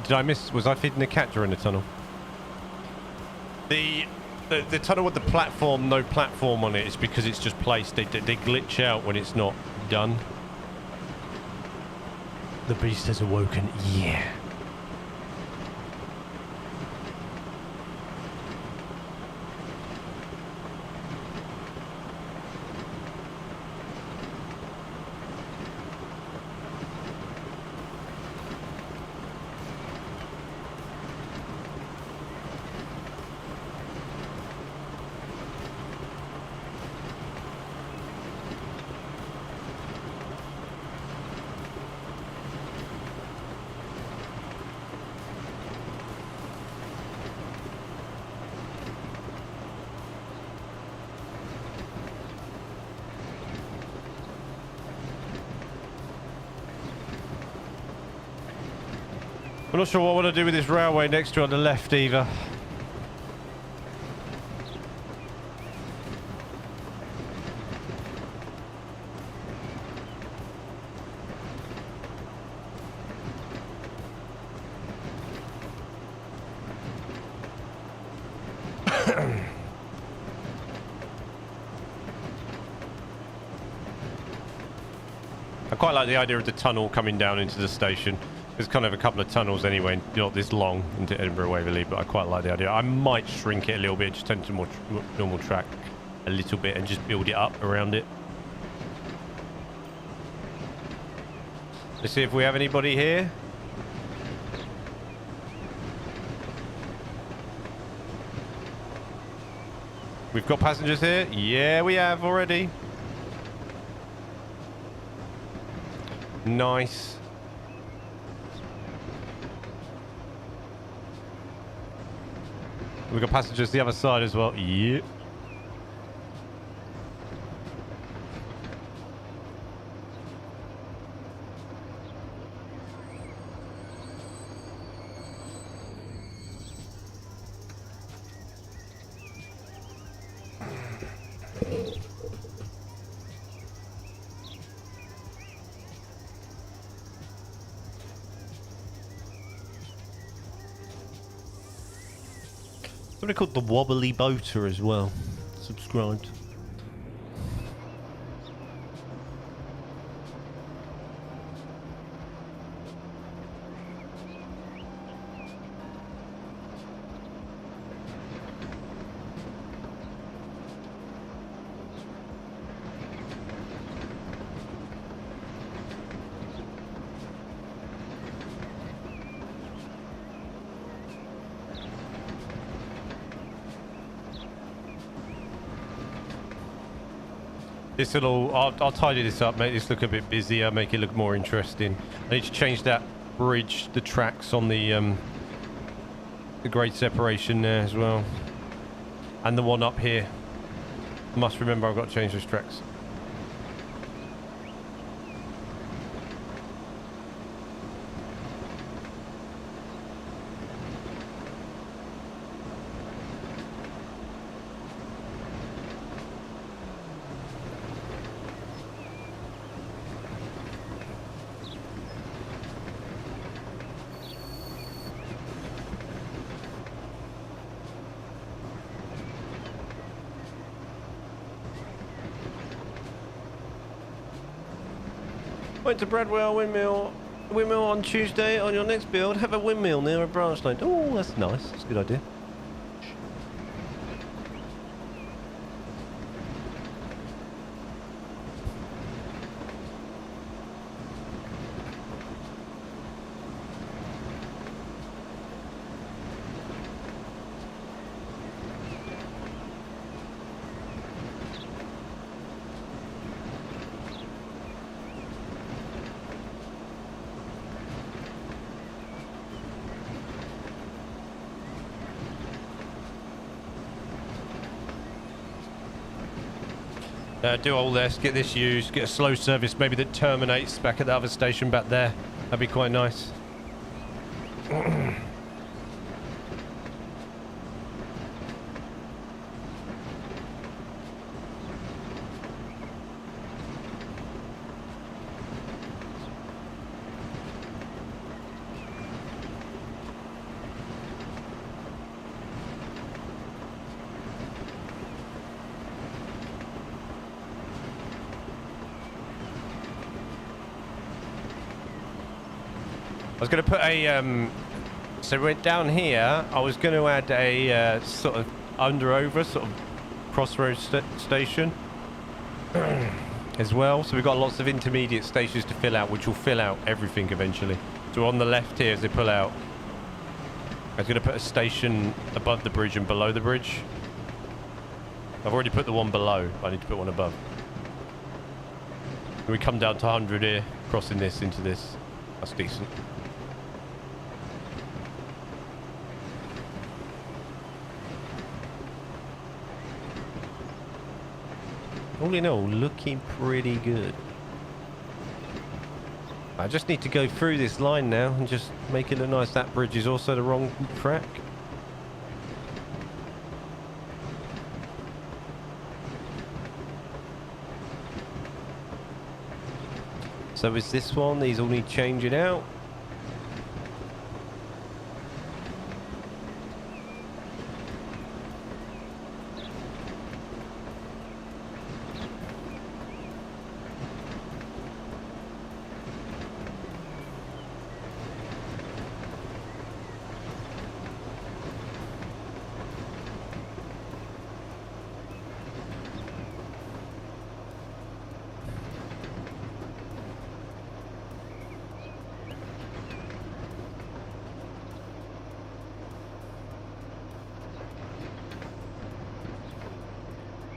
Did I miss? Was I feeding the cat during the tunnel? The tunnel with the platform, no platform on it, is because it's just placed. They glitch out when it's not done. The beast has awoken. Yeah. I'm not sure what I want to do with this railway next to on the left either. I quite like the idea of the tunnel coming down into the station. There's kind of a couple of tunnels anyway, not this long into Edinburgh Waverley, but I quite like the idea. I might shrink it a little bit, just turn it to more normal track a little bit and just build it up around it. Let's see if we have anybody here. We've got passengers here. Yeah, we have already. Nice. We've got passengers the other side as well. Yep. Somebody called the Wobbly Boater as well. Subscribed. This will all, I'll tidy this up, make this look a bit busier, make it look more interesting. I need to change that bridge, the tracks on the grade separation there as well. And the one up here. Must remember I've got to change those tracks. Went to Bradwell windmill on Tuesday. On your next build, have a windmill near a branch line. Oh, that's nice. That's a good idea. Do all this, get this used, get a slow service maybe that terminates back at the other station back there. That'd be quite nice. I was going to put a, so we're down here, I was going to add a sort of under-over, sort of Crossroad station as well. So we've got lots of intermediate stations to fill out, which will fill out everything eventually. So on the left here, as they pull out, I was going to put a station above the bridge and below the bridge. I've already put the one below, but I need to put one above. And we come down to 100 here, crossing this into this. That's decent. All in all, looking pretty good. I just need to go through this line now and just make it look nice. That bridge is also the wrong track. So is this one? These all need changing out.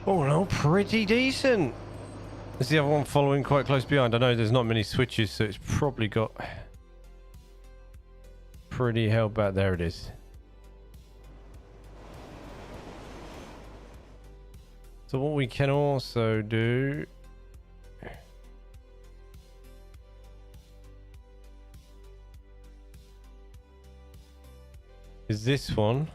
Oh no, pretty decent. Is the other one following quite close behind? I know there's not many switches, so it's probably got pretty held back. There it is. So what we can also do is this one.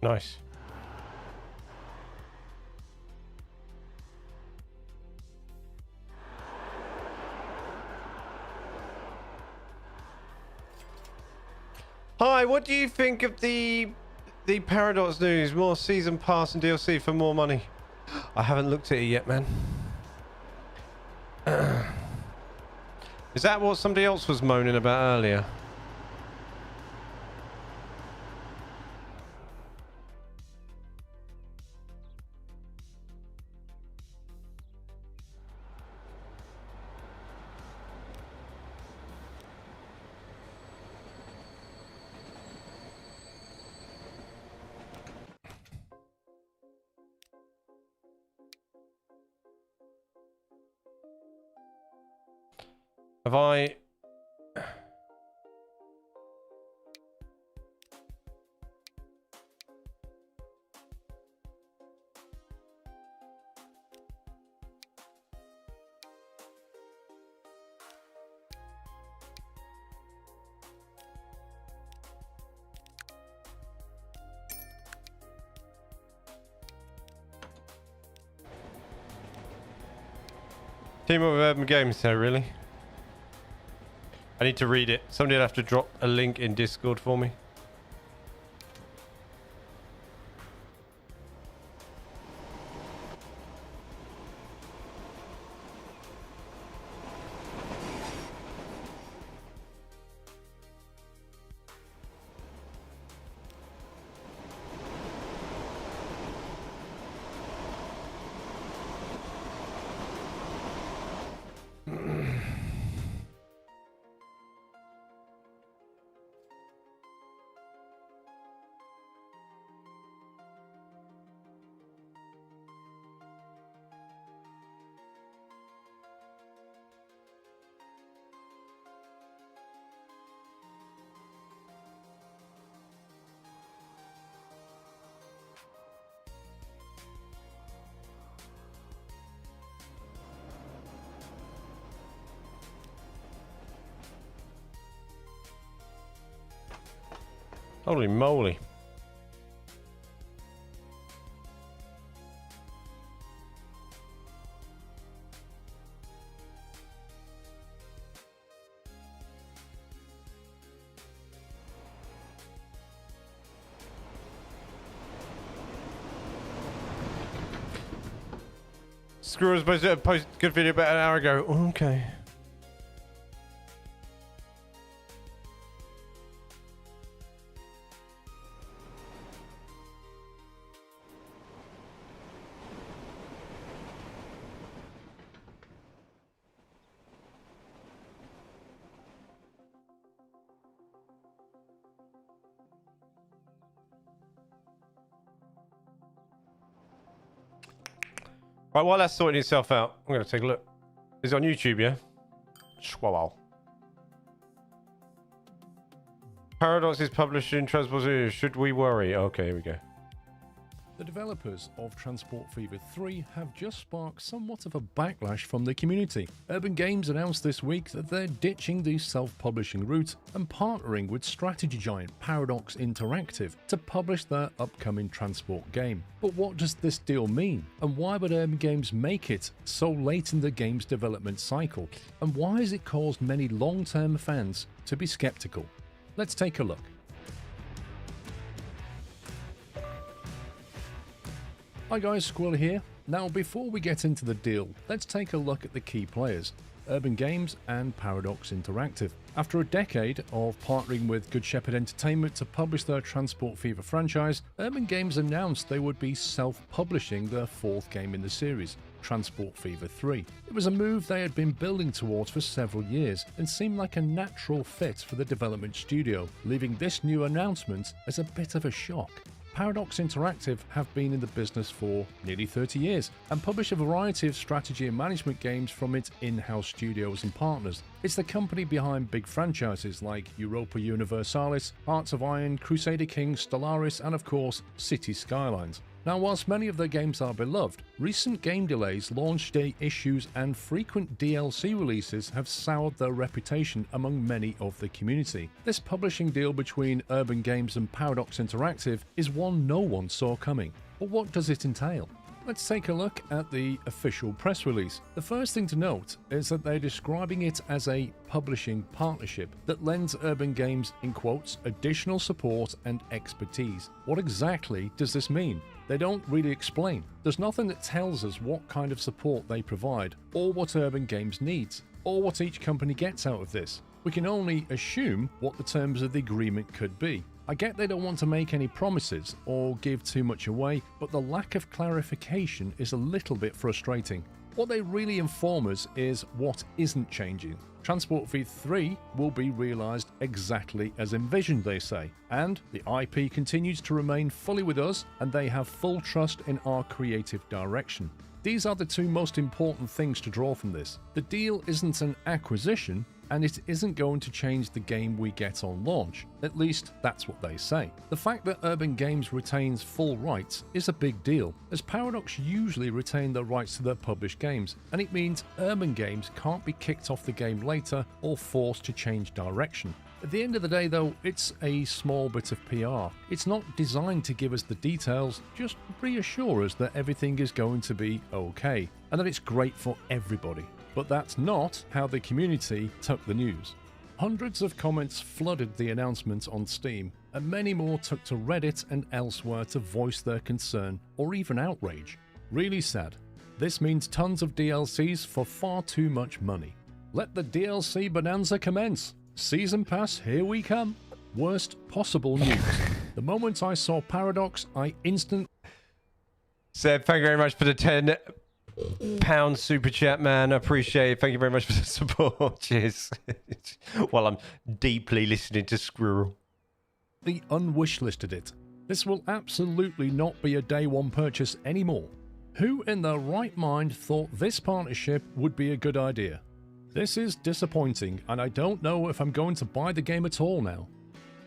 Nice. Hi, what do you think of the Paradox news? More season pass and DLC for more money. I haven't looked at it yet, man. Is that what somebody else was moaning about earlier? Have I... Team up with Urban Games there, really? I need to read it. Somebody will have to drop a link in Discord for me. Holy moly. Screw was supposed to post a good video about an hour ago. Okay. Right, while that's sorting itself out, I'm going to take a look. Is it on YouTube, yeah? Wow. Paradox is publishing Transport. Should we worry? Okay, here we go. The developers of Transport Fever 3 have just sparked somewhat of a backlash from the community. Urban Games announced this week that they're ditching the self-publishing route and partnering with strategy giant Paradox Interactive to publish their upcoming Transport game. But what does this deal mean? And why would Urban Games make it so late in the game's development cycle? And why has it caused many long-term fans to be skeptical? Let's take a look. Hi guys, Squill here. Now before we get into the deal, let's take a look at the key players, Urban Games and Paradox Interactive. After a decade of partnering with Good Shepherd Entertainment to publish their Transport Fever franchise, Urban Games announced they would be self-publishing their fourth game in the series, Transport Fever 3. It was a move they had been building towards for several years and seemed like a natural fit for the development studio, leaving this new announcement as a bit of a shock. Paradox Interactive have been in the business for nearly 30 years and publish a variety of strategy and management games from its in-house studios and partners. It's the company behind big franchises like Europa Universalis, Hearts of Iron, Crusader Kings, Stellaris, and of course, City Skylines. Now, whilst many of their games are beloved, recent game delays, launch day issues, and frequent DLC releases have soured their reputation among many of the community. This publishing deal between Urban Games and Paradox Interactive is one no one saw coming. But what does it entail? Let's take a look at the official press release. The first thing to note is that they're describing it as a publishing partnership that lends Urban Games, in quotes, additional support and expertise. What exactly does this mean? They don't really explain. There's nothing that tells us what kind of support they provide, or what Urban Games needs, or what each company gets out of this. We can only assume what the terms of the agreement could be. I get they don't want to make any promises or give too much away, but the lack of clarification is a little bit frustrating. What they really inform us is what isn't changing. Transport Fever 3 will be realised exactly as envisioned, they say, and the IP continues to remain fully with us and they have full trust in our creative direction. These are the two most important things to draw from this. The deal isn't an acquisition, and it isn't going to change the game we get on launch. At least, that's what they say. The fact that Urban Games retains full rights is a big deal, as Paradox usually retain the rights to their published games, and it means Urban Games can't be kicked off the game later or forced to change direction. At the end of the day though, it's a small bit of PR. It's not designed to give us the details, just reassure us that everything is going to be okay, and that it's great for everybody. But that's not how the community took the news. Hundreds of comments flooded the announcement on Steam, and many more took to Reddit and elsewhere to voice their concern or even outrage. Really sad. This means tons of DLCs for far too much money. Let the DLC bonanza commence. Season Pass, here we come. Worst possible news. The moment I saw Paradox, I instantly... Seb, thank you very much for the £10 super chat, man. I appreciate it. Thank you very much for the support. Cheers. While I'm deeply listening to Squirrel. The unwishlisted it. This will absolutely not be a day one purchase anymore. Who in their right mind thought this partnership would be a good idea? This is disappointing, and I don't know if I'm going to buy the game at all now.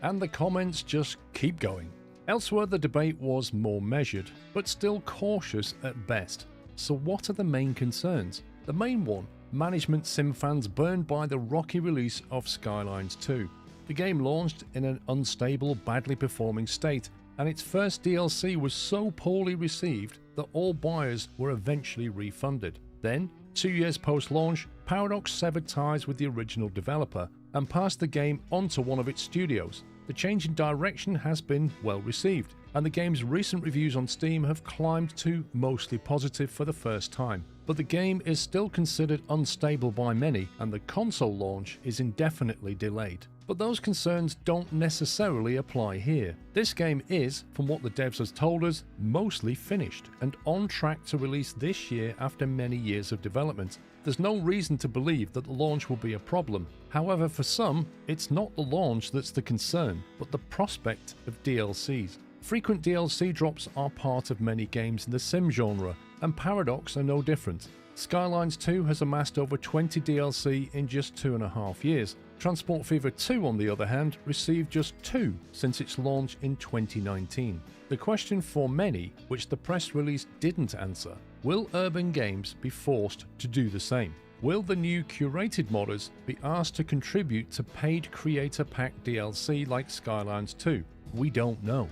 And the comments just keep going. Elsewhere, the debate was more measured, but still cautious at best. So what are the main concerns? The main one, management sim fans burned by the rocky release of Skylines 2. The game launched in an unstable, badly performing state, and its first DLC was so poorly received that all buyers were eventually refunded. Then, 2 years post-launch, Paradox severed ties with the original developer and passed the game onto one of its studios. The change in direction has been well received, and the game's recent reviews on Steam have climbed to mostly positive for the first time. But the game is still considered unstable by many, and the console launch is indefinitely delayed. But those concerns don't necessarily apply here. This game is, from what the devs have told us, mostly finished and on track to release this year after many years of development. There's no reason to believe that the launch will be a problem. However, for some, it's not the launch that's the concern, but the prospect of DLCs. Frequent DLC drops are part of many games in the sim genre, and Paradox are no different. Skylines 2 has amassed over 20 DLC in just 2.5 years. Transport Fever 2, on the other hand, received just 2 since its launch in 2019. The question for many, which the press release didn't answer, will Urban Games be forced to do the same? Will the new curated modders be asked to contribute to paid Creator Pack DLC like Skylines 2? We don't know.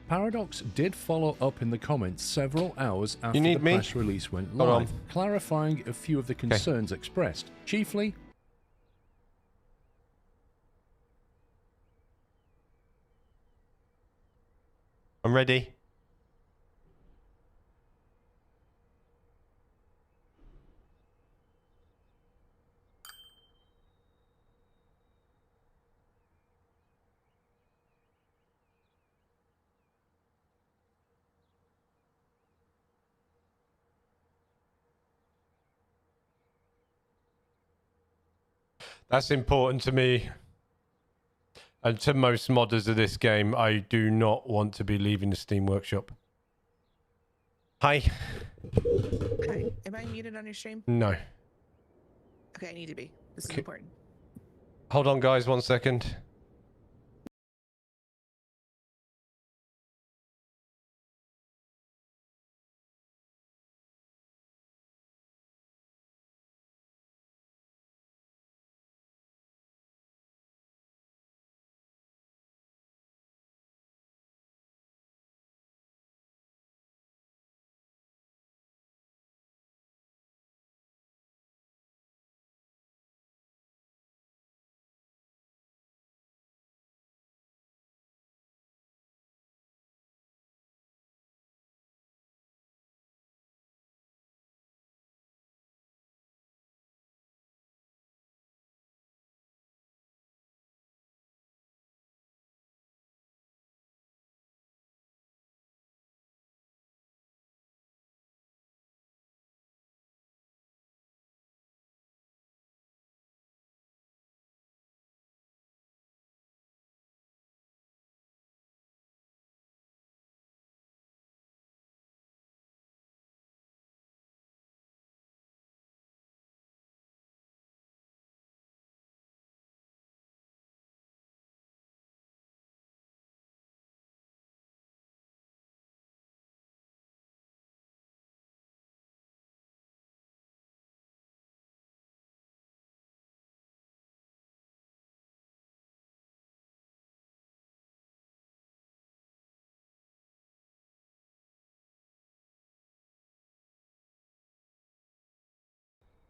Paradox did follow up in the comments several hours after the press release went live, clarifying a few of the concerns expressed. Chiefly, I'm ready. That's important to me and to most modders of this game. I do not want to be leaving the Steam Workshop. Hi. Hi. Am I muted on your stream? No. Okay, I need to be. This is important. Hold on, guys, 1 second.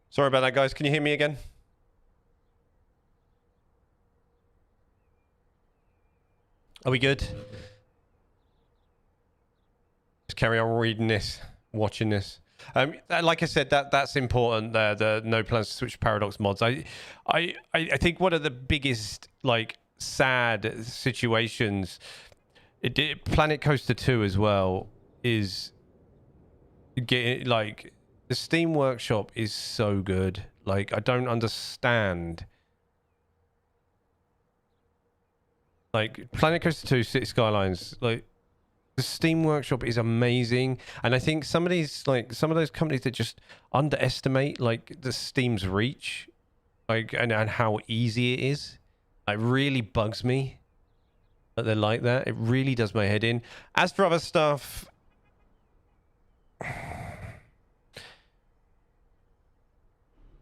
Sorry about that, guys. Can you hear me again? Are we good? Just carry on reading this, watching this. Like I said, that's important. The no plans to switch Paradox mods. I think one of the biggest sad situations, Planet Coaster 2 as well, is getting the Steam Workshop is so good. I don't understand. Planet Coaster 2, City Skylines, the Steam Workshop is amazing. And I think some of these, some of those companies that just underestimate, the Steam's reach, and how easy it is. It really bugs me that they're like that. It really does my head in. As for other stuff,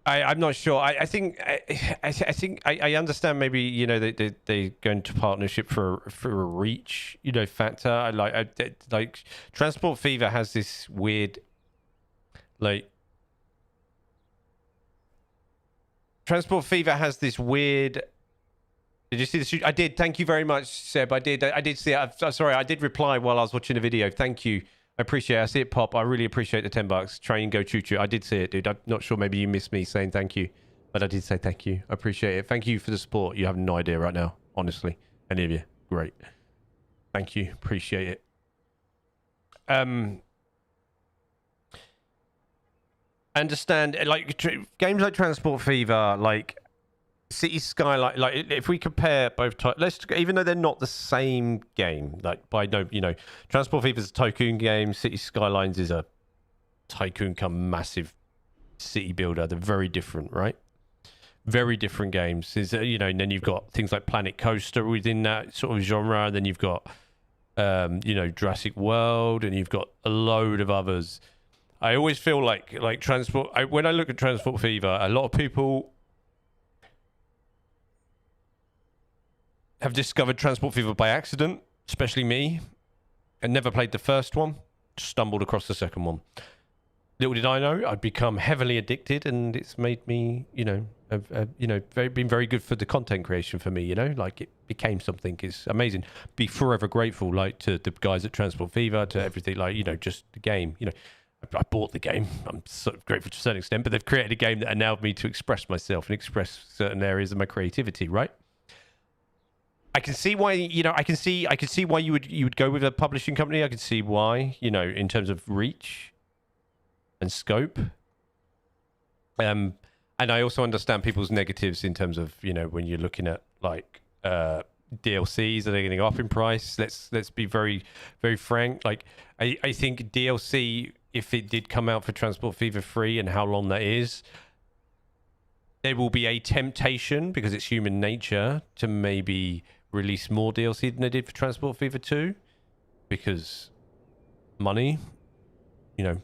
I'm not sure. I think I understand. Maybe they go into partnership for a reach factor. I like Transport Fever has this weird Transport Fever has this weird. Did you see the shoot? I did. Thank you very much, Seb. I did see it. I'm sorry. I did reply while I was watching the video. Thank you. I appreciate it. I see it pop. I really appreciate the $10. Train, go choo choo. I did see it, dude. I'm not sure. Maybe you missed me saying thank you, but I did say thank you. I appreciate it. Thank you for the support. You have no idea right now, honestly. Any of you, great. Thank you. Appreciate it. Understand games like Transport Fever, City Skyline, if we compare both even though they're not the same game, Transport Fever is a tycoon game, City Skylines is a tycoon come massive city builder. They're very different, right? Very different games. Is you know, and then you've got things like Planet Coaster within that sort of genre, and then you've got you know, Jurassic World, and you've got a load of others. I always feel like Transport. When I look at Transport Fever, a lot of people have discovered Transport Fever by accident, especially me, and never played the first one. Just stumbled across the second one. Little did I know, I'd become heavily addicted, and it's made me, you know, been very good for the content creation for me. You know, like it became something. It's amazing. Be forever grateful, like to the guys at Transport Fever, to everything. Like, you know, just the game. You know, I bought the game. I'm sort of grateful to a certain extent, but they've created a game that allowed me to express myself and express certain areas of my creativity. Right. I can see why, you know, I can see why you would go with a publishing company. I can see why, you know, in terms of reach and scope. And I also understand people's negatives in terms of, you know, when you're looking at like DLCs, are they going to go up in price? Let's be very, very frank. Like I think DLC, if it did come out for Transport Fever 3 and how long that is, there will be a temptation, because it's human nature, to maybe release more DLC than they did for Transport Fever 2, because money, you know,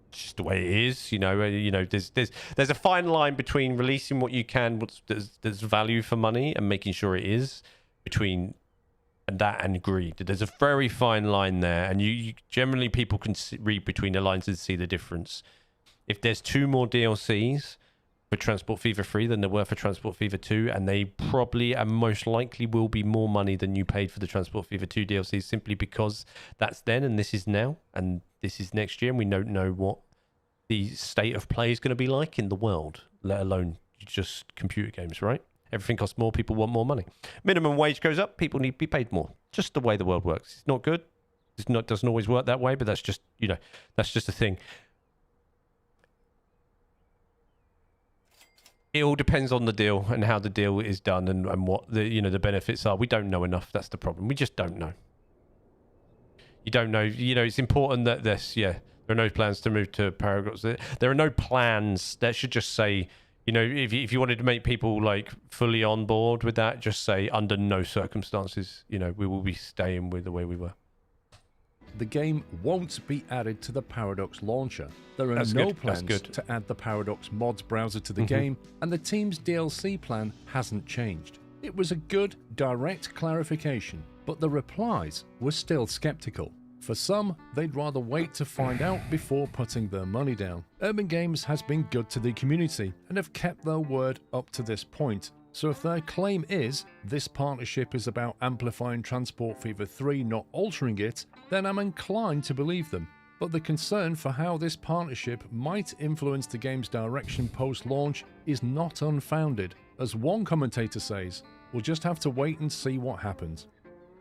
it's just the way it is. You know, there's a fine line between releasing what you can, there's value for money, and making sure it is, between that and greed. There's a very fine line there, and you generally, people can read between the lines and see the difference. If there's 2 more DLCs for Transport Fever 3 than there were for Transport Fever 2, and they probably and most likely will be more money than you paid for the Transport Fever 2 DLCs, simply because that's then and this is now and this is next year, and we don't know what the state of play is going to be like in the world, let alone just computer games, right? Everything costs more, people want more money. Minimum wage goes up, people need to be paid more. Just the way the world works. It's not good. Doesn't always work that way, but that's just, you know, that's just a thing. It all depends on the deal and how the deal is done, and what the, you know, the benefits are. We don't know enough. That's the problem. We just don't know. You don't know. You know, it's important that there are no plans to move to Paradox. There are no plans. That should just say, you know, if you wanted to make people like fully on board with that, just say under no circumstances, you know, we will be staying with the way we were. The game won't be added to the Paradox launcher. There are That's no good. plans That's good. to add the Paradox mods browser to the game, and the team's DLC plan hasn't changed. It was a good, direct clarification, but the replies were still skeptical. For some, they'd rather wait to find out before putting their money down. Urban Games has been good to the community and have kept their word up to this point. So if their claim is, this partnership is about amplifying Transport Fever 3, not altering it, then I'm inclined to believe them. But the concern for how this partnership might influence the game's direction post-launch is not unfounded. As one commentator says, we'll just have to wait and see what happens.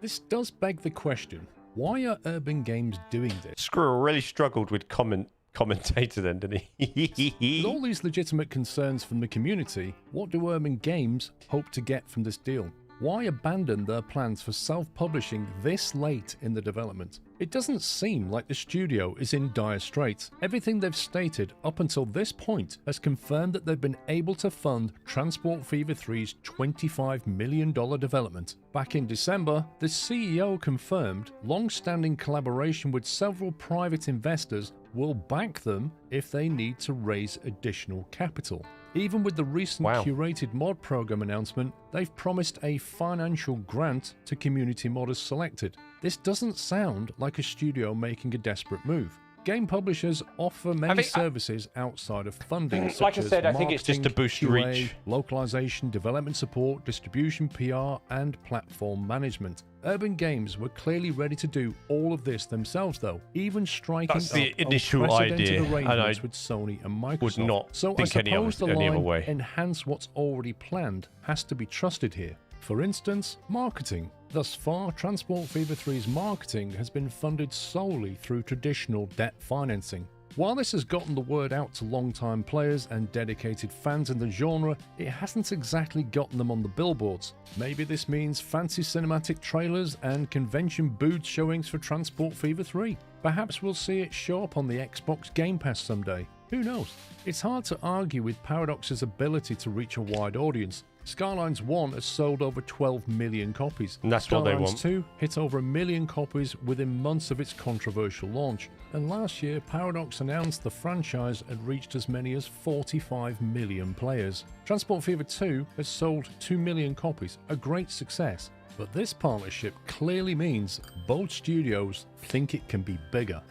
This does beg the question, why are Urban Games doing this? Squirrel really struggled with commentator then, didn't he? With all these legitimate concerns from the community, what do Urban Games hope to get from this deal? Why abandon their plans for self-publishing this late in the development? It doesn't seem like the studio is in dire straits. Everything they've stated up until this point has confirmed that they've been able to fund Transport Fever 3's $25 million development. Back in December, the CEO confirmed long-standing collaboration with several private investors will back them if they need to raise additional capital. Even with the recent curated mod program announcement, they've promised a financial grant to community modders selected. This doesn't sound like a studio making a desperate move. Game publishers offer many services outside of funding, such like I said, as I think it's just to boost QA, reach. localization, development support, distribution, PR, and platform management. Urban Games were clearly ready to do all of this themselves, though, even striking That's the up initial unprecedented idea, and I arrangements with Sony and Microsoft. would not so I think suppose the any other line way. "enhance what's already planned" has to be trusted here. For instance, marketing. Thus far, Transport Fever 3's marketing has been funded solely through traditional debt financing. While this has gotten the word out to long-time players and dedicated fans in the genre, it hasn't exactly gotten them on the billboards. Maybe this means fancy cinematic trailers and convention booth showings for Transport Fever 3. Perhaps we'll see it show up on the Xbox Game Pass someday. Who knows? It's hard to argue with Paradox's ability to reach a wide audience. Skylines 1 has sold over 12 million copies. And that's what they want. Skylines 2 hit over 1 million copies within months of its controversial launch. And last year, Paradox announced the franchise had reached as many as 45 million players. Transport Fever 2 has sold 2 million copies, a great success. But this partnership clearly means both studios think it can be bigger.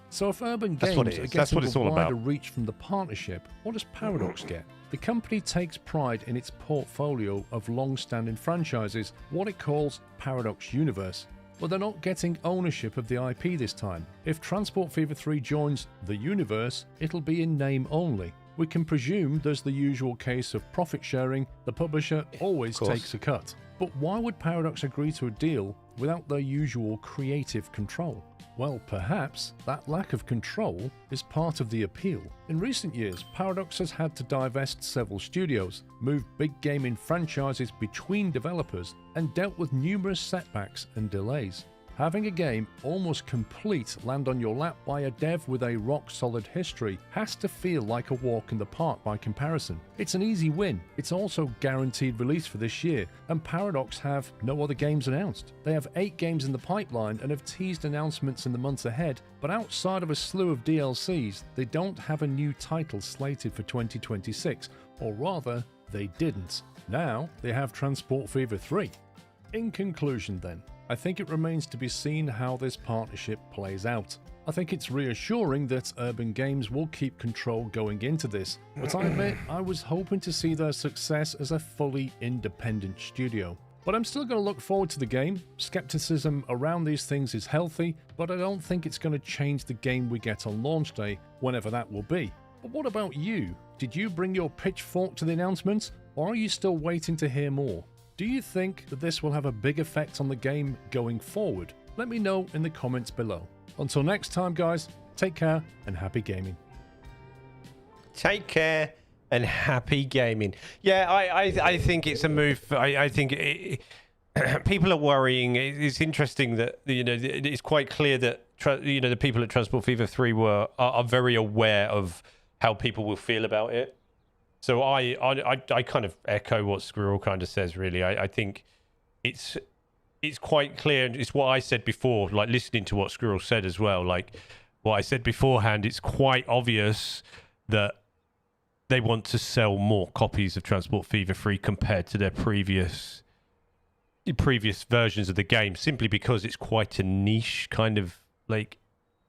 So if Urban Games are getting a wider reach from the partnership, what does Paradox get? The company takes pride in its portfolio of long-standing franchises, what it calls Paradox Universe. But they're not getting ownership of the IP this time. If Transport Fever 3 joins the universe, it'll be in name only. We can presume there's the usual case of profit sharing, the publisher always takes a cut. But why would Paradox agree to a deal without their usual creative control? Well, perhaps that lack of control is part of the appeal. In recent years, Paradox has had to divest several studios, moved big gaming franchises between developers, and dealt with numerous setbacks and delays. Having a game almost complete land on your lap by a dev with a rock-solid history has to feel like a walk in the park by comparison. It's an easy win. It's also guaranteed release for this year, and Paradox have no other games announced. They have 8 games in the pipeline and have teased announcements in the months ahead, but outside of a slew of DLCs, they don't have a new title slated for 2026, or rather, they didn't. Now, they have Transport Fever 3. In conclusion then, I think it remains to be seen how this partnership plays out. I think it's reassuring that Urban Games will keep control going into this, but I admit I was hoping to see their success as a fully independent studio. But I'm still going to look forward to the game. Skepticism around these things is healthy, but I don't think it's going to change the game we get on launch day, whenever that will be. But what about you? Did you bring your pitchfork to the announcement, or are you still waiting to hear more? Do you think that this will have a big effect on the game going forward? Let me know in the comments below. Until next time, guys, take care and happy gaming. Take care and happy gaming. Yeah, I think it's a move. I think people are worrying. It's interesting that, you know, it's quite clear that, you know, the people at Transport Fever 3 are very aware of how people will feel about it. So I kind of echo what Squirrel kind of says, really. I think it's quite clear, and it's what I said before, like listening to what Squirrel said as well. Like what I said beforehand, it's quite obvious that they want to sell more copies of Transport Fever 3 compared to their previous versions of the game, simply because it's quite a niche kind of like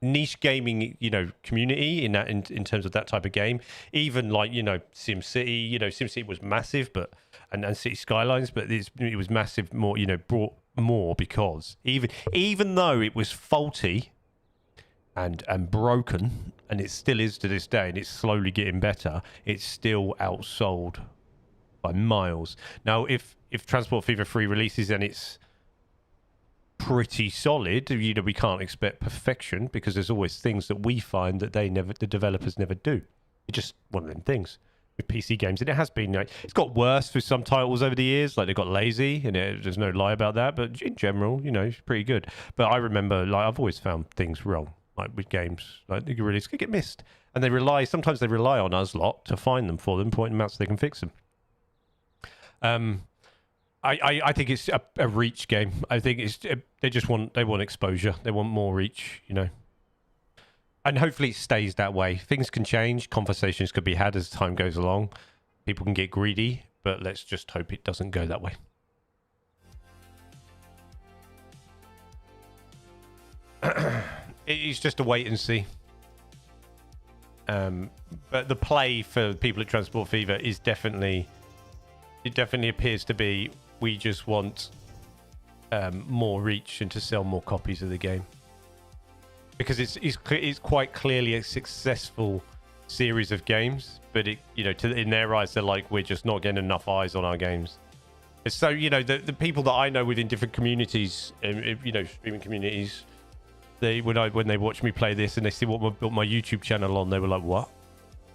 niche gaming, you know, community in terms of that type of game. Even like, you know, SimCity, you know, SimCity was massive, but and City Skylines, but it was massive more, you know, brought more because even though it was faulty and broken, and it still is to this day, and it's slowly getting better, it's still outsold by miles. Now, if Transport Fever 3 releases and it's pretty solid, you know, we can't expect perfection because there's always things that we find that the developers never do. It's just one of them things with PC games, and it has been, like, it's got worse with some titles over the years, like they got lazy, and there's no lie about that, but in general, you know, it's pretty good. But I remember, like, I've always found things wrong, like with games, like they really get missed, and sometimes they rely on us lot to find them for them, point them out so they can fix them. I think it's a reach game. I think they want exposure. They want more reach, you know. And hopefully it stays that way. Things can change. Conversations could be had as time goes along. People can get greedy, but let's just hope it doesn't go that way. It's just a wait and see. But the play for people at Transport Fever is definitely appears to be, we just want more reach and to sell more copies of the game, because it's quite clearly a successful series of games, but it, you know, in their eyes, they're like, we're just not getting enough eyes on our games. And so, you know, the people that I know within different communities, you know, streaming communities, when they watch me play this and they see what I built my YouTube channel on, they were like, "What?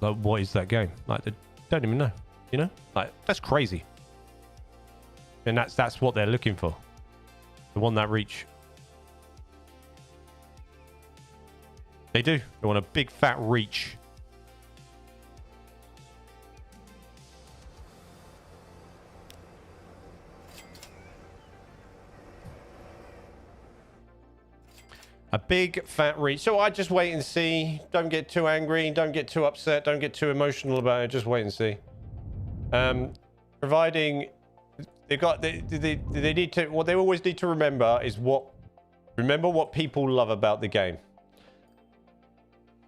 Like, what is that game?" Like, they don't even know. You know, like that's crazy. And that's what they're looking for. They want that reach. They do. They want a big fat reach. A big fat reach. So I just wait and see. Don't get too angry. Don't get too upset. Don't get too emotional about it. Just wait and see. Providing they need to. What they always need to remember is remember what people love about the game.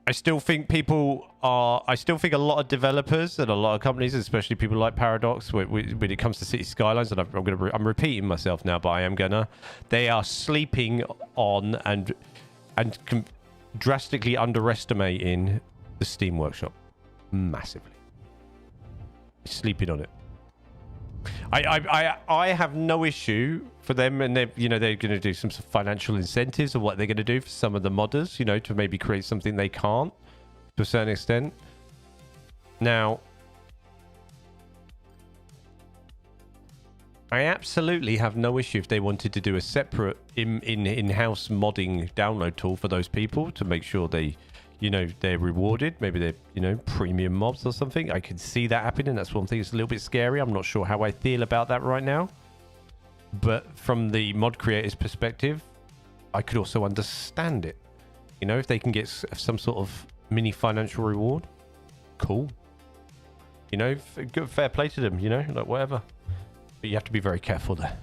I still think a lot of developers and a lot of companies, especially people like Paradox, when it comes to City Skylines, and I'm repeating myself now, but I am gonna. They are sleeping on and drastically underestimating the Steam Workshop massively. Sleeping on it. I have no issue for them, and they're going to do some financial incentives of what they're going to do for some of the modders, to maybe create something they can't to a certain extent. Now, I absolutely have no issue if they wanted to do a separate in-house modding download tool for those people to make sure they, they're rewarded. Maybe they're, premium mobs or something. I can see that happening. That's one thing that's a little bit scary. I'm not sure how I feel about that right now. But from the mod creator's perspective, I could also understand it. If they can get some sort of mini financial reward, cool. Good, fair play to them, like whatever. But you have to be very careful there.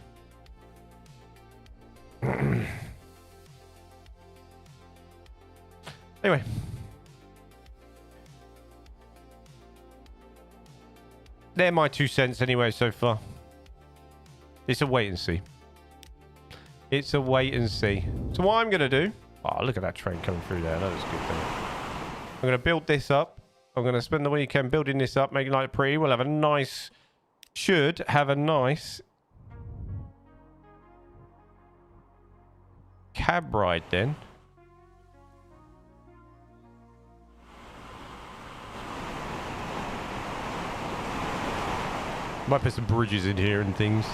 Anyway. They're my 2 cents anyway so far. It's a wait and see. It's a wait and see. So what I'm going to do... Oh, look at that train coming through there. That was good. I'm going to build this up. I'm going to spend the weekend building this up, making it pretty. We'll have a nice... Should have a nice... cab ride then. Might put some bridges in here and things.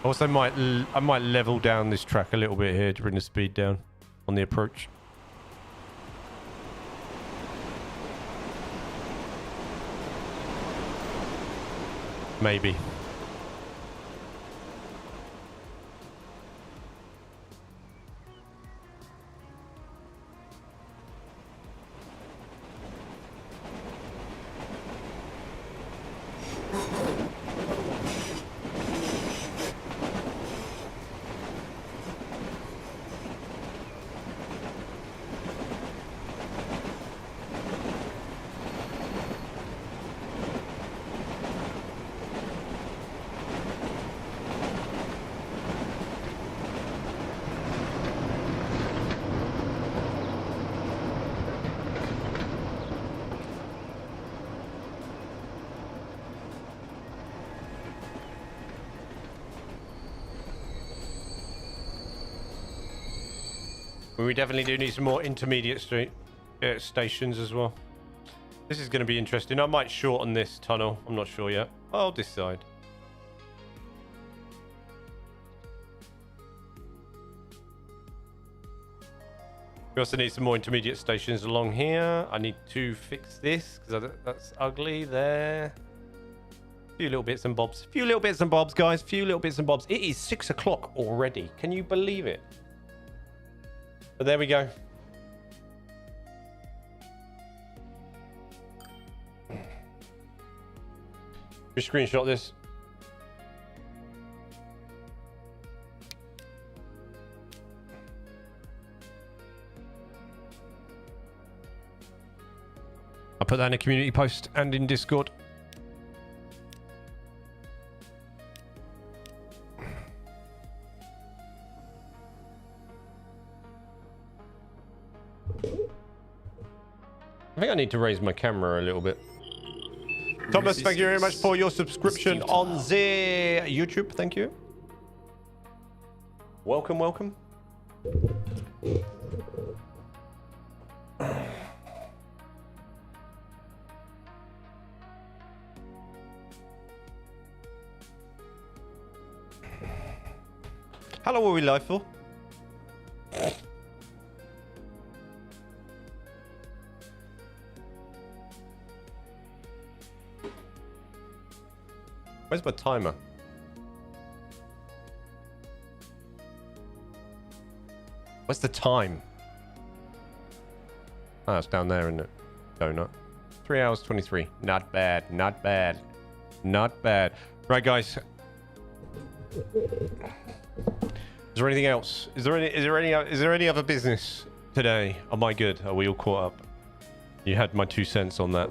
Also, I might level down this track a little bit here to bring the speed down on the approach. Maybe. We definitely do need some more intermediate stations as well. This is going to be interesting. I might shorten this tunnel. I'm not sure yet. I'll decide. We also need some more intermediate stations along here. I need to fix this because that's ugly there. A few little bits and bobs. Few little bits and bobs, guys. Few little bits and bobs. It is 6 o'clock already. Can you believe it? But there we go. Just screenshot this. I'll put that in a community post and in Discord. I think I need to raise my camera a little bit. Thomas, thank you very much for your subscription on the YouTube. Thank you. Welcome, welcome. How long were we live for? Where's my timer? What's the time? Oh, it's down there, isn't it? Donut. 3 hours 23. Not bad. Not bad. Not bad. Right, guys. Is there anything else? Is there any other business today? Am I good? Are we all caught up? You had my 2 cents on that.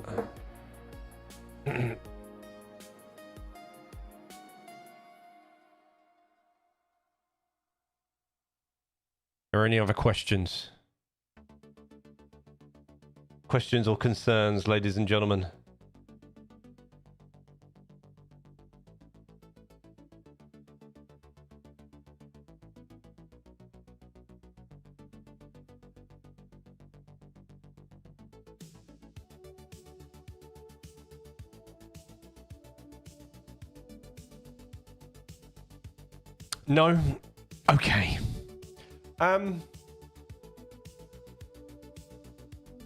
Are there any other questions? Questions or concerns, ladies and gentlemen? No? Okay. Oh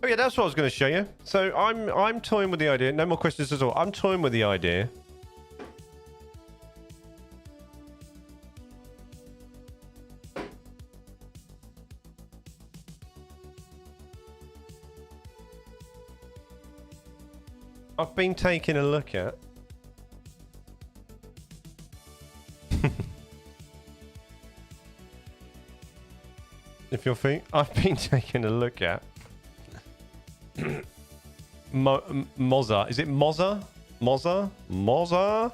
yeah, that's what I was going to show you. So I'm toying with the idea. No more questions at all. I'm toying with the idea. I've been taking a look at. If your feet, I've been taking a look at Moza. Is it Moza? Moza?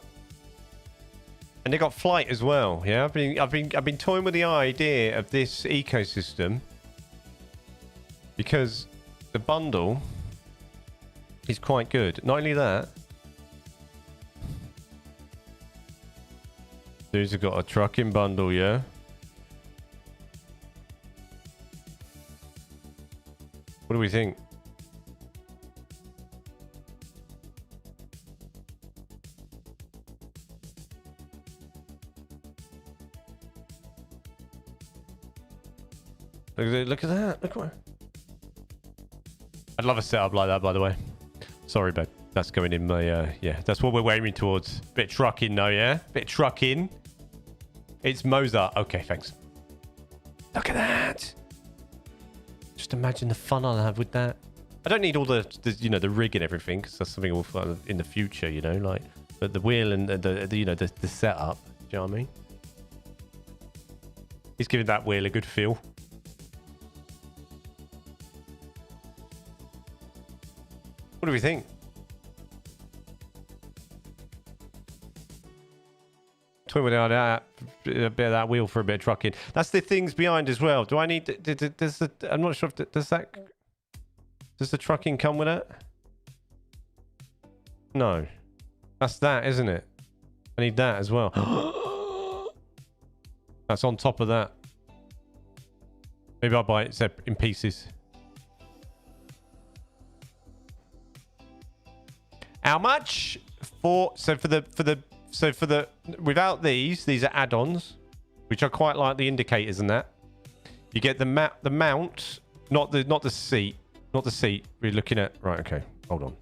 And they got flight as well. Yeah, I've been toying with the idea of this ecosystem because the bundle is quite good. Not only that, dudes have got a trucking bundle, yeah. What do we think? Look at that. Look what. I'd love a setup like that, by the way. Sorry, babe. That's going in my, yeah. That's what we're aiming towards. Bit trucking, though, yeah? Bit trucking. It's Mozart. Okay, thanks. Look at that. Just imagine the fun I'll have with that. I don't need all the you know, the rig and everything, because that's something we'll find in the future, you know, like, but the wheel and the you know, the setup. Do you know what I mean? He's giving that wheel a good feel. What do we think? Toy with that, a bit of that wheel for a bit of trucking. That's the things behind as well. Do I need? Does the? I'm not sure if does the trucking come with it? No, that's that, isn't it? I need that as well. That's on top of that. Maybe I'll buy it in pieces. How much for the without these are add-ons, which I quite like the indicators and that. You get the mount, not the seat. We're looking at right, okay. Hold on.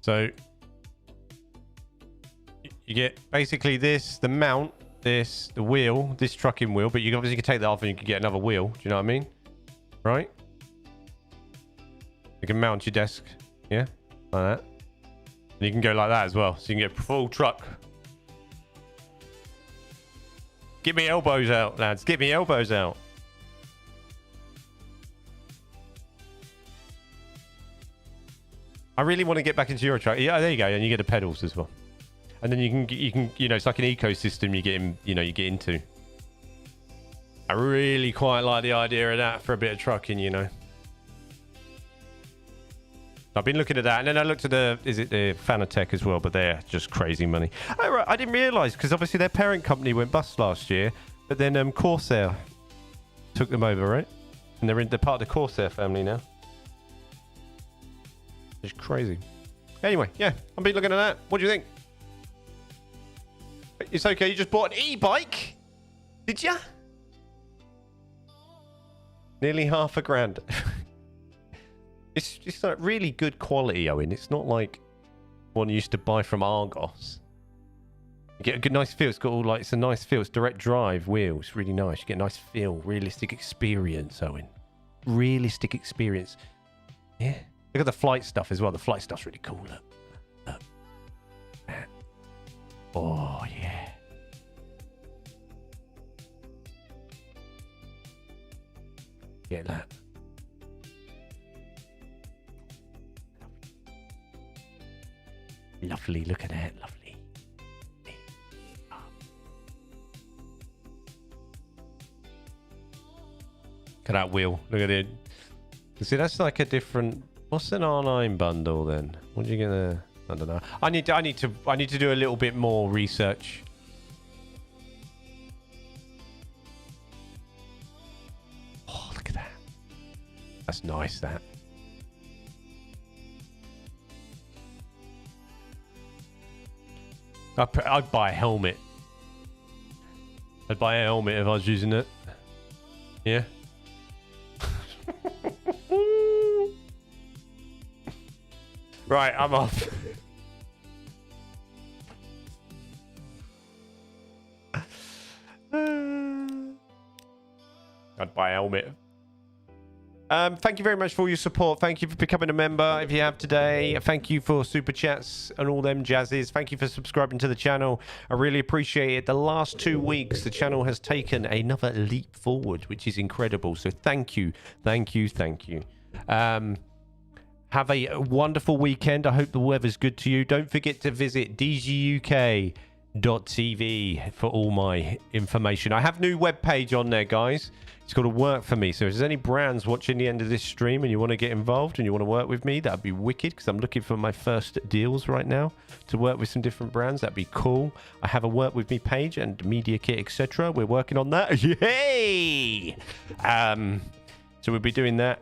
So you get basically this, the mount, this, the wheel, this trucking wheel, but you obviously can take that off and you can get another wheel. Do you know what I mean? Right? You can mount your desk, yeah, like that. And you can go like that as well, so you can get a full truck. Get me elbows out, lads. Get me elbows out. I really want to get back into Euro Truck. Yeah, there you go, and you get the pedals as well. And then you can, you know, it's like an ecosystem you get in, you know, you get into. I really quite like the idea of that for a bit of trucking, you know. I've been looking at that, and then I looked at the Fanatec as well, but they're just crazy money. Oh, right, I didn't realise, because obviously their parent company went bust last year, but then Corsair took them over, right? And they're part of the Corsair family now. It's crazy. Anyway, yeah, I've been looking at that. What do you think? It's okay, you just bought an e-bike? Did ya? Nearly $500,000. It's like really good quality, Owen. It's not like one you used to buy from Argos. You get a good, nice feel. It's got all like, it's a nice feel. It's direct drive wheels. It's really nice. You get a nice feel. Realistic experience, Owen. Realistic experience. Yeah. Look at the flight stuff as well. The flight stuff's really cool. Look. Oh, yeah. Get that. Lovely. Look at that. Lovely. Look at that wheel. Look at it. See, that's like a different... What's an R9 bundle then? What are you gonna... I don't know. I need to do a little bit more research. Oh, look at that. That's nice, that. I'd buy a helmet. I'd buy a helmet if I was using it. Yeah. Right, I'm off. I'd buy a helmet. Thank you very much for all your support. Thank you for becoming a member if you have today. Thank you for super chats and all them jazzes. Thank you for subscribing to the channel. I really appreciate it. The last 2 weeks, the channel has taken another leap forward, which is incredible. So thank you. Thank you. Thank you. Have a wonderful weekend. I hope the weather's good to you. Don't forget to visit dguk.tv for all my information. I have a new webpage on there, guys. It's got to work for me. So if there's any brands watching the end of this stream and you want to get involved and you want to work with me, that'd be wicked, because I'm looking for my first deals right now to work with some different brands. That'd be cool. I have a work with me page and media kit, etc. We're working on that. Yay! So we'll be doing that.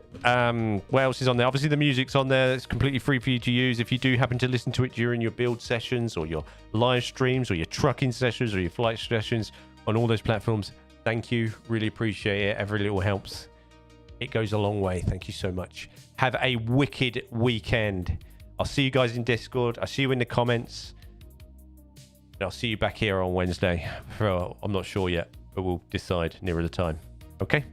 What else is on there? Obviously, the music's on there. It's completely free for you to use. If you do happen to listen to it during your build sessions or your live streams or your trucking sessions or your flight sessions on all those platforms, thank you. Really appreciate it. Every little helps. It goes a long way. Thank you so much. Have a wicked weekend. I'll see you guys in Discord. I'll see you in the comments. And I'll see you back here on Wednesday. I'm not sure yet, but we'll decide nearer the time. Okay?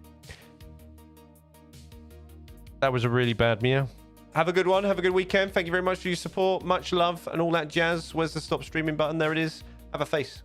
That was a really bad meow. Have a good one. Have a good weekend. Thank you very much for your support. Much love and all that jazz. Where's the stop streaming button? There it is. Have a face.